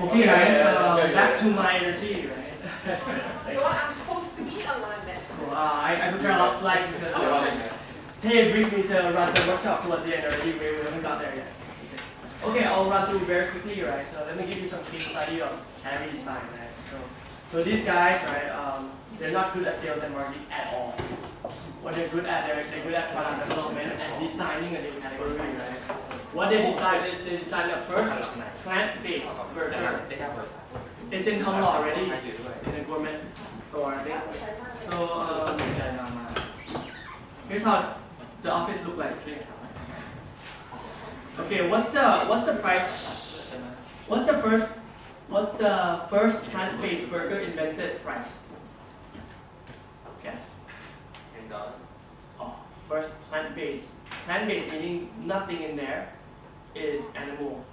[SPEAKER 3] Okay guys, back to my energy, right?
[SPEAKER 15] Well, I'm supposed to meet online then.
[SPEAKER 3] I prepared a lot of slides because Tay briefed me to run the workshop towards the end already. We haven't got there yet. Okay, I'll run through very quickly, right? So let me give you some case study of Harry design, right? So these guys, right? They're not good at sales and marketing at all. What they're good at, they're good at product development and designing a new category, right? What they design is they design the first plant-based burger. It's in Thom Law already in a gourmet store. I think. So here's how the office look like. Okay, what's the price? What's the first plant-based burger invented price? Guess.
[SPEAKER 6] $10.
[SPEAKER 3] Oh, first plant-based. Plant-based meaning nothing in there is animal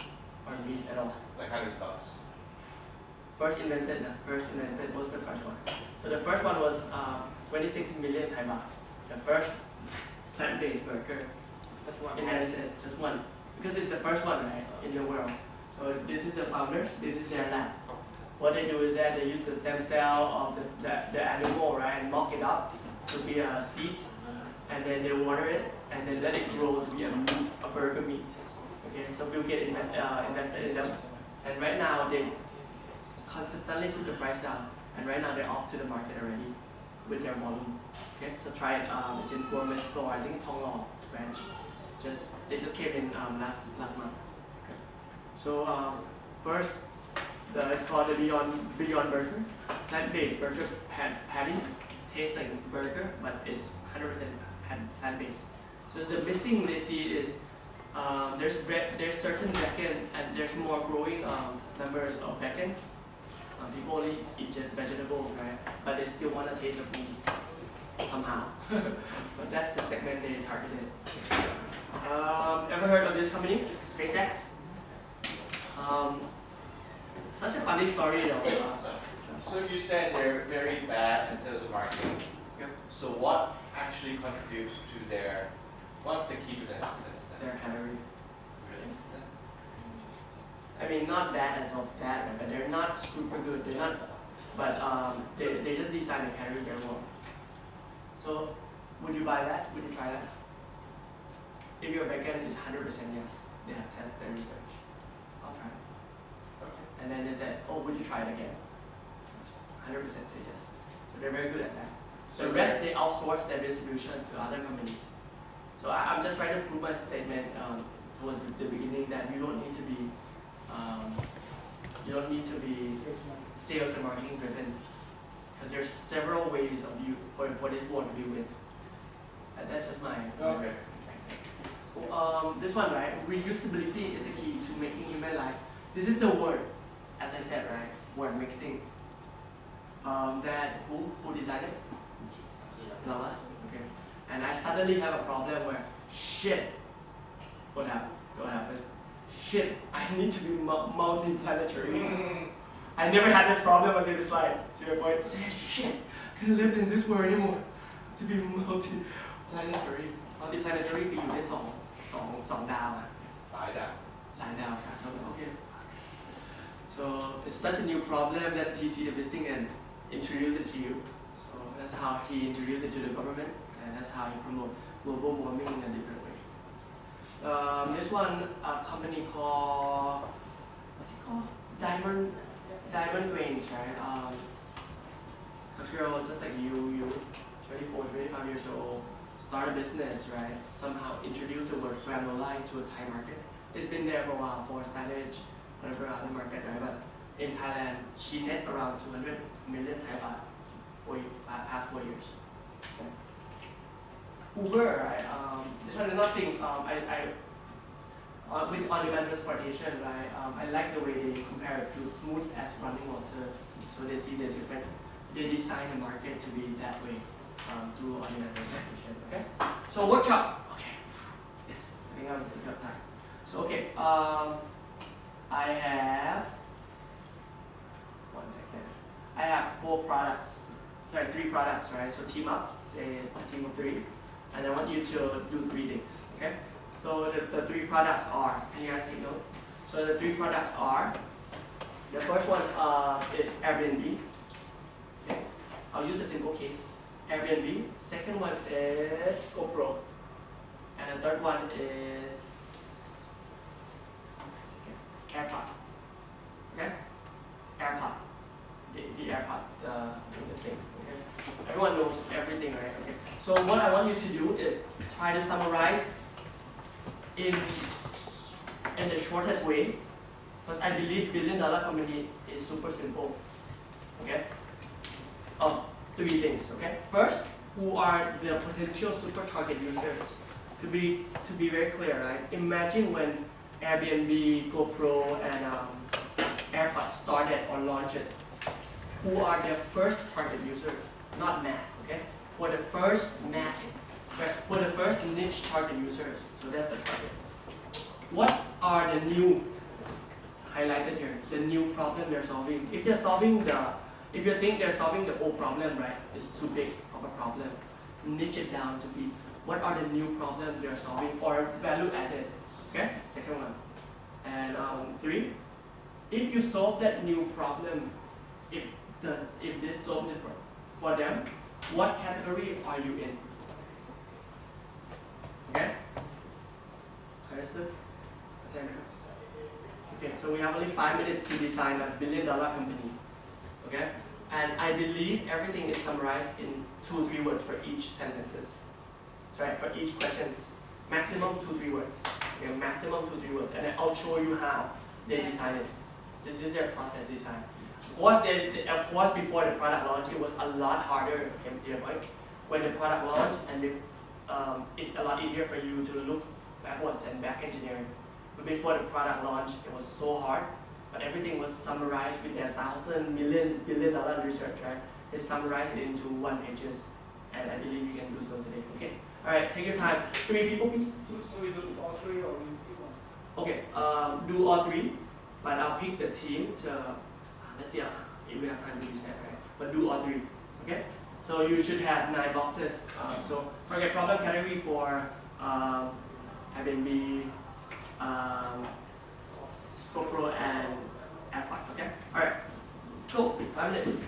[SPEAKER 3] or meat at all.
[SPEAKER 6] Like $100.
[SPEAKER 3] First invented. What's the first one? So the first one was 26 million Thai baht. The first plant-based burger.
[SPEAKER 2] Just one.
[SPEAKER 3] Invented, just one. Because it's the first one, right, in the world. So this is the founders, this is their lab. What they do is that they use the stem cell of the animal, right, and mock it up to be a seed, and then they water it, and then let it grow to be a burger meat. Okay, so Bill Gates invested in them, and right now they consistently took the price down. and right now they're off to the market already with their volume. Okay, so try it. It's in Gourmet Store, I think Thonglong branch. They just came in last month. Okay. So first, it's called the Beyond Burger, plant-based burger patties. Tastes like burger, but it's 100% plant-based. So the missing they see is there's certain vegan and there's more growing numbers of vegans. People only eat vegetables, right? But they still want a taste of meat somehow. But that's the segment they targeted. Ever heard of this company, SpaceX? Such a funny story though.
[SPEAKER 4] So you said they're very bad at sales and marketing.
[SPEAKER 3] Yep.
[SPEAKER 4] So what actually contributes to what's the key to their success then?
[SPEAKER 3] Their calorie.
[SPEAKER 4] Really?
[SPEAKER 3] I mean, not bad as of that, right? But they're not super good. They're not, but they just design the calorie very well. So, would you buy that? Would you try that? If you're vegan, it's 100% yes. They have tested their research. So I'll try it.
[SPEAKER 4] Okay.
[SPEAKER 3] And then they said, oh, would you try it again? 100% say yes. So they're very good at that. So the rest, they outsource their distribution to other companies. So I'm just trying to prove my statement towards the beginning that you don't need to be sales and marketing driven, because there's several ways of you for this board to be with. And that's just my.
[SPEAKER 4] Okay.
[SPEAKER 3] This one, right? Reusability is the key to making email life. This is the word, as I said, right? Word mixing. That who designed it? Not us. Okay. And I suddenly have a problem where shit. What happened? Shit, I need to be multi-planetary. I never had this problem until this slide. See my point? Shit, I can't live in this world anymore. To be multi-planetary. Multi-planetary คืออยู่ได้สองดาวอะ หลายดาวค่ะ So okay. So it's such a new problem that he see the missing and introduce it to you. So that's how he introduced it to the government, and that's how he promote global warming in a different way. This one, a company called, what's it called? Diamond Grains, right? A girl just like you, 24, 25 years old, start a business, right? Somehow introduce the word granola into a Thai market. It's been there for a while for Spanish, whatever other market, right? But in Thailand, she net around 200 million Thai baht for past 4 years. Okay. Uber, right? This one is nothing. With on-demand transportation, right? I like the way they compare it to smooth as running water. So they see the different. They design the market to be that way through on-demand transportation. Okay. So workshop. Okay. Yes. I think it's got time. So okay. I have 1 second. I have 4 products. Sorry, 3 products, right? So team up. Say a team of 3. And I want you to do 3 things, okay? So the 3 products are, can you guys take note? So the 3 products are, the first one is Airbnb. Okay. I'll use a simple case. Airbnb. Second one is GoPro. And the third one is AirPod. Okay? AirPod. The AirPod, the thing. Okay? Everyone knows everything, right? Okay. So what I want you to do is try to summarize in the shortest way, because I believe $1 billion company is super simple. Okay? 3 things. Okay? First, who are the potential super target users? To be very clear, right? Imagine when Airbnb, GoPro, and AirPods started or launched it. Who are their first target users? Not mass, okay? For the first niche target users. So that's the target. What are the new, highlighted here, the new problem they're solving? If you think they're solving the old problem, right, it's too big of a problem. Niche it down to be, what are the new problems they're solving or value added? Okay, second one. And 3, if you solve that new problem, if this solves this problem for them, what category are you in? Okay? Understood? Okay, so we have only 5 minutes to design a $1 billion company. Okay? And I believe everything is summarized in 2-3 words for each sentences. Sorry, for each questions. Maximum 2-3 words. Okay, maximum 2-3 words. And then I'll show you how they designed it. This is their process design. Of course, before the product launch, it was a lot harder. When the product launched, and it's a lot easier for you to look backwards and back engineering. But before the product launch, it was so hard. But everything was summarized with their $1,000, millions, billion-dollar research, right? They summarized it into 1 pages, and I believe you can do so today. Okay. All right. Take your time. 3 people, please.
[SPEAKER 14] So we do all three, or we pick one?
[SPEAKER 3] Okay. Do all 3, but I'll pick the team to. Let's see if we have time to do that, right? But do all 3. Okay. So you should have 9 boxes. So target problem category for Airbnb, GoPro, and AirPod. Okay. All right. Cool. 5 minutes.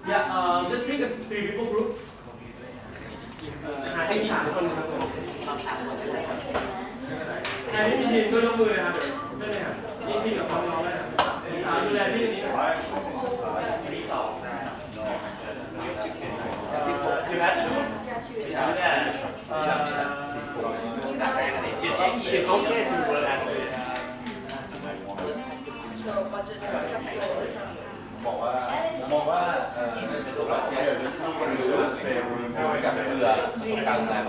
[SPEAKER 3] Yeah. Just pick a 3 people group. หาที่3 คนครับผมใครที่มีทีมก็ยกมือเลยครับได้เลยครับนี่ทีมกับน้องๆได้ครับสาวดูแลพี่นี่ครับมี2นะคือแพทชูดูแลit's okay to work actually
[SPEAKER 4] บอกว่าเป็นตัวแบบที่กับเรือการแรง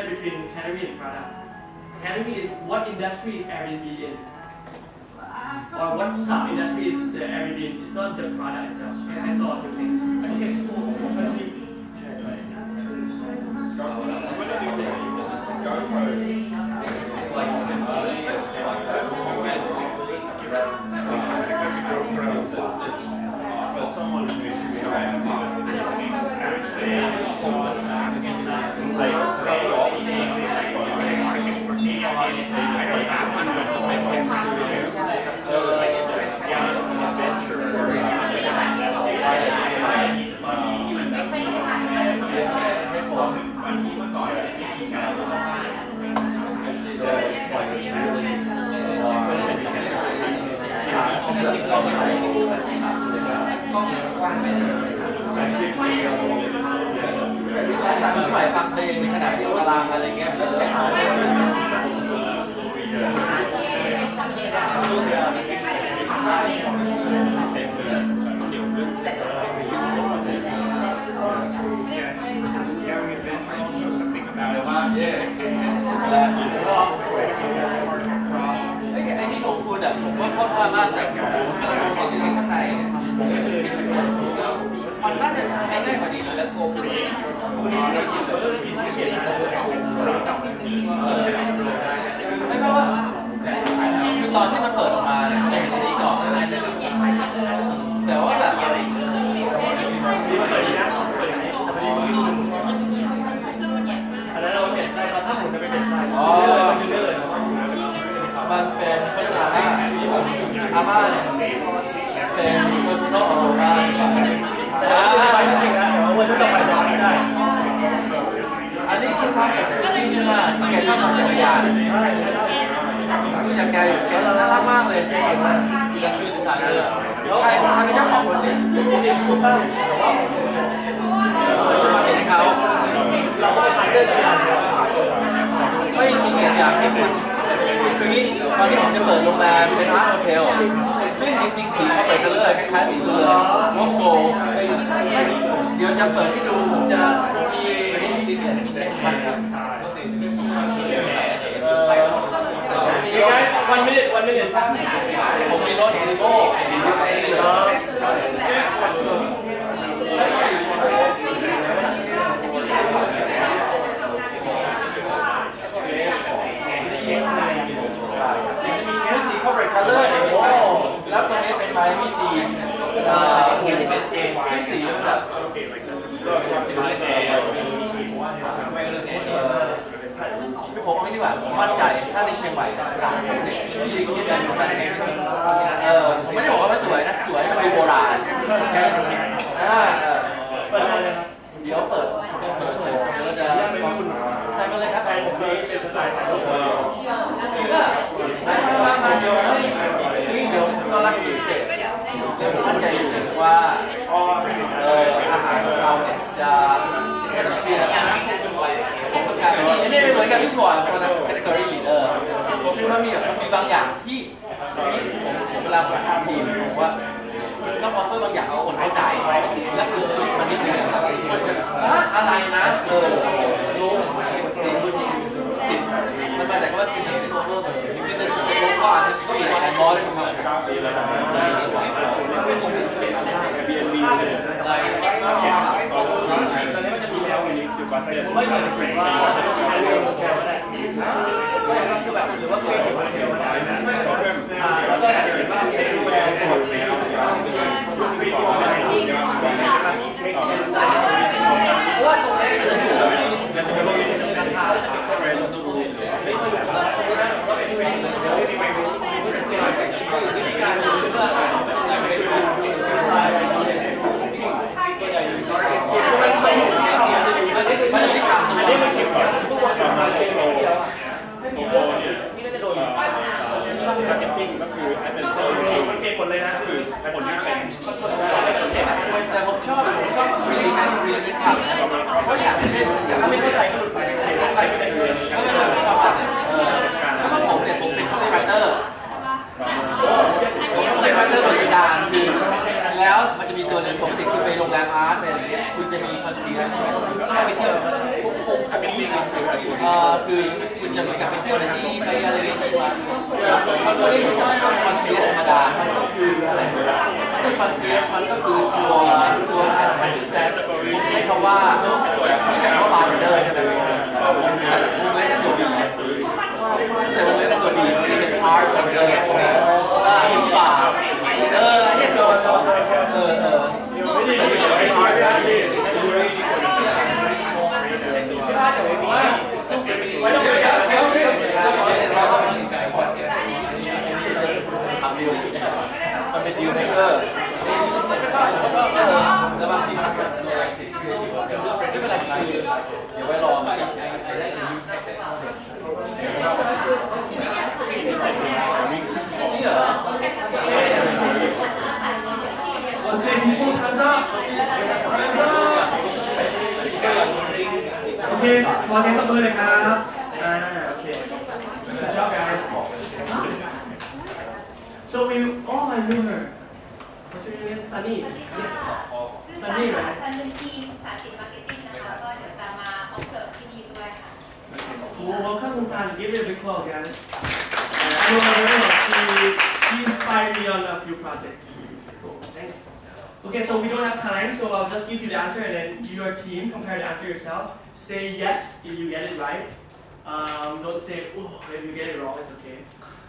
[SPEAKER 12] between category and product. Category is what industry is Airbnb in, or what sub-industry is the Airbnb in. It's not the product itself. I saw a few things. Okay, cool. Actually,
[SPEAKER 10] For someone who's creative, I would say
[SPEAKER 4] ใหม่ฟังเพลงในขณะที่กำลังอะไรเงี้ยก็จะไปหาไอ้นี่ของคุณอ่ะผมว่าเข้าท่ามากแต่ผมกำลังมองอยู่ข้างในมันน่าจะใช้ง่ายกว่านี้แล้วโกงไม่เพราะว่าคือตอนที่มันเปิดออกมาเนี่ยมันจะเห็นอันนี้ก่อนแต่ว่าแบบ
[SPEAKER 12] อันนั้นเราเปลี่ยนใจเราถ้าหมุนจะไปเปลี่ยนใจ
[SPEAKER 4] มันเป็นเขาเรียกว่าอาม่าเนี่ยเป็น personal aurora
[SPEAKER 12] ไปจริงๆนะแต่ว่าวันนี้เราไปต่อไม่ได้
[SPEAKER 4] อันนี้คือภาพแบบที่ใช่ไหมที่แกชอบทำจักรยานดูจากแกอยู่แกน่ารักมากเลยที่เป็นชื่อดีไซเนอร์ใครเป็นเจ้าของคนสิคุณตั้งแต่ว่าช่วยมาเห็นให้เขา
[SPEAKER 12] เราก็ไปเรื่อยๆ
[SPEAKER 4] ไม่จริงๆอยากให้คุณคือนี้ตอนนี้ผมจะเปิดโรงแรมเป็นอาร์ตโฮเทลซึ่งจริงๆสีเขาเปิดกันเลยคล้ายๆสีเมืองมอสโกเดี๋ยวจะเปิดให้ดูผมจะ
[SPEAKER 12] วันไม่ได้
[SPEAKER 4] ผมมีรถอีโก้สีพิเศษเลยสีคอร์เรตคัลเลอร์แล้วตรงนี้เป็นไมอามี่ดีซึ่งสีมันแบบคือผมเอางี้ดีกว่าผมมั่นใจถ้าในเชียงใหม่ชิคที่จะดูแซ่ผมไม่ได้บอกว่าไม่สวยนะสวยมันดูโบราณเดี๋ยวเปิดเสร็จเดี๋ยวจะได้มาเลยครับผมมีสไตล์มาเดี๋ยวก็รักพิเศษแล้วผมมั่นใจอยู่ว่าอาหารของเราเนี่ยจะเสียผมประกาศอันนี้เหมือนกับที่ก่อนเป็น category leader ผมคิดว่ามีบางอย่างที่ผมเวลาผมทำทีมผมว่าต้องออฟเฟอร์บางอย่างให้คนเข้าใจและคือมันนิดนึงอะไรนะรู้สิมันมาจากว่า synthesis ก็อาจจะช่วยในมอสได้ทำอะไรแต่ผมชอบรีแมทเพราะอยากไม่เข้าใจก็ไม่ชอบเพราะผมเนี่ยผมเป็นคอมพิวเตอร์ กลับไปเที่ยวไหนที่ไปอะไรอย่างเงี้ยมันไม่ได้คอนเซียสธรรมดามันคืออะไรมันเป็นคอนเซียสมันก็คือตัวแอสซิสแตนต์ใช้คำว่าไม่ใช่คำว่าบาร์เดอร์ใช่ไหมใส่วงเล็บตัวบีใส่วงเล็บตัวบีไม่ได้เป็นอาร์ตตัวเดียวป่าอันนี้ตัวมันเป็นดีลเมเกอร์แล้วบางทีมันไม่เป็นไรเดี๋ยวไว้รอมานี่เหรอ
[SPEAKER 12] Okay, people, hands up. Okay, ขอเสียงตบมือเลยครับokay. Good job, guys. So we, oh, I knew her. What's your name? Sunny. Yes. Sunny, right?
[SPEAKER 5] ซันเป็นทีมสาธิตมาร์เก็ตติ้งนะคะก็เดี๋ยวจะมาออกเสิร์ฟที่นี่ด้วยค่ะ
[SPEAKER 12] Well, welcome, Khun. Give it a big applause, guys. I know her very well. She inspired me on a few projects. Cool. Thanks. Okay, so we don't have time, so I'll just give you the answer and then your team compare the answer yourself. Say yes if you get it right. Don't say, oh, if you get it wrong, it's okay.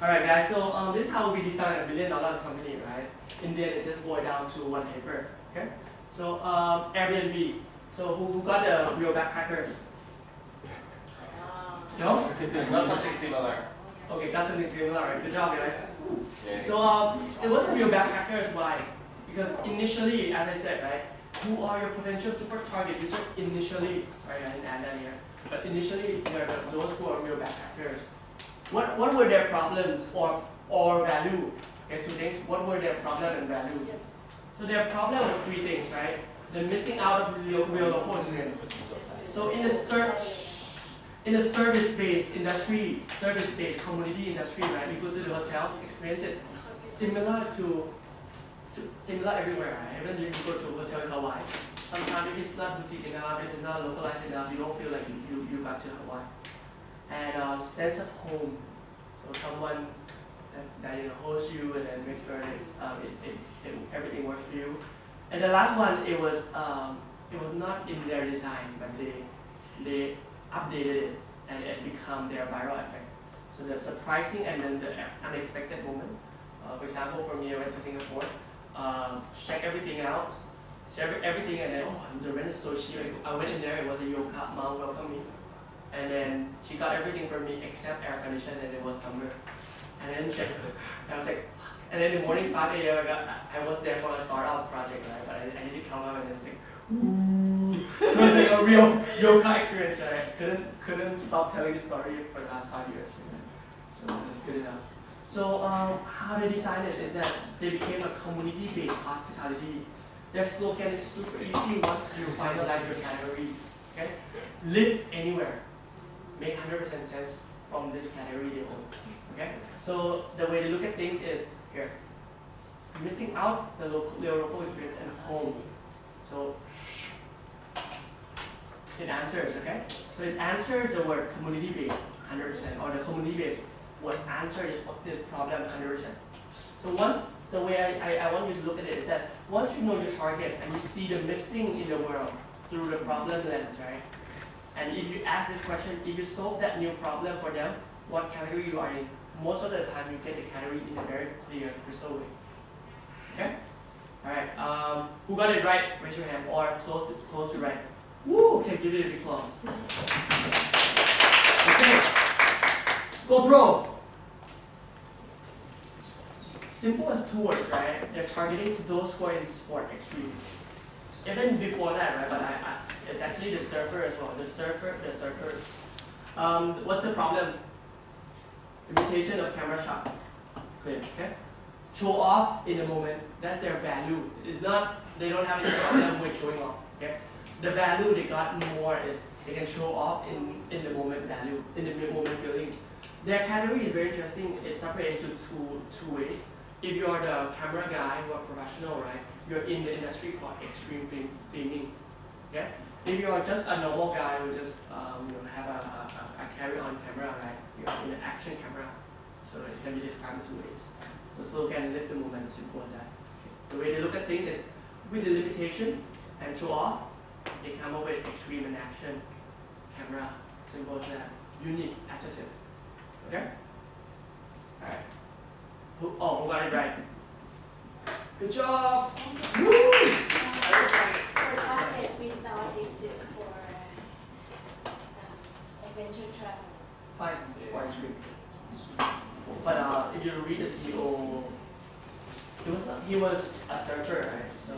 [SPEAKER 12] Alright guys, so this is how we design $1 billion company, right? In the end, it just boiled down to one paper, okay? So Airbnb. So who got the real backpackers? No?
[SPEAKER 4] Got something similar.
[SPEAKER 12] Okay, got something similar, right? Good job, guys.
[SPEAKER 4] Yeah.
[SPEAKER 12] So it wasn't real backpackers, why? Because initially, as I said, right, who are your potential super targets? These are initially, sorry, I didn't add that here, but initially, they're those who are real backpackers. What were their problems or value? Okay, two things. What were their problem and value?
[SPEAKER 7] Yes.
[SPEAKER 12] So their problem was three things, right? The missing out of real local experience. So in the service-based industry, service-based community industry, right? You go to the hotel, experience it similar similar everywhere, right? Even if you go to a hotel in Hawaii, sometimes if it's not boutique enough, if it's not localized enough, you don't feel like you got to Hawaii. And sense of home, so someone that hosts you and then make sure everything works for you. And the last one, it was not in their design, but they updated it and it became their viral effect. So the surprising and then the unexpected moment. For example, for me, I went to Singapore, check everything out, everything, and then the rent is so cheap. I went in there, it was a yoga mom welcome me, and then she got everything for me except air conditioning, and it was summer. And then I was like, fuck. And then in the morning 5 a.m. I was there for a startup project, right? But I need to come out and then it's like, ooh. So it was like a real yoga experience, right? Couldn't stop telling the story for the last 5 years. So this is good enough. So how they designed it is that they became a community-based hospitality. Their slogan is super easy once you finalize your category. Okay? Live anywhere. Make 100% sense from this category they own. Okay? So the way they look at things is here. Missing out the local experience and home. So it answers, okay? So it answers the word community-based 100%, or the community-based what answer is this problem 100%. So once, the way I want you to look at it is that once you know your target and you see the missing in the world through the problem lens, right? And if you ask this question, if you solve that new problem for them, what category you are in, most of the time you get the category in a very clear, crystal way. Okay? Alright, who got it right? Raise your hand, or close to right. Woo! Okay, give it a big applause. Okay. GoPro. Simple as 2 words, right? They're targeting those who are in sport extreme. Even before that, right? But it's actually the surfer as well. The surfer. What's the problem? Imitation of camera shots. Clear, okay? Show off in the moment. That's their value. It's not, they don't have any problem with showing off. Okay? The value they got more is they can show off in the moment value, in the moment feeling. Their category is very interesting. It's separated into two ways. If you are the camera guy who are professional, right? You're in the industry called extreme filming. Okay? If you are just a normal guy who just have a carry-on camera, right? You are in an action camera. So it can be described in 2 ways. So slogan, live the moment, simple as that. Okay. The way they look at things is with the limitation and show off, they come up with extreme and action camera, simple as that. Unique, adjective. Okay? Alright. Who got it right? Good job! Woo!
[SPEAKER 7] For target, we nowadays is for adventure travel.
[SPEAKER 12] Fine, quite extreme. But if you read the CEO, he was a surfer, right? So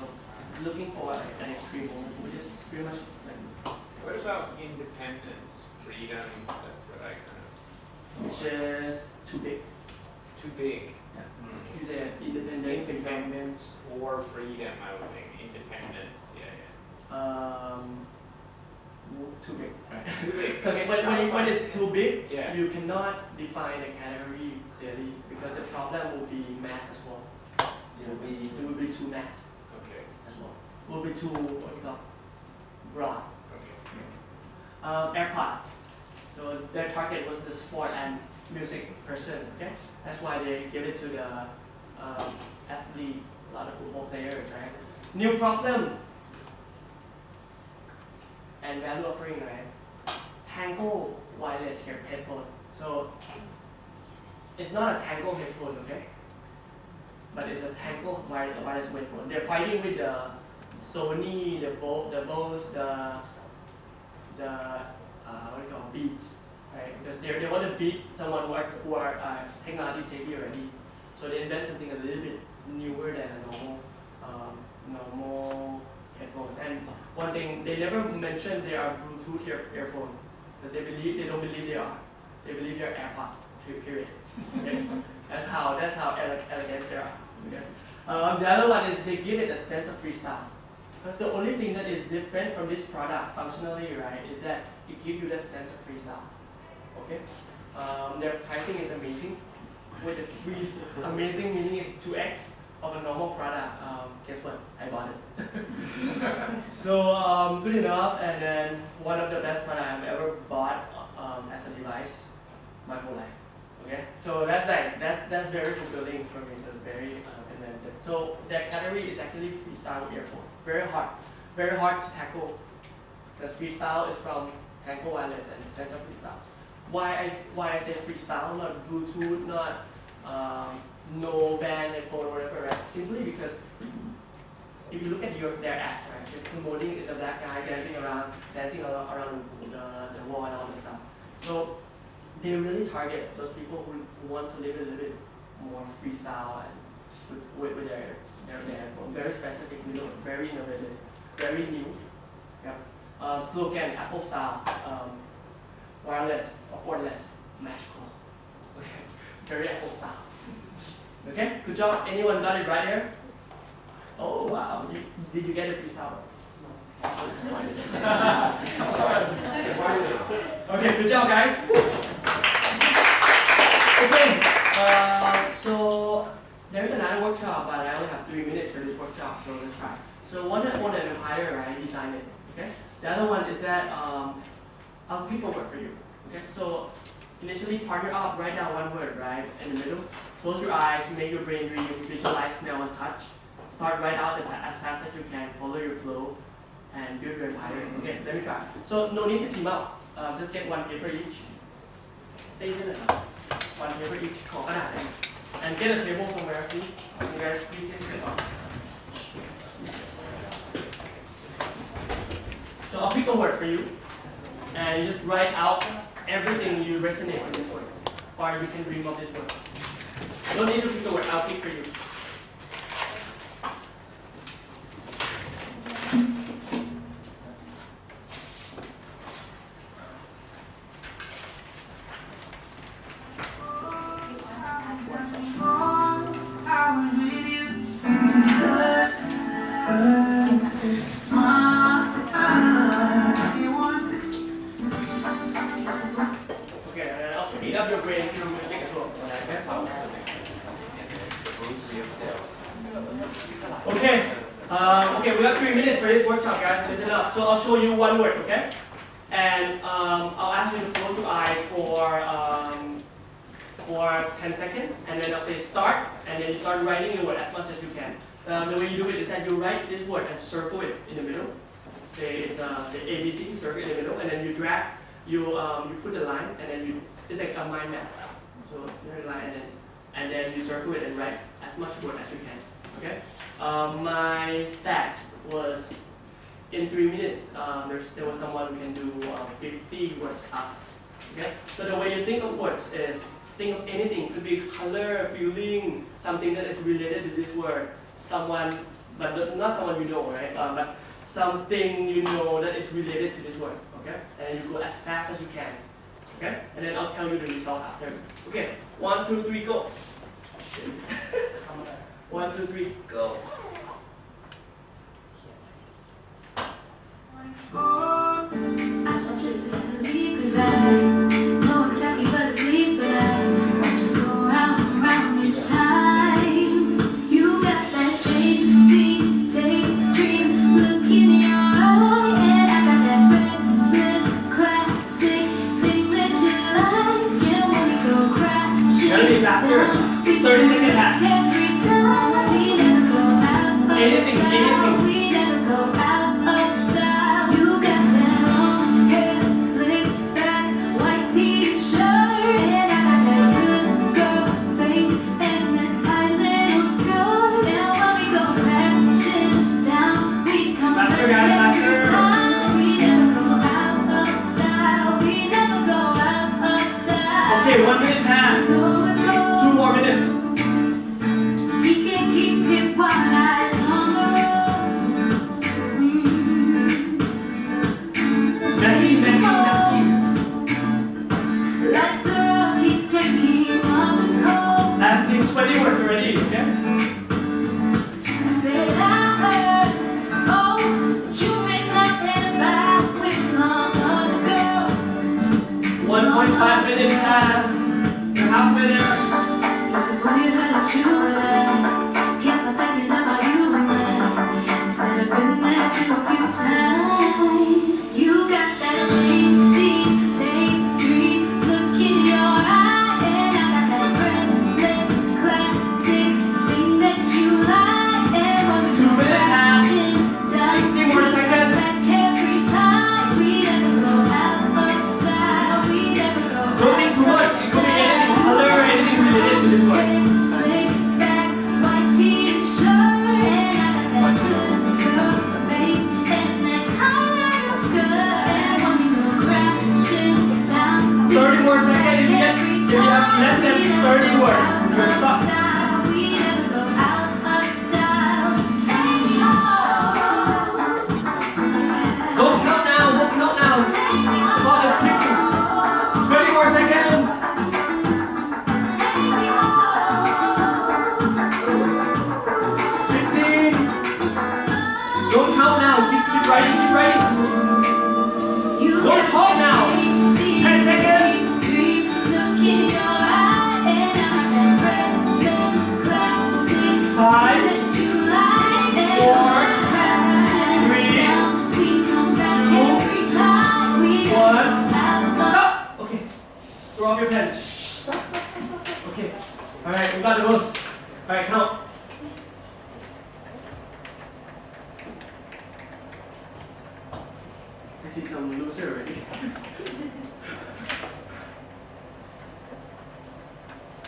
[SPEAKER 12] looking for an extreme moment, which is pretty much like.
[SPEAKER 2] What about independence, freedom? That's what I kind of.
[SPEAKER 12] Which is too big.
[SPEAKER 2] Too big.
[SPEAKER 12] Yeah. You say independent.
[SPEAKER 2] Independence or freedom, I was saying independence,
[SPEAKER 12] Too big.
[SPEAKER 2] Too big.
[SPEAKER 12] Because when it's too big,
[SPEAKER 2] Yeah.
[SPEAKER 12] you cannot define a category clearly because the problem will be mass as well. It will be too mass
[SPEAKER 2] Okay.
[SPEAKER 12] as well. It will be too broad.
[SPEAKER 2] Okay.
[SPEAKER 12] AirPod. So their target was the sport and music person. Okay, that's why they give it to the athlete, a lot of football players, right? New problem and value offering, right? Tango wireless headphone. So it's not a Tango headphone, okay? But it's a Tango wireless headphone. They're fighting with the Sony, the Bose, the what do you call Beats, right? Because they want to beat someone who are technology savvy already. So they invent something a little bit newer than a normal headphone. And one thing, they never mention they are Bluetooth earphone because they don't believe they are. They believe they're AirPod. Period. Okay? That's how elegant they are. Okay? The other one is they give it a sense of freestyle. Because the only thing that is different from this product functionally, right, is that it gives you that sense of freestyle. Okay? Their pricing is amazing. With the freeze, amazing meaning is 2x of a normal product. Guess what? I bought it. So good enough, and then one of the best products I've ever bought as a device my whole life. Okay, so that's very fulfilling for me. So very invented. So that category is actually freestyle earphone. Very hard to tackle. Because freestyle is from Tango wireless and it's sense of freestyle. Why I say freestyle, not Bluetooth, not no band headphone or whatever, right? Simply because if you look at their ads, right, the promoting is a black guy dancing around the wall and all this stuff. So they really target those people who want to live a little bit more freestyle and with their headphone. Very specific, very innovative, very new. Yep. Slogan, Apple style, wireless, cordless, magical. Okay. Very Apple style. Okay, good job. Anyone got it right here? Oh wow, did you get it freestyle? Okay, good job guys. Okay, so there's another workshop, but I only have 3 minutes for this workshop, so let's try. So one and Empire, right, designed it. Okay. The other one is that I'll pick a word for you. Okay. So initially partner up, write down one word, right, in the middle. Close your eyes, make your brain dream, visualize, smell, and touch. Start right out as fast as you can. Follow your flow, and build your empire. Okay, let me try. So no need to team up. Just get one paper each. One paper each. And get a table somewhere, please. You guys squeeze it here. So I'll pick a word for you, and you just write out everything you resonate with this word, or you can dream of this word. No need to pick a word. I'll pick for you. Okay, Okay, we got 3 minutes for this workshop, guys. Listen up. So I'll show you one word, okay? And I'll ask you to close your eyes for 10 seconds, and then I'll say start, and then you start writing the word as much as you can. The way you do it is that you write this word and circle it in the middle. Say it's say ABC, circle it in the middle, and then you drag, you put the line, and then it's like a mind map. So you write a line, and then you circle it and write as much word as you can. Okay. My stats was in 3 minutes. There was someone who can do 50 words up. Okay. So the way you think of words is think of anything. It could be color, feeling, something that is related to this word. Someone, but not someone you know, right? But something you know that is related to this word. Okay. And you go as fast as you can. Okay. And then I'll tell you the result after. Okay. 1, 2, 3, go. 1, 2, 3, go.
[SPEAKER 16] I shall just believe, 'cause I know exactly what it leads, but I just go round and round each time. You got that J2B daydream look in your eye, and I got that red lip classic thing that you like. And when we go crashing
[SPEAKER 12] Gotta be faster. 30 seconds pass.
[SPEAKER 16] every time we never go out of
[SPEAKER 12] Anything,
[SPEAKER 16] style.
[SPEAKER 12] anything.
[SPEAKER 16] We never go out of style. You got that long hair, slick back, white t-shirt, and I got that good girl face and that tight little skirt. And when we go crashing down, we come
[SPEAKER 12] Faster,
[SPEAKER 16] back
[SPEAKER 12] guys,
[SPEAKER 16] every
[SPEAKER 12] faster.
[SPEAKER 16] time. We never go out of style. We never go out of style.
[SPEAKER 12] Okay, 1 minute pass.
[SPEAKER 16] So it goes.
[SPEAKER 12] 2 more minutes.
[SPEAKER 16] He can keep his wild eyes on the road.
[SPEAKER 12] Messy, messy, messy.
[SPEAKER 16] Lights are up, he's taking off his coat.
[SPEAKER 12] I've seen 20 words already, okay?
[SPEAKER 16] I said I heard, oh, that you make love and back with some other girl.
[SPEAKER 12] 1.5 minute pass. You're halfway there.
[SPEAKER 16] This is what you heard is true, but I guess I'm thinking about you and I said I've been there too a few times. You got that J2B daydream look in your eye, and I got that red lip classic thing that you like. And when we
[SPEAKER 12] 2
[SPEAKER 16] go
[SPEAKER 12] minute pass.
[SPEAKER 16] crashing down,
[SPEAKER 12] 60 more seconds.
[SPEAKER 16] back every time. We never go out of style. We never go
[SPEAKER 12] Don't think too much. It could be anything, color, anything related to this word.
[SPEAKER 16] slick back, white t-shirt, and I got that good girl face and that tight little skirt. And when we go crashing down,
[SPEAKER 12] 30 more seconds. If you have less than 30 words, you're stuck.
[SPEAKER 16] we never go out of style. Take me home.
[SPEAKER 12] Don't count now. Don't count now. The clock is ticking. 20 more seconds.
[SPEAKER 16] Take me home.
[SPEAKER 12] 15. Don't count now. Keep writing. Keep writing.
[SPEAKER 16] You
[SPEAKER 12] Don't talk now. 10 seconds.
[SPEAKER 16] look in your eye, and I got that red lip classic
[SPEAKER 12] 5,
[SPEAKER 16] that you like. And
[SPEAKER 12] 4,
[SPEAKER 16] when we're crashing
[SPEAKER 12] 3,
[SPEAKER 16] down, we come back
[SPEAKER 12] 2,
[SPEAKER 16] every time. We
[SPEAKER 12] 1.
[SPEAKER 16] out of
[SPEAKER 12] Stop. Okay. Throw off your pen. Shh. Okay. All right. We got the most. All right. Count. I see some loser already.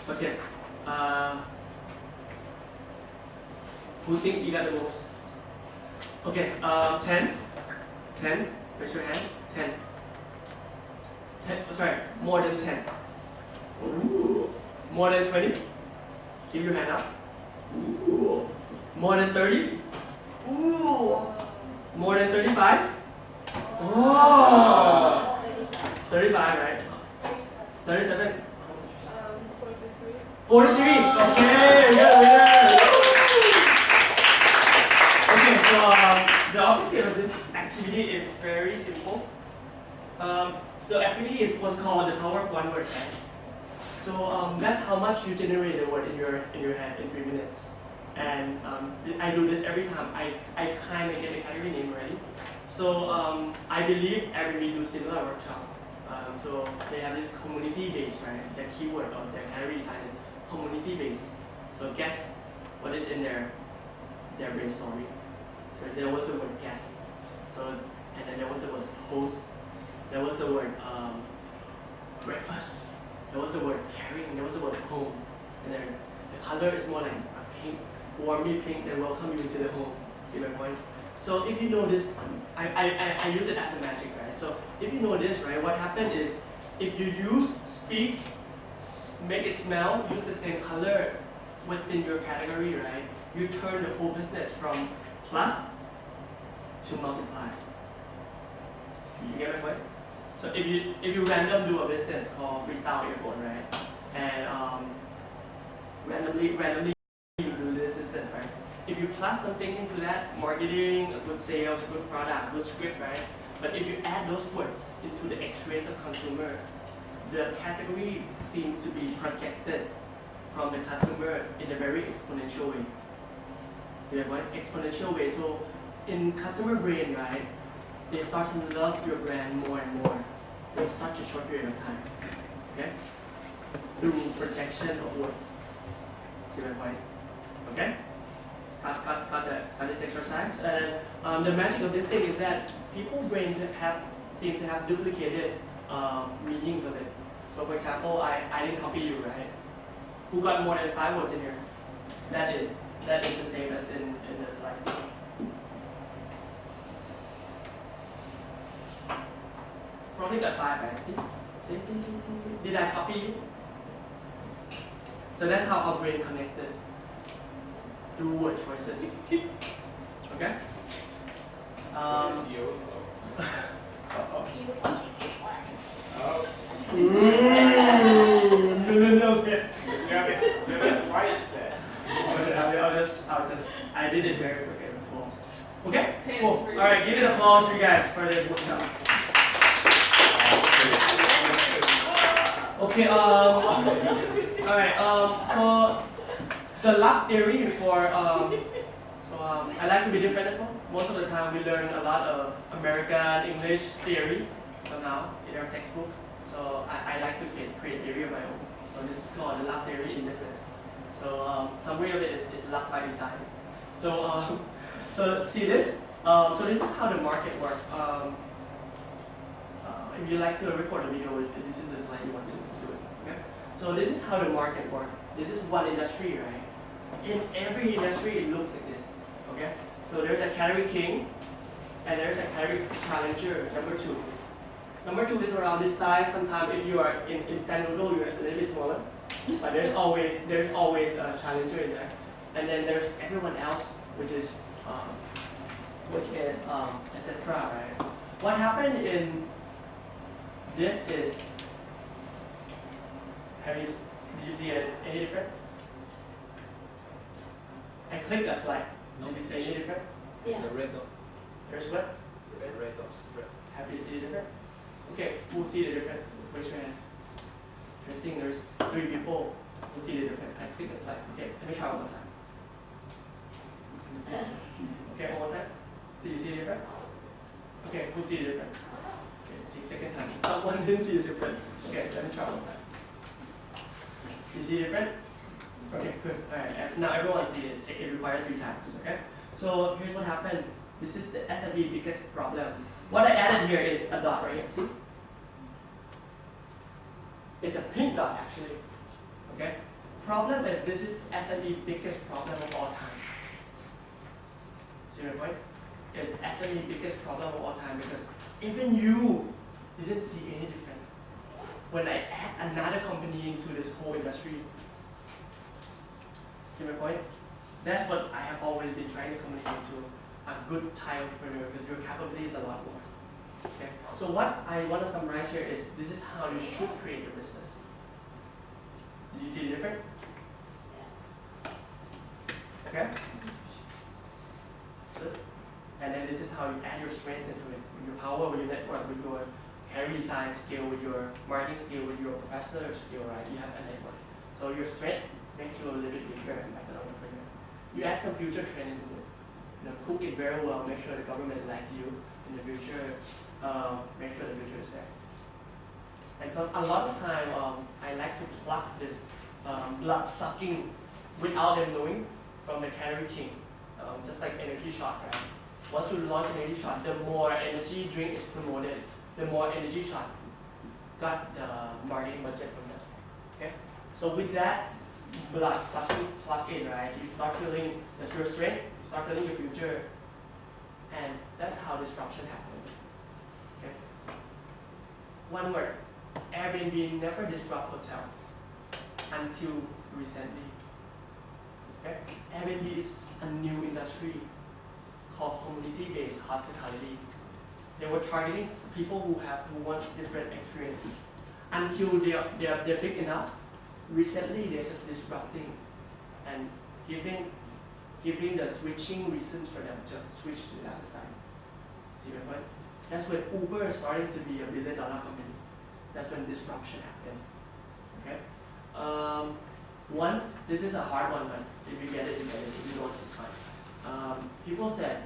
[SPEAKER 12] Okay. Who think you got the most? Okay. 10. 10. Raise your hand. 10. 10. Oh, sorry. More than 10. Ooh. More than 20. Keep your hand up. Ooh. More than 30. Ooh. More than 35. Oh. 35, right? 37. 43. Okay, we got a winner. Okay, so the objective of this activity is very simple. The activity is what's called the power of one word set. So that's how much you generate the word in your head in 3 minutes.
[SPEAKER 3] And I do this every time. I kind of get the category name already. So I believe every do similar workshop. So they have this community base, right? The keyword of their category design is community base. So guess what is in their brainstorming. So there was the word guess. So and then there was the word host. There was the word breakfast. There was the word caring. There was the word home. And then the color is more like a pink, warmly pink that welcome you into the home. See my point? So if you know this, I use it as a magic, right? So if you know this, right, what happened is if you use speak, make it smell, use the same color within your category, right? You turn the whole business from plus to multiply. You get my point? So if you random do a business called freestyle earphone, right? And randomly you do this instead, right? If you plus something into that, marketing, good sales, good product, good script, right? But if you add those words into the experience of consumer, the category seems to be projected from the customer in a very exponential way. See that point? Exponential way. So in customer brain, right, they start to love your brand more and more in such a short period of time. Okay? Through projection of words. See my point? Okay? Cut this exercise. And the magic of this thing is that people's brains seem to have duplicated meanings of it. So for example, I didn't copy you, right? Who got more than 5 words in here? That is the same as in the slide. Probably got 5, right? See? Did I copy you? So that's how our brain connected through word choices. Okay? I did it very quickly as well. Okay? Cool. Alright, give it applause for you guys for this workshop. Okay, alright, so the luck theory for, I like to be different as well. Most of the time we learn a lot of American English theory somehow in our textbook. So I like to create theory of my own. So this is called the luck theory in business. So summary of it is luck by design. So so see this. So this is how the market works. If you like to record a video, this is the slide you want to do it. Okay? So this is how the market works. This is one industry, right? In every industry, it looks like this. Okay? So there's a category king, and there's a category challenger, number 2. Number 2 is around this size. Sometimes if you are in instant noodle, you're a little bit smaller. But there's always a challenger in there. And then there's everyone else, which is etc. Right? What happened in this is, did you see it any different? I clicked a slide. Did you see any different?
[SPEAKER 14] It's a red dot.
[SPEAKER 3] There's what?
[SPEAKER 14] It's a red dot spread.
[SPEAKER 3] Have you seen it different? Okay, who see the different? Raise your hand. Interesting, there's 3 people who see the different. I click a slide. Okay, let me try one more time. Okay, one more time. Did you see the different? Okay, who see the different? Okay, take second time. Someone didn't see the different. Okay, let me try one more time. You see the different? Okay, good. Alright, now everyone sees it. It requires 3 times. Okay? So here's what happened. This is the SME biggest problem. What I added here is a dot right here. See? It's a pink dot actually. Okay? Problem is this is SME biggest problem of all time. See my point? It's SME biggest problem of all time because even you didn't see any difference when I add another company into this whole industry. See my point? That's what I have always been trying to communicate to a good Thai entrepreneur because your capability is a lot more. Okay? So what I want to summarize here is this is how you should create your business. Did you see the difference? Okay? Good. And then this is how you add your strength into it, with your power, with your network, with your career design skill, with your marketing skill, with your professional skill, right? You have a network. So your strength makes you a little bit bigger as an entrepreneur. you add some future trend into it. Cook it very well, make sure the government likes you in the future, make sure the future is there. And so a lot of time, I like to pluck this blood sucking without them knowing from the calorie king, just like energy shot, right? Once you launch an energy shot, the more energy drink is promoted, the more energy shot got the marketing budget from that. Okay? So with that blood sucking plug in, right? You start feeling that's your strength, you start feeling your future, and that's how disruption happens. Okay? One word. Airbnb never disrupt hotel until recently. Okay? Airbnb is a new industry called community-based hospitality. They were targeting people who want different experience. Until they're big enough, recently they're just disrupting and giving the switching reasons for them to switch to the other side. See my point? That's when Uber is starting to be a billion-dollar company. That's when disruption happened. Okay? Once, this is a hard one, but if you get it, you get it. If you don't, it's fine. People said,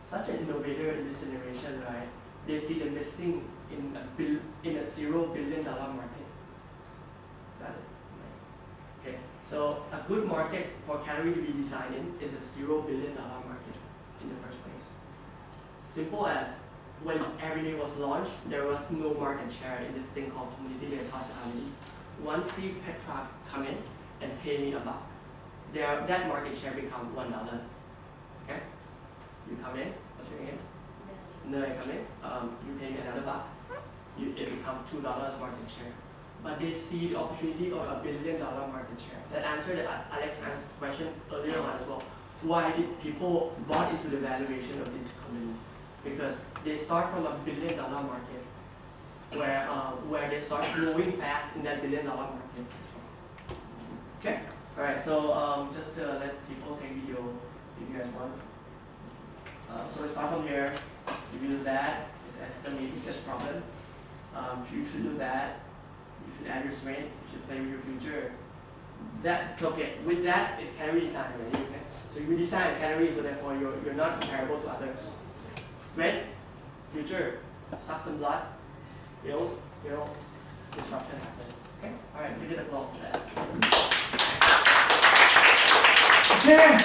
[SPEAKER 3] such an innovator in this generation, right? They see the missing in a $0 billion market. Got it? Okay. So a good market for calorie to be designed in is a $0 billion market in the first place. Simple as when Airbnb was launched, there was no market share in this thing called community-based hospitality. Once Steve Petra come in and pay me $1, that market share become $1. Okay? You come in, what's your name? No, I come in, you pay me another $1. It becomes $2 market share. But they see the opportunity of a $1 billion market share. That answered Alex's question earlier on as well. Why did people bought into the valuation of these companies? Because they start from a $1 billion market, where they start growing fast in that $1 billion market. Okay. All right. So just to let people take video if you guys want. So we start from here. If you do that, it's a biggest problem. You should do that. You should add your strength. You should play with your future. Okay. With that, it's calorie design already. Okay. So you design calories, so therefore you're not comparable to others. Strength, future, suck some blood, build, disruption happens. Okay? Alright, give it a applause for that. Okay!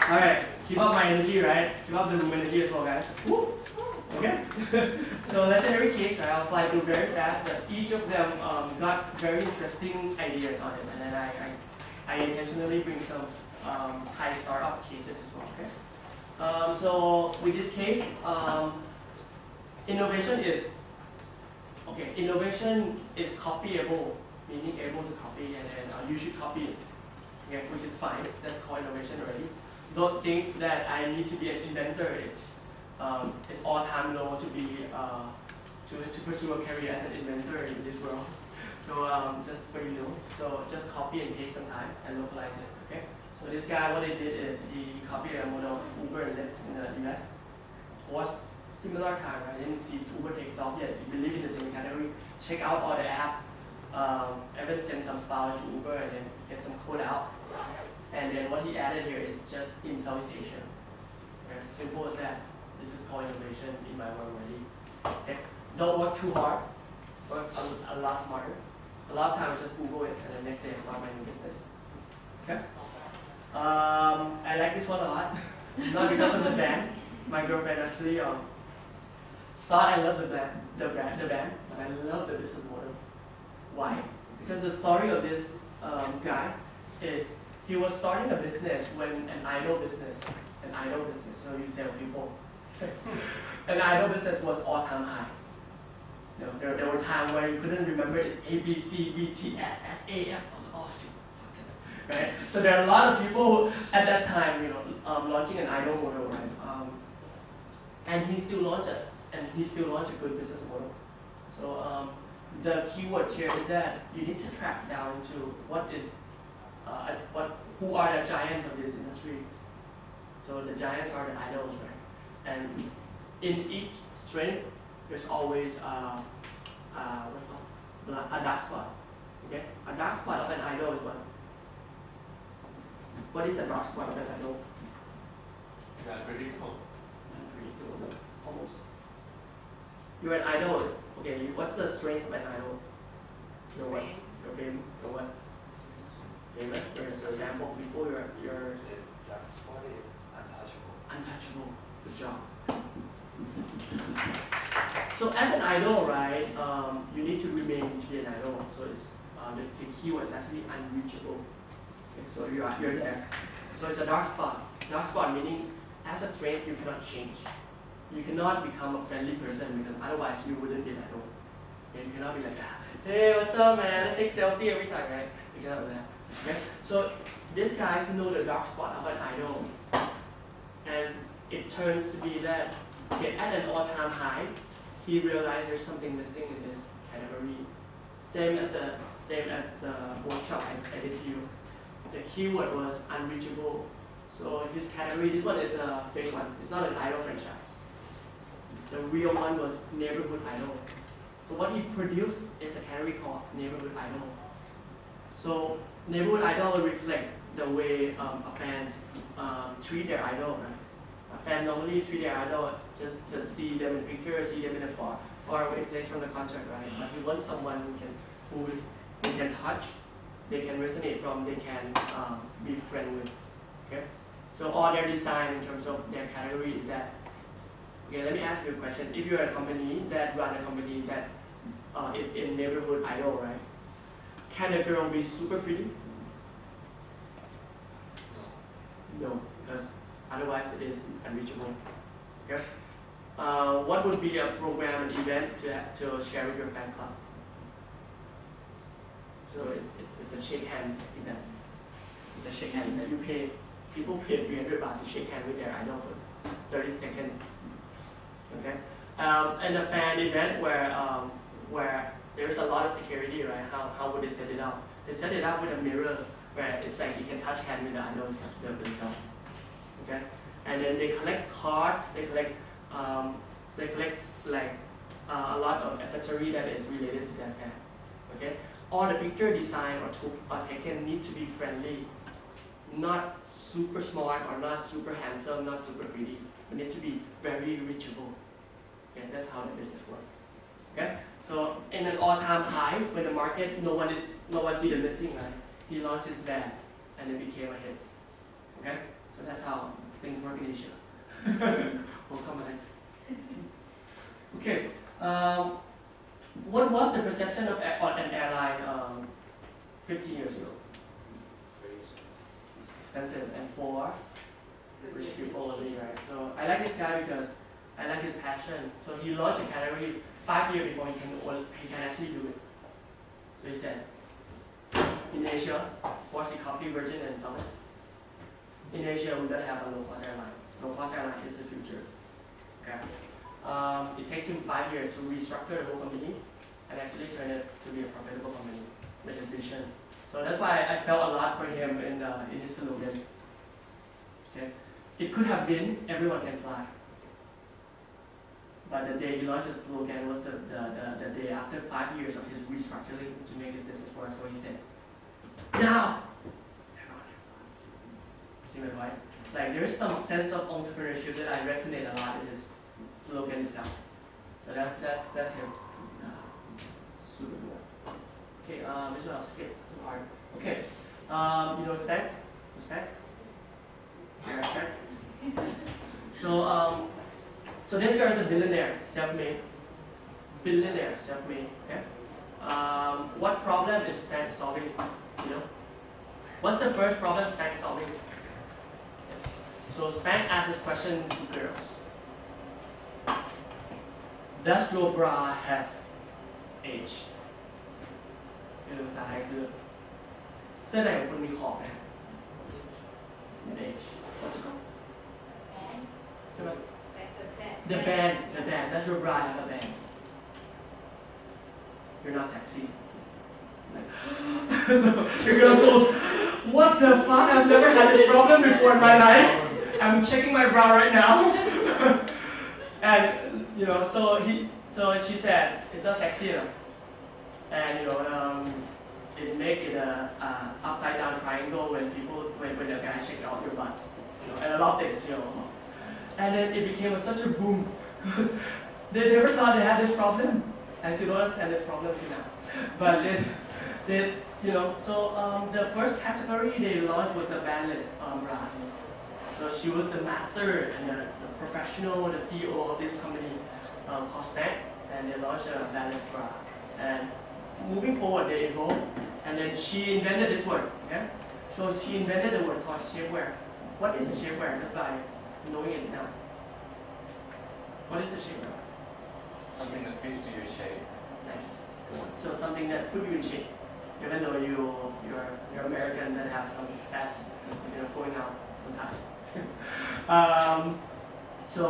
[SPEAKER 3] Alright, keep up my energy, right? Keep up the room energy as well, guys. Woo! Okay? So legendary case, right? I'll fly through very fast, but each of them got very interesting ideas on it, and then I intentionally bring some high startup cases as well, okay? So with this case, innovation is copyable, meaning able to copy, and then you should copy it, okay, which is fine. That's called innovation already. Don't think that I need to be an inventor. It's all time low to be to pursue a career as an inventor in this world. So just for you know, so just copy and paste sometime and localize it. Okay. So this guy, what he did is he copied a model of Uber and Lyft in the US. Was similar time, I didn't see Uber takes off yet. If you live in the same category, check out all the app, even send some style to Uber and then get some code out. And then what he added here is just in Southeast Asia. Okay, simple as that. This is called innovation in my world already. Okay? Don't work too hard, work a lot smarter. A lot of times I just Google it and the next day I start my new business. Okay? I like this one a lot, not because of the band. My girlfriend actually thought I loved the band, but I love the business model. Why? Because the story of this guy is he was starting a business when an idol business, so you sell people. An idol business was all-time high. You know, there were times where you couldn't remember it's A, B, C, B, T, S, S, A, F, was off. Right? So there are a lot of people at that time, launching an idol model, right? And he still launched it, and he still launched a good business model. So the keyword here is that you need to track down to who are the giants of this industry. So the giants are the idols, right? And in each strength, there's always a dark spot. Okay, a dark spot of an idol is what?
[SPEAKER 12] What is a dark spot of an idol?
[SPEAKER 4] Yeah, critical.
[SPEAKER 12] Unpredictable, almost. You're an idol. Okay, what's the strength of an idol? You're what? You're fame. You're what? Famous. You're a sample of people. You're
[SPEAKER 6] dark spot is untouchable.
[SPEAKER 12] untouchable. Good job. So as an idol, right, you need to remain to be an idol. So it's the keyword is actually unreachable. Okay, so you're there. So it's a dark spot. Dark spot meaning as a strength you cannot change. You cannot become a friendly person because otherwise you wouldn't be an idol. Okay, you cannot be like, hey, what's up, man? Let's take selfie every time, right? You cannot do that. Okay? So these guys know the dark spot of an idol, and it turns to be that okay, at an all-time high, he realized there's something missing in this category. Same as the workshop I did to you. The keyword was unreachable. So his category, this one is a fake one. It's not an idol franchise. The real one was neighborhood idol. So what he produced is a category called neighborhood idol. So neighborhood idol will reflect the way fans treat their idol, right? A fan normally treat their idol just to see them in pictures, see them in a far away place from the concert, right? But he wants someone who they can touch, they can resonate from, they can be friend with. Okay? So all their design in terms of their category is that. Okay, let me ask you a question. If you're a company that run a company that is in neighborhood idol, right? Can a girl be super pretty? No, because otherwise it is unreachable. Okay. What would be a program, an event to share with your fan club? So it's a shake hand event. It's a shake hand event. You pay people pay 300 baht to shake hand with their idol for 30 seconds. Okay. And a fan event where there's a lot of security, right? How would they set it up? They set it up with a mirror where it's like you can touch hand with the idols themselves. Okay. And then they collect cards. They collect like a lot of accessory that is related to that fan. Okay. All the picture design or taken need to be friendly, not super smart or not super handsome, not super pretty. It needs to be very reachable. Okay, that's how the business works. Okay, so in an all-time high, when the market no one see the missing, right? He launched his band and it became a hit. Okay, so that's how things work in Asia. We'll come next. Okay, what was the perception of an airline 15 years ago?
[SPEAKER 6] Very
[SPEAKER 12] Expensive and for rich people only, right? So I like this guy because I like his passion. So he launched a category 5 years before he can actually do it. So he said, in Asia, watch the coffee, virgin and summits. In Asia, we don't have a low-cost airline. Low-cost airline is the future. Okay. It takes him 5 years to restructure the whole company and actually turn it to be a profitable company with his vision. So that's why I felt a lot for him in his slogan. Okay. It could have been everyone can fly. But the day he launched his slogan was the day after 5 years of his restructuring to make his business work. So he said, now everyone can fly. See my point? Like there's some sense of entrepreneurship that I resonate a lot in his slogan itself. So that's him. Super good. Okay, this one I'll skip too hard. Okay. You know respect? Respect? Yeah, respect. So this girl is a billionaire, self-made. Billionaire, self-made. Okay. What problem is Spank solving? You know? What's the first problem Spank solving? Okay. So Spank asks this question to girls. Does your bra have age? คือภาษาไทยคือเสื้อในของคุณมีขอบไหม age what's it called ใช่ไหม the band does your bra have a band you're not sexy so you're gonna go what the fuck I've never had this problem before in my life I'm checking my bra right now and you know so she said it's not sexy enough and you know it make it a upside down triangle when when the guy checked out your butt. And I loved it, And then it became such a boom because they never thought they had this problem. I still don't understand this problem till now. But so the first category they launched was the bandless bra. So she was the master and the professional, the CEO of this company called Snack, and they launched a bandless bra. And moving forward, they evolved, and then she invented this word. Okay? So she invented the word called shapewear. What is a shapewear? Just by knowing it now. What is a shapewear?
[SPEAKER 6] Something that fits to your shape.
[SPEAKER 12] Nice. So something that put you in shape, even though you're American that have some fats, going out sometimes. So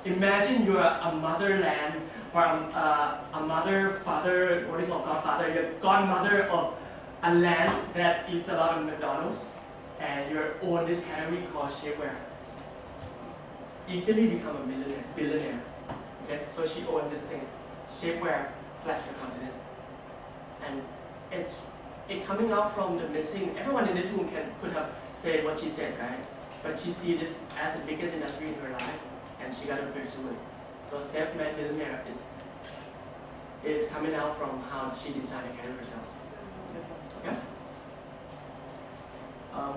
[SPEAKER 12] imagine you're a motherland or a mother, father, what do you call godfather? You're godmother of a land that eats a lot of McDonald's, and you own this category called shapewear. Easily become a billionaire. Okay, so she owns this thing, shapewear, flash your confidence, and it coming out from the missing. Everyone in this room could have said what she said, right? But she see this as the biggest industry in her life, and she got to pursue it. So self-made millionaire is coming out from how she decided to carry herself. Okay.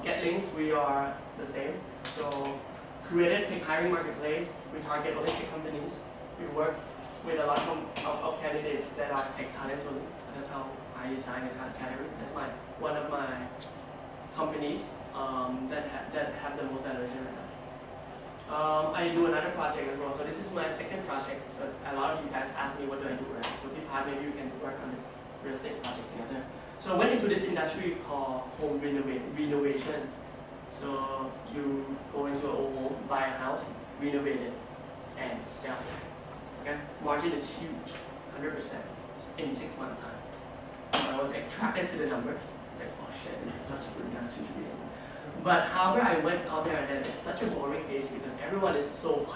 [SPEAKER 12] Get links, we are the same. So creative tech hiring marketplace, we target only tech companies. We work with a lot of candidates that are tech talent only. So that's how I design the category. That's one of my companies that have the most valuation right now. I do another project as well. So this is my second project. So a lot of you guys ask me what do I do, right? So maybe you can work on this real estate project together. So I went into this industry called home renovation. So you go into an old home, buy a house, renovate it, and sell it. Okay? Margin is huge, 100% in 6 months time. I was attracted to the numbers. It's like, oh shit, this is such a good industry to be in. But however, I went out there and then it's such a boring age because everyone is so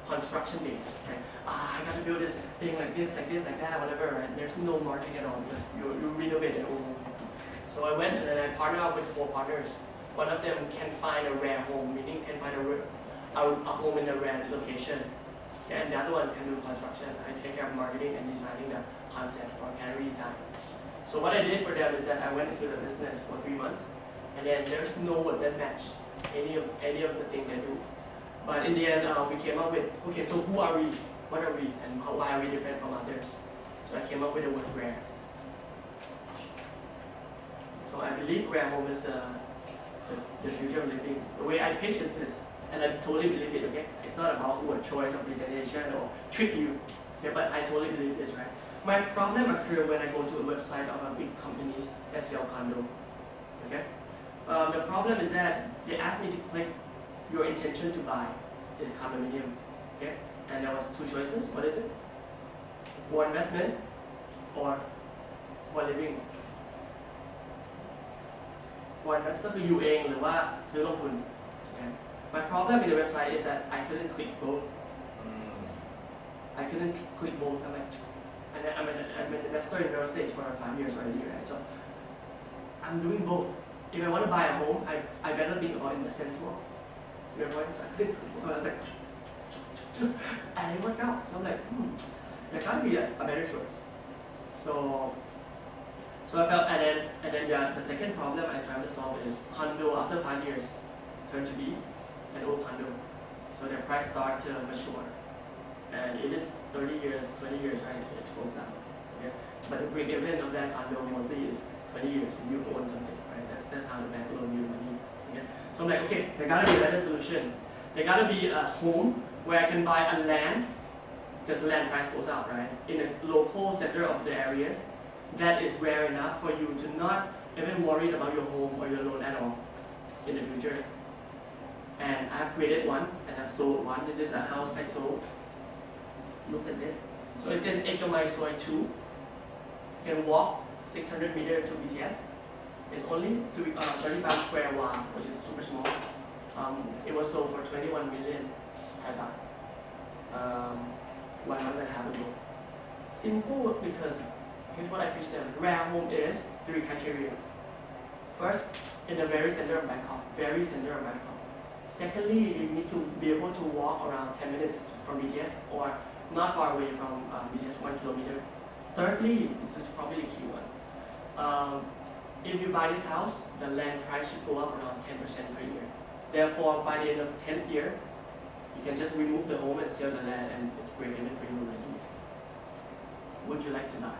[SPEAKER 12] construction based. It's like, I got to build this thing like this, like that, whatever. And there's no marketing at all because you renovate it all. So I went and then I partnered up with 4 partners. One of them can find a rare home, meaning can find a home in a rare location. And the other one can do construction. I take care of marketing and designing the concept or category design. So what I did for them is that I went into the business for 3 months, and then there's no one that matched any of the things they do. But in the end, we came up with, okay, so who are we? What are we? And why are we different from others? So I came up with the word rare. So I believe rare home is the future of living. The way I pitch is this, and I totally believe it, okay? It's not about word choice or presentation or trick you, okay? But I totally believe this, right? My problem occurs when I go to a website of a big companies that sell condo, okay? The problem is that they ask me to click your intention to buy this condominium, okay? And there was 2 choices. What is it? For investment or for living? For investment ก็คืออยู่เองหรือว่าซื้อลงทุน okay? My problem in the website is that I couldn't click both. I couldn't click both. I'm like, and I'm an investor in real estate for 5 years already, right? So I'm doing both. If I want to buy a home, I better think about investment as well. So my point is I couldn't click both. I was like, and it worked out. So I'm like, there can't be a better choice. So I felt, and then the second problem I tried to solve is condo after 5 years turned to be an old condo. So their price start to mature. And it is 30 years, 20 years, right? It goes down. Okay? But the break even of that condo mostly is 20 years and you own something, right? That's how the bank loan you money. Okay? So I'm like, okay, there gotta be a better solution. There gotta be a home where I can buy a land, because land price goes up, right? In a local center of the areas that is rare enough for you to not even worry about your home or your loan at all in the future. And I have created one and I've sold one. This is a house I sold. Looks like this. So it's in Ekamai Soy 2. You can walk 600 meters to BTS. It's only 35 square wall, which is super small. It was sold for 21 million baht 1 month and a half ago. Simple because here's what I pitched them. Rare home is 3 criteria. First,
[SPEAKER 3] in the very center of Bangkok, very center of Bangkok. Secondly, you need to be able to walk around 10 minutes from BTS or not far away from BTS, 1 kilometer. Thirdly, this is probably the key one. If you buy this house, the land price should go up around 10% per year. Therefore, by the end of the 10th year, you can just remove the home and sell the land, and it's break even for you already. Would you like to buy?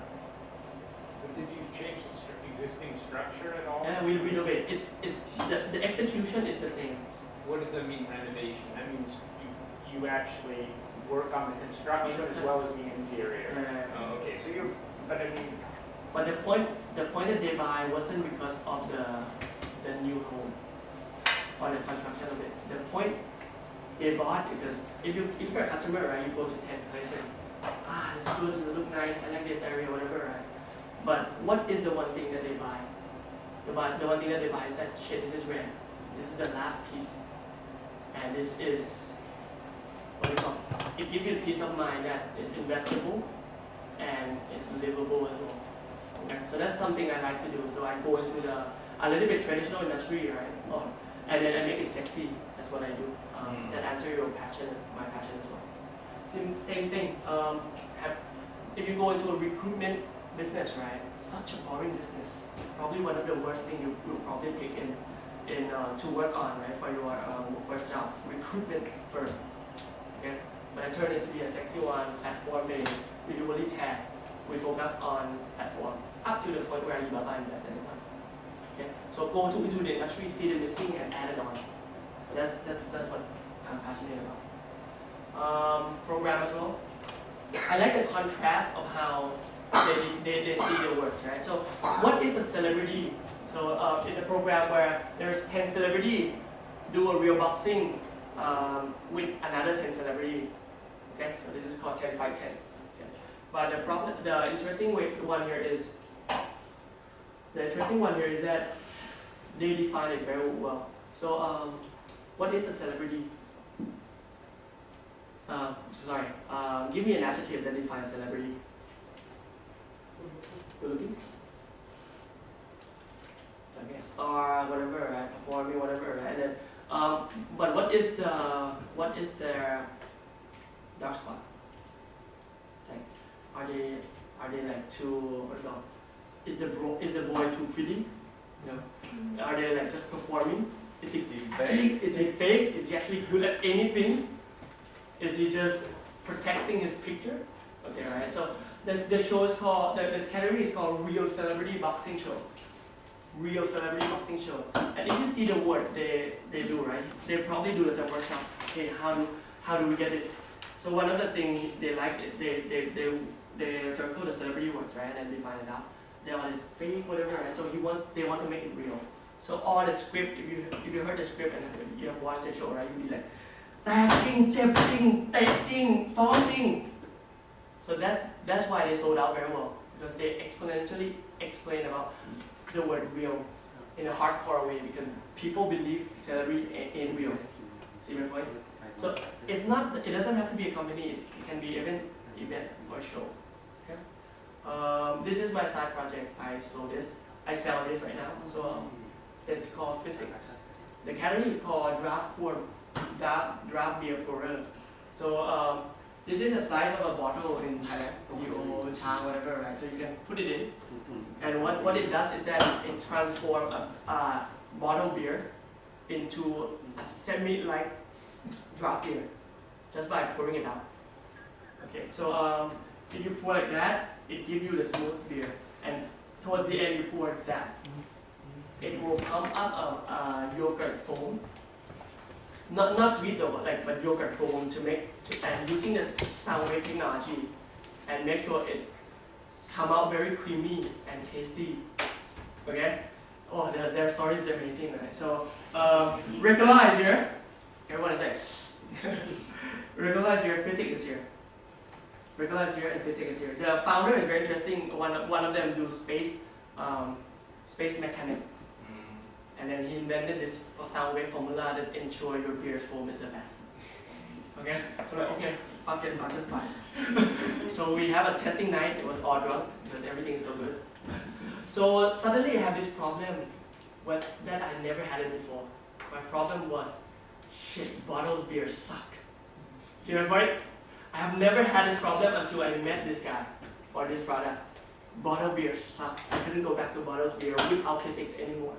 [SPEAKER 2] But did you change the existing structure at all?
[SPEAKER 3] Yeah, we renovate. It's the execution is the same.
[SPEAKER 2] What does that mean, renovation? That means you actually work on the construction as well as the interior. Oh, okay. So you're, but I mean.
[SPEAKER 3] But the point that they buy wasn't because of the new home or the construction of it. The point they bought because if you're a customer, right, you go to 10 places. Ah, it's good, it look nice, I like this area, whatever, right? But what is the one thing that they buy? The one thing that they buy is that shit, this is rare. This is the last piece. And this is, what do you call it? It gives you a peace of mind that is investable and it's livable as well. Okay? So that's something I like to do. So I go into a little bit traditional industry, right? And then I make it sexy. That's what I do. That answer your passion, my passion as well. Same thing. If you go into a recruitment business, right? Such a boring business. Probably one of the worst things you will probably pick in to work on, right? For your first job, recruitment firm. Okay. But I turned it to be a sexy one, platform based. We do really tag. We focus on platform up to the point where Alibaba invested in us. Okay. So go into the industry, see the missing, and add it on. So that's what I'm passionate about. Program as well. I like the contrast of how they see the works, right? So what is a celebrity? So it's a program where there's 10 celebrities do a real boxing with another 10 celebrities. Okay, so this is called 10 fight 10. Okay. But the interesting one here is that they define it very well. So what is a celebrity? Give me an adjective that defines celebrity. Good looking? Like a star, whatever, right? Performing, whatever, right? And then, but what is their dark spot? Like, are they like too, what do you call? Is the boy too pretty? You know? Are they like just performing? Is he fake? Is he actually good at anything? Is he just protecting his picture? Okay, right. So the show is called, this category is called Real Celebrity Boxing Show. Real Celebrity Boxing Show. And if you see the work they do, right, they probably do as a workshop. Okay, how do we get this? So one of the things they like, they circle the celebrity works, right, and they find it out. They are this fake, whatever, right? So they want to make it real. So all the script, if you heard the script and you have watched the show, right, you'll be like, แตกจริง เจ็บจริง เตะจริง ฟ้องจริง So that's why they sold out very well, because they exponentially explain about the word real in a hardcore way, because people believe celebrity ain't real. See my point? So it doesn't have to be a company, it can be even event or show. Okay? This is my side project. I sell this right now. So it's called physics. The category is called draft beer pourer. So this is the size of a bottle in Thailand, Chang, whatever, right? So you can put it in, and what it does is that it transforms a bottle beer into a semi-like draft beer just by pouring it out. Okay, so if you pour like that, it gives you the smooth beer, and towards the end you pour that. It will pump up a yogurt foam. Not sweet though, but yogurt foam and using the sound wave technology and make sure it come out very creamy and tasty. Okay? Oh, their story is amazing, right? So regularize here. Everyone is like, regularize here, physics is here. Regularize here and physics is here. The founder is very interesting. One of them do space mechanics. And then he invented this sound wave formula that ensure your beer's foam is the best. Okay? So like, okay, fuck it, I'll just buy it. So we have a testing night, it was all drunk because everything is so good. So suddenly I have this problem. that I never had it before. My problem was, shit, bottles beer suck. See my point? I have never had this problem until I met this guy for this product. Bottle beer sucks. I couldn't go back to bottles beer without physics anymore.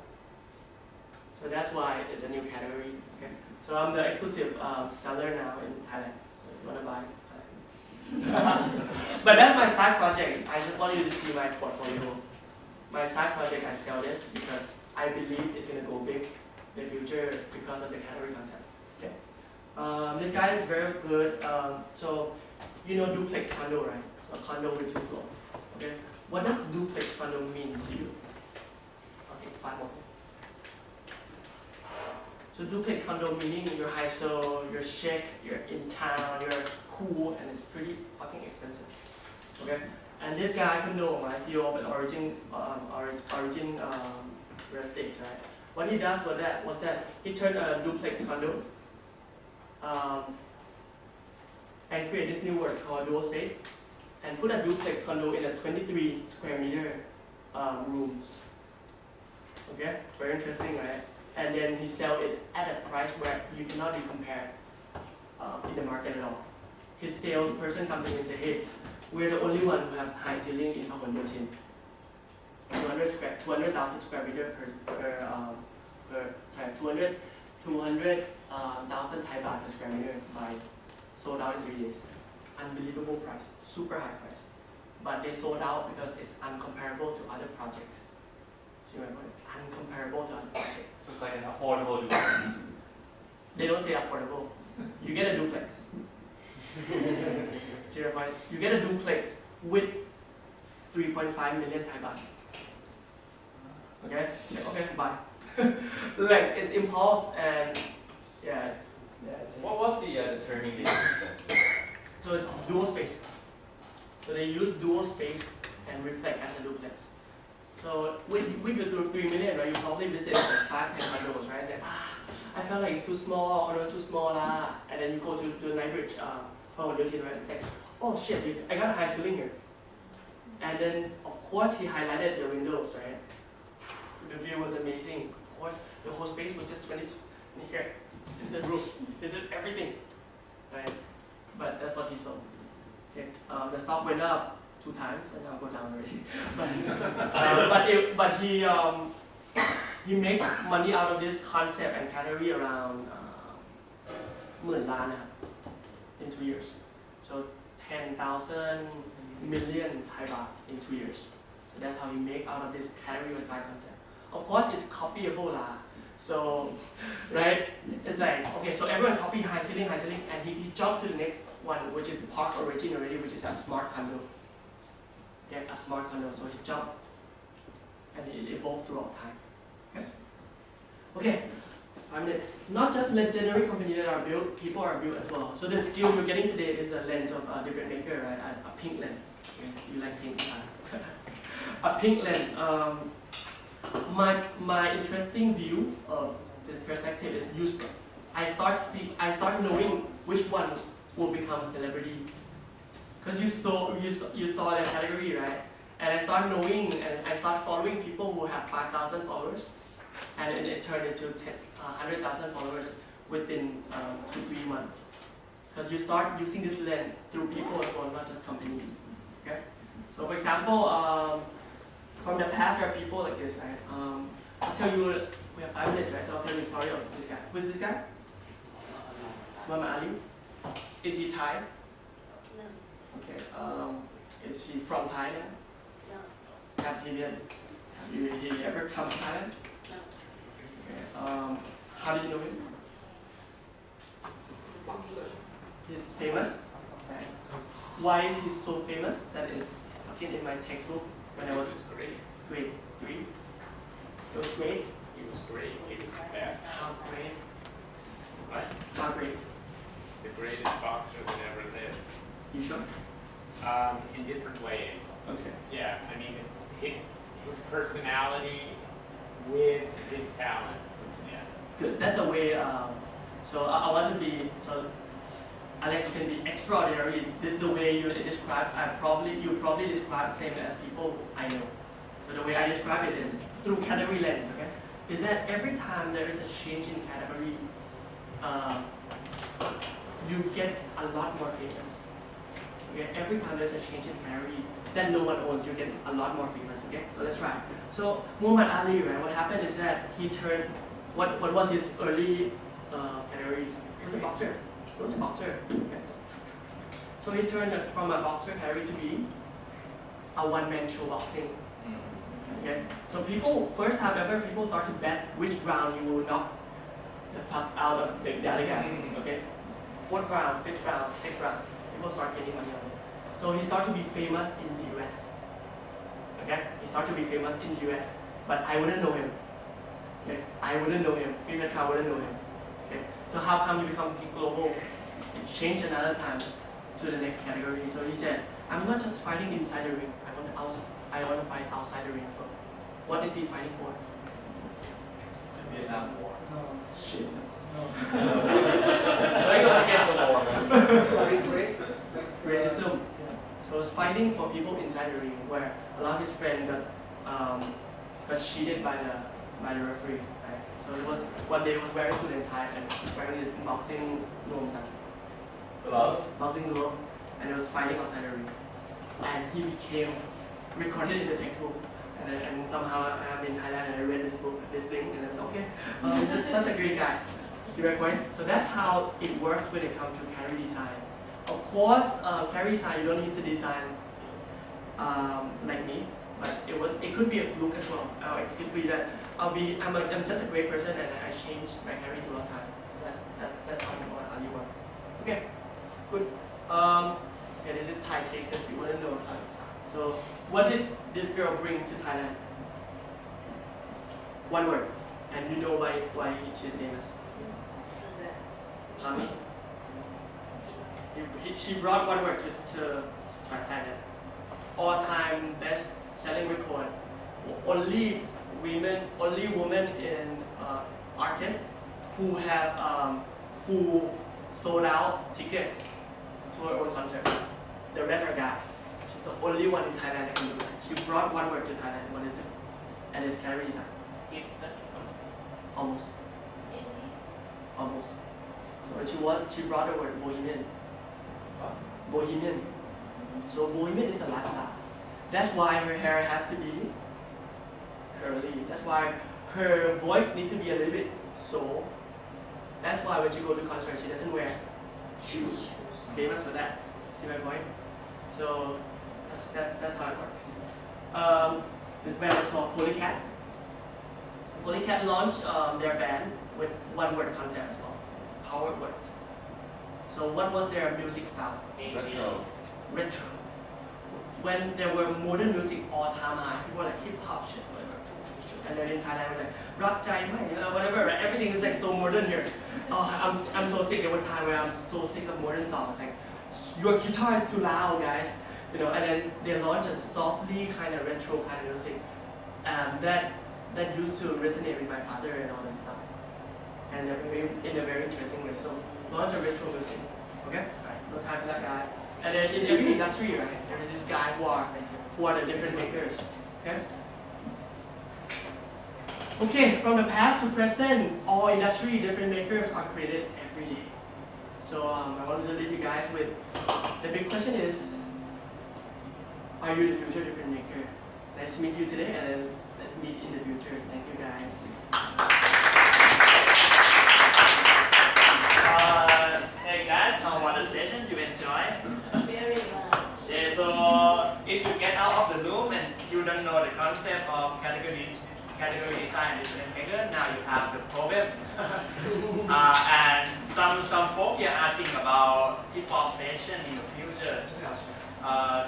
[SPEAKER 3] So that's why it's a new category. Okay. So I'm the exclusive seller now in Thailand. So if you want to buy this, but that's my side project. I just want you to see my portfolio. My side project, I sell this because I believe it's gonna go big in the future because of the category concept. Okay. This guy is very good. So you know duplex condo, right? So a condo with 2 floors. Okay. What does duplex condo mean to you? I'll take 5 more minutes. So duplex condo meaning you're high so, you're chic, you're in town, you're cool, and it's pretty fucking expensive. Okay? And this guy I know, my CEO of Origin Real Estate, right? What he does was that he turned a duplex condo and create this new word called dual space and put a duplex condo in a 23 square meter rooms. Okay? Very interesting, right? And then he sell it at a price where you cannot be compared in the market at all. His salesperson comes in and say, hey, we're the only one who have high ceiling in Khun. 200,000 square meter per 200,000 Thai baht per square meter by sold out in 3 days. Unbelievable price, super high price. But they sold out because it's uncomparable to other projects. See my point? Uncomparable to other projects.
[SPEAKER 4] So it's like an affordable duplex.
[SPEAKER 3] They don't say affordable. You get a duplex. See your point? You get a duplex with 3.5 million Thai baht. Okay? Okay, bye. Like it's impulse and yeah.
[SPEAKER 4] What was the turning difference then?
[SPEAKER 3] So it's dual space. So they use dual space and reflect as a duplex. So with your 3 million, right, you probably visit like 5-10 condos, right? Say, I felt like it's too small, condo is too small lah. And then you go to the Nightbridge, right, and say, oh shit, I got a high ceiling here. And then of course he highlighted the windows, right? The view was amazing. Of course, the whole space was just 20 here. This is the roof. This is everything, right? But that's what he saw. Okay. The stock went up 2 times and now go down already. but he make money out of this concept and category around 10,000 ล้าน in 2 years. So 10,000 million Thai baht in 2 years. So that's how he make out of this category and side concept. Of course, it's copyable lah. So, right? It's like, okay, so everyone copy high ceiling, and he jumped to the next one, which is Park Origin already, which is a smart condo. Okay, a smart condo. So he jumped, and it evolved throughout time. Okay. Okay. 5 minutes. Not just legendary companies that are built, people are built as well. So the skill you're getting today is a lens of a different maker, right? A pink lens. Okay. You like pink? A pink lens. My interesting view of this perspective is used. I start knowing which one will become a celebrity, because you saw the category, right? And I start knowing and I start following people who have 5,000 followers, and it turned into 100,000 followers within 2-3 months. Because you start using this lens through people as well, not just companies. Okay. So for example. From the past, there are people like this, right? I'll tell you, we have 5 minutes, right? So I'll tell you the story of this guy. Who's this guy? Muhammad Ali? Is he Thai?
[SPEAKER 7] No.
[SPEAKER 3] Okay. Is he from Thailand?
[SPEAKER 7] No.
[SPEAKER 3] Have he ever come to Thailand?
[SPEAKER 7] No.
[SPEAKER 3] Okay. How did you know him? He's famous. Okay. Why is he so famous? That is again in my textbook. When I was grade 3. It was great.
[SPEAKER 2] He was great. He was the best.
[SPEAKER 3] How great?
[SPEAKER 2] What?
[SPEAKER 3] How great?
[SPEAKER 2] The greatest boxer that ever lived.
[SPEAKER 3] You sure?
[SPEAKER 2] In different ways.
[SPEAKER 3] Okay.
[SPEAKER 2] Yeah, I mean, his personality with his talent. Yeah.
[SPEAKER 3] Good. That's a way. So I want to be so. Alex, you can be extraordinary. The way you describe, you probably describe same as people I know. So the way I describe it is through category lens. Okay, is that every time there is a change in category, you get a lot more famous. Okay, every time there's a change in category that no one owns, you get a lot more famous. Okay, so that's right. So Muhammad Ali, right? What happened is that he turned what was his early category? He was a boxer. He was a boxer. Okay, so he turned from a boxer category to be a one-man show boxing. Okay, so people first time ever people start to bet which round he will knock the fuck out of the other guy. Okay, 4th round, 5th round, 6th round, people start getting money on it. So he started to be famous in the US. Okay, he started to be famous in the US, but I wouldn't know him. Okay, I wouldn't know him. Petra wouldn't know him. Okay, so how come you become global? It changed another time to the next category. So he said, I'm not just fighting inside the ring. I want to fight outside the ring. So what is he fighting for?
[SPEAKER 4] The Vietnam War.
[SPEAKER 3] Shit.
[SPEAKER 4] That goes against the law, man.
[SPEAKER 14] Race?
[SPEAKER 3] Racism. So it's fighting for people inside the ring, where a lot of his friends got cheated by the referee. Right? So it was one day he was wearing suit and tie and wearing his boxing
[SPEAKER 4] Glove.
[SPEAKER 3] boxing glove, and he was fighting outside the ring. And he became recorded in the textbook. And somehow I'm in Thailand and I read this thing, and I was okay. He's such a great guy. See my point? So that's how it works when it comes to category design. Of course, category design you don't need to design like me, but it could be a fluke as well. It could be that I'm just a great person and I change my category throughout time. That's how you work. Okay, good. Okay, this is Thai cases. You wouldn't know. So, what did this girl bring to Thailand? One word, and you know why she's famous. Lami. She brought one word to Thailand. All-time best-selling record. Only women in artists who have full sold-out tickets to her own concert. The rest are guys. She's the only one in Thailand that can do that. She brought one word to Thailand. What is it? And it's category design. Almost. Almost. So she brought the word bohemian. Bohemian. So bohemian is a lifestyle. That's why her hair has to be curly. That's why her voice needs to be a little bit soul. That's why when she goes to concert, she doesn't wear shoes. Famous for that. See my point? So that's how it works. This band is called Polpat. Polpat launched their band with one word concept as well. Power word. So what was their music style? Retro. When there were modern music all time high, people were like hip hop shit, whatever. And then in Thailand, we're like rock jai whatever. Right? Everything is like so modern here. Oh, I'm so sick. There was a time where I'm so sick of modern songs. Like your guitar is too loud, guys. And then they launched a softly kind of retro kind of music that used to resonate with my father and all this stuff. And in a very interesting way. So launch a retro music. Okay? Right. No time for that guy. And then in every industry, right, there is this guy who are the different makers. Okay? Okay, from the past to present, all industry different makers are created every day. So I wanted to leave you guys with the big question is, are you the future different maker? Nice to meet you today, and then let's meet in the future. Thank you guys.
[SPEAKER 1] Hey guys, how was the session? You enjoy?
[SPEAKER 15] Very much.
[SPEAKER 1] Yeah, so if you get out of the loop and you don't know the concept of category design different maker, now you have the problem. And some folk here asking about hip hop session in the future.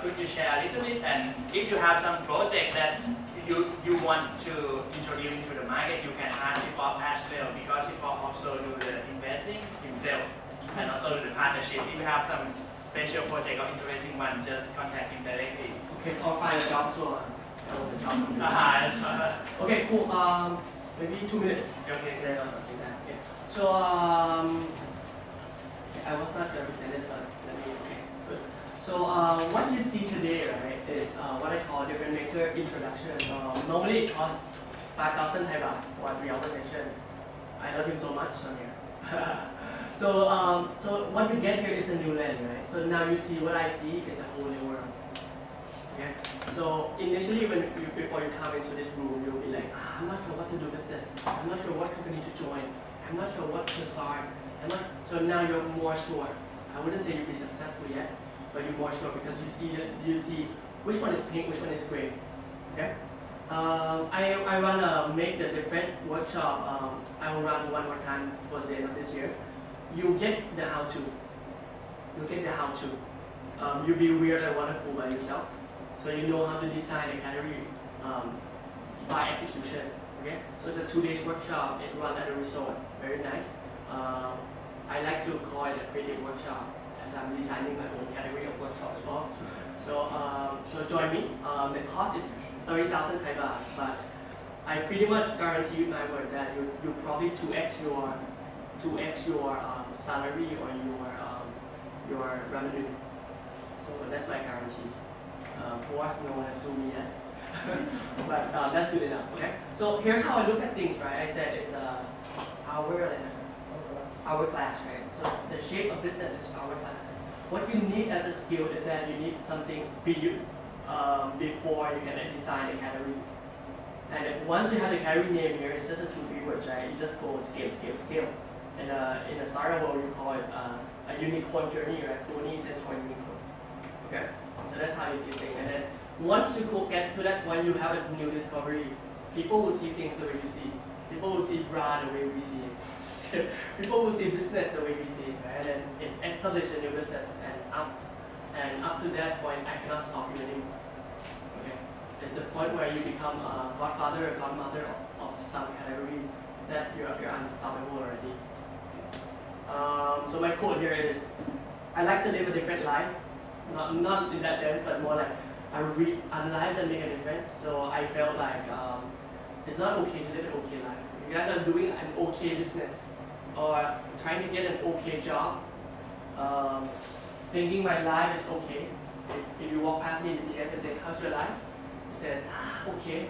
[SPEAKER 1] Could you share a little bit? And if you have some project that you want to introduce into the market, you can ask hip hop as well, because hip hop also do the investing himself and also do the partnership. If you have some special project or interesting one, just contact him directly.
[SPEAKER 3] Okay, I'll find a job soon. Okay, cool. Maybe 2 minutes. Okay, then okay. So I was not gonna present this, but let me. Okay, good. So what you see today, right, is what I call different maker introduction. Normally it costs 5,000 Thai baht for a 3-hour session. I love him so much, so here. So what you get here is the new land, right? So now you see what I see is a whole new world. Okay? So initially, before you come into this room, you'll be like, I'm not sure what to do business. I'm not sure what company to join. I'm not sure what to start. So now you're more sure. I wouldn't say you'll be successful yet, but you're more sure because you see which one is pink, which one is gray. Okay? I run a Make the Different workshop. I will run one more time towards the end of this year. You get the how-to. You get the how-to. You'll be weird and wonderful by yourself. So you know how to design a category by execution. Okay? So it's a 2-day workshop. It runs at a resort. Very nice. I like to call it a creative workshop as I'm designing my own category of workshop as well. So join me. The cost is 30,000 Thai baht, but I pretty much guarantee you my word that you probably 2x your salary or your revenue. So that's my guarantee. For us, no one has sued me yet, but that's good enough. Okay. So here's how I look at things, right? I said it's hourglass, right? So the shape of business is hourglass. What you need as a skill is that you need something big before you can design a category. And once you have the category name here, it's just a 2-3 words, right? You just go scale, scale, scale. And in the startup world, you call it a unicorn journey, right? Tony said unicorn. Okay? So that's how you do things. And then once you get to that point, you have a new discovery. People will see things the way you see. People will see brand the way we see it. People will see business the way we see it, right? And then it establishes a new business. And up to that point, I cannot stop you anymore. Okay? It's the point where you become a godfather or godmother of some category that you're unstoppable already. So my quote here is, I like to live a different life. Not in that sense, but more like a life that makes a difference. So I felt like it's not okay to live an okay life. You guys are doing an okay business or trying to get an okay job, thinking my life is okay. If you walk past me in the BTS and say, how's your life? You said, okay.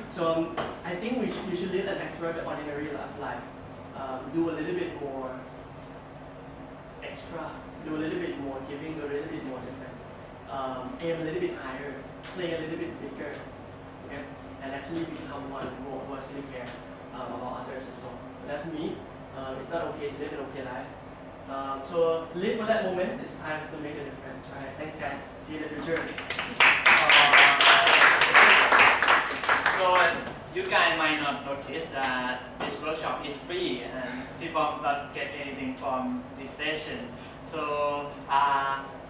[SPEAKER 3] So I think you should live an extraordinary life. Do a little bit more extra, do a little bit more giving, do a little bit more different. Aim a little bit higher, play a little bit bigger, okay? And actually become one who actually care about others as well. So that's me. It's not okay to live an okay life. So live for that moment. It's time to make a difference. All right, thanks guys. See you in the future.
[SPEAKER 1] So you guys might not notice that this workshop is free and people don't get anything from this session. So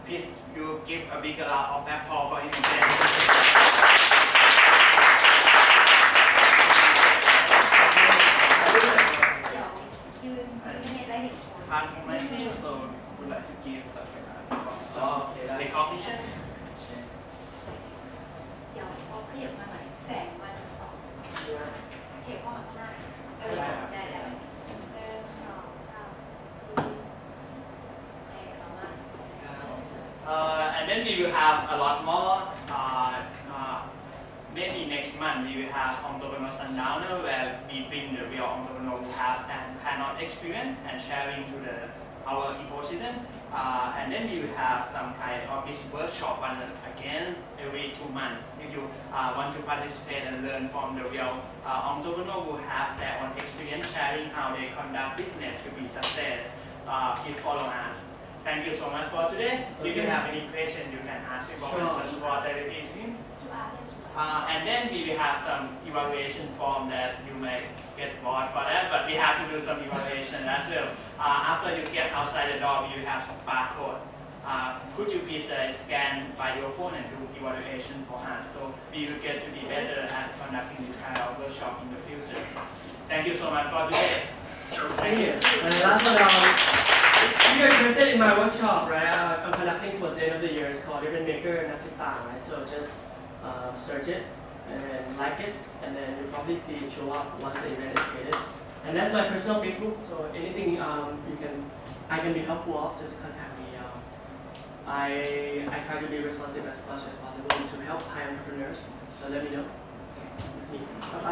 [SPEAKER 1] please you give a big round of applause for him again. Apart from my team, so would like to give recognition.
[SPEAKER 17] เดี๋ยวเขาขยับมาหน่อยแสงมาทางฝั่งเทปเข้ามาข้างหน้าได้1 2 3 4ต่อมา
[SPEAKER 1] And then we will have a lot more. Maybe next month we will have entrepreneur sundowner where we bring the real entrepreneur who have hands-on experience and sharing to our ecosystem. And then we will have some kind of this workshop one again every 2 months. If you want to participate and learn from the real entrepreneur who have their own experience sharing how they conduct business to be success, please follow us. Thank you so much for today. If you have any question, you can ask about just for directly to him. And then we will have some evaluation form that you may get bored for that, but we have to do some evaluation as well. After you get outside the door, we will have some barcode. Could you please scan by your phone and do evaluation for us so we will get to be better at conducting this kind of workshop in the future. Thank you so much for today.
[SPEAKER 3] Thank you. And last one, if you're interested in my workshop, right? I'm conducting towards the end of the year. It's called Different Maker and Napitang, right? So just search it and like it, and then you'll probably see it show up once the event is created. And that's my personal Facebook. So anything I can be helpful of, just contact me. I try to be responsive as much as possible to help Thai entrepreneurs. So let me know.
[SPEAKER 12] meet. Bye bye.